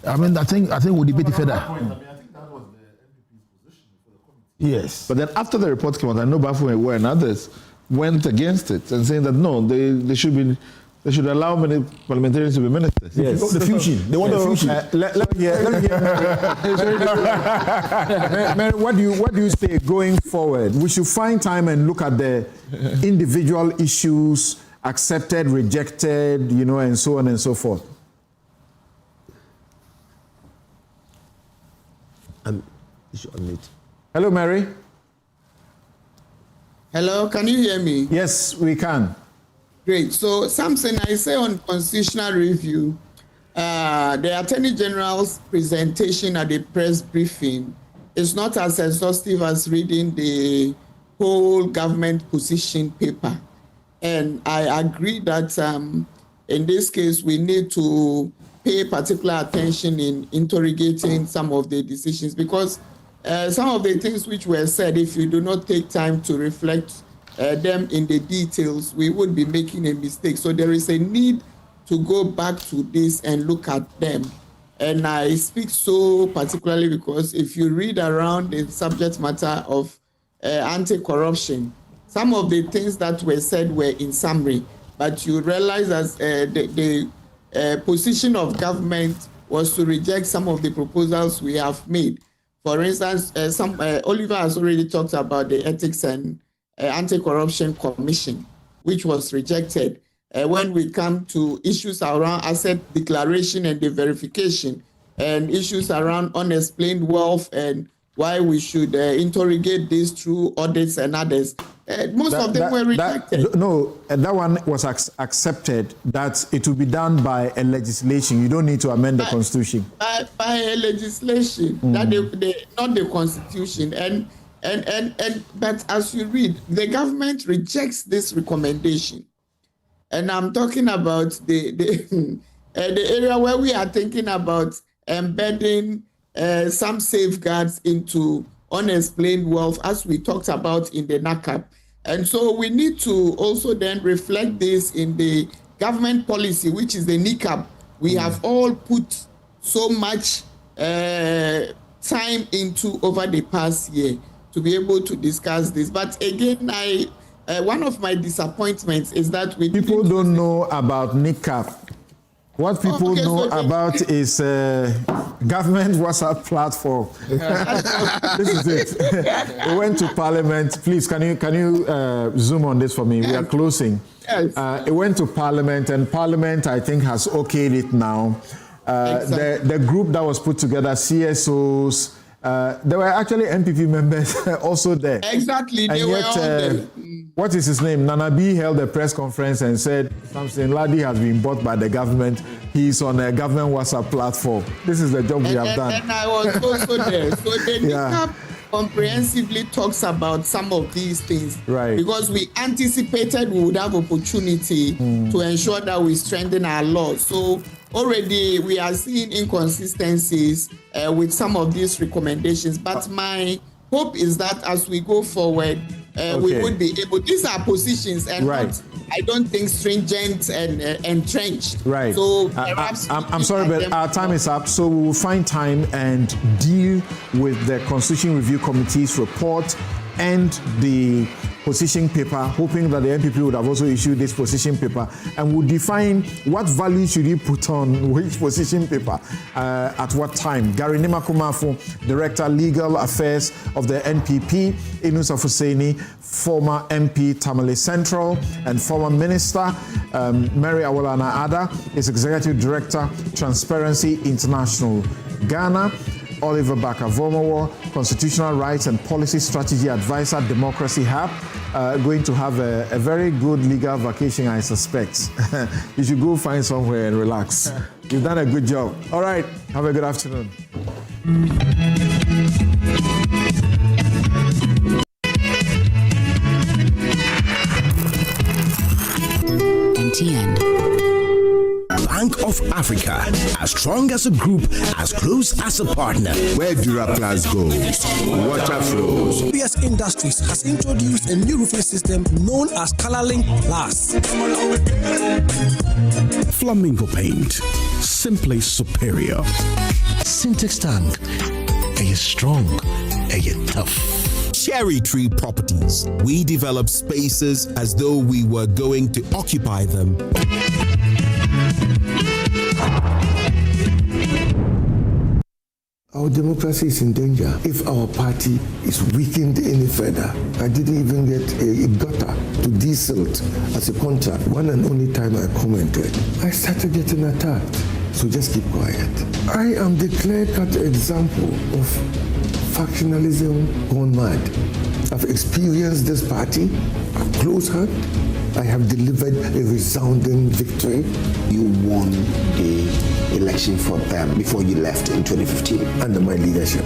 Speaker 3: I mean, I think we'll debate it further.
Speaker 17: I think that was the NPP's position for the committee.
Speaker 3: Yes.
Speaker 17: But then after the report came out, I know Bafo and others went against it and saying that no, they should allow many parliamentarians to be ministers.
Speaker 3: Yes. The fusion. They want the fusion.
Speaker 4: Let me hear. Mary, what do you say going forward? We should find time and look at the individual issues, accepted, rejected, and so on and so forth. Hello, Mary.
Speaker 8: Hello, can you hear me?
Speaker 4: Yes, we can.
Speaker 8: Great. So, something I say on constitutional review, the Attorney General's presentation at the press briefing is not as exhaustive as reading the whole government position paper. And I agree that in this case, we need to pay particular attention in interrogating some of the decisions, because some of the things which were said, if you do not take time to reflect them in the details, we would be making a mistake. So there is a need to go back to this and look at them. And I speak so particularly because if you read around the subject matter of anti-corruption, some of the things that were said were in summary, but you realize that the position of government was to reject some of the proposals we have made. For instance, Oliver has already talked about the Ethics and Anti-Corruption Commission, which was rejected. When we come to issues around asset declaration and the verification, and issues around unexplained wealth and why we should interrogate this through audits and others, most of them were rejected.
Speaker 4: That one was accepted, that it will be done by a legislation. You don't need to amend the constitution. By
Speaker 8: a legislation, that not the constitution. But as you read, the government rejects this recommendation. And I'm talking about the area where we are thinking about embedding some safeguards into unexplained wealth, as we talked about in the NACAP. And so we need to also then reflect this in the government policy, which is the NICAP. We have all put so much time into over the past year to be able to discuss this. But again, one of my disappointments is that
Speaker 4: people don't know about NICAP. What people know about is government WhatsApp platform. This is it. We went to Parliament. Please, can you zoom on this for me? We are closing.
Speaker 8: Yes.
Speaker 4: It went to Parliament, and Parliament, I think, has okayed it now. The group that was put together, CSOs, there were actually NPP members also there.
Speaker 8: Exactly, they were all there.
Speaker 4: What is his name? Nana B held a press conference and said something. Ladi has been bought by the government. He's on a government WhatsApp platform. This is the job we have done.
Speaker 8: And I was also there. So the NICAP comprehensively talks about some of these things.
Speaker 4: Right.
Speaker 8: Because we anticipated we would have opportunity to ensure that we strengthen our laws. So already we are seeing inconsistencies with some of these recommendations. But my hope is that as we go forward, we would be able. These are positions, and not, I don't think, stringent and entrenched.
Speaker 4: Right.
Speaker 8: So perhaps
Speaker 4: I'm sorry, but our time is up. So we will find time and deal with the Constitution Review Committee's report and the position paper, hoping that the NPP would have also issued this position paper, and we'll define what value should you put on which position paper at what time. Gary Nimakumafo, Director Legal Affairs of the NPP, Inus Afuseni, former MP Tamale Central and former Minister, Mary Awolana Ada is Executive Director, Transparency International Ghana, Oliver Bakavomowo, Constitutional Rights and Policy Strategy Advisor, Democracy Hub, going to have a very good legal vacation, I suspect. You should go find somewhere and relax. You've done a good job. All right, have a good afternoon.
Speaker 25: MTN. Bank of
Speaker 9: of Africa. As strong as a group, as close as a partner.
Speaker 21: Where Duraplas goes, water flows.
Speaker 22: PS Industries has introduced a new roofing system known as ColorLink Plus.
Speaker 9: Flamingo paint, simply superior. Syntax tank, are you strong? Are you tough?
Speaker 21: Cherry Tree Properties. We develop spaces as though we were going to occupy them.
Speaker 23: Our democracy is in danger if our party is weakened any further. I didn't even get a gutter to desilt as a contract. One and only time I commented, I started getting attacked. So just keep quiet. I am the clear-cut example of factionalism gone mad. I've experienced this party at close hand. I have delivered a resounding victory.
Speaker 24: You won the election for them before you left in 2015.
Speaker 23: Under my leadership.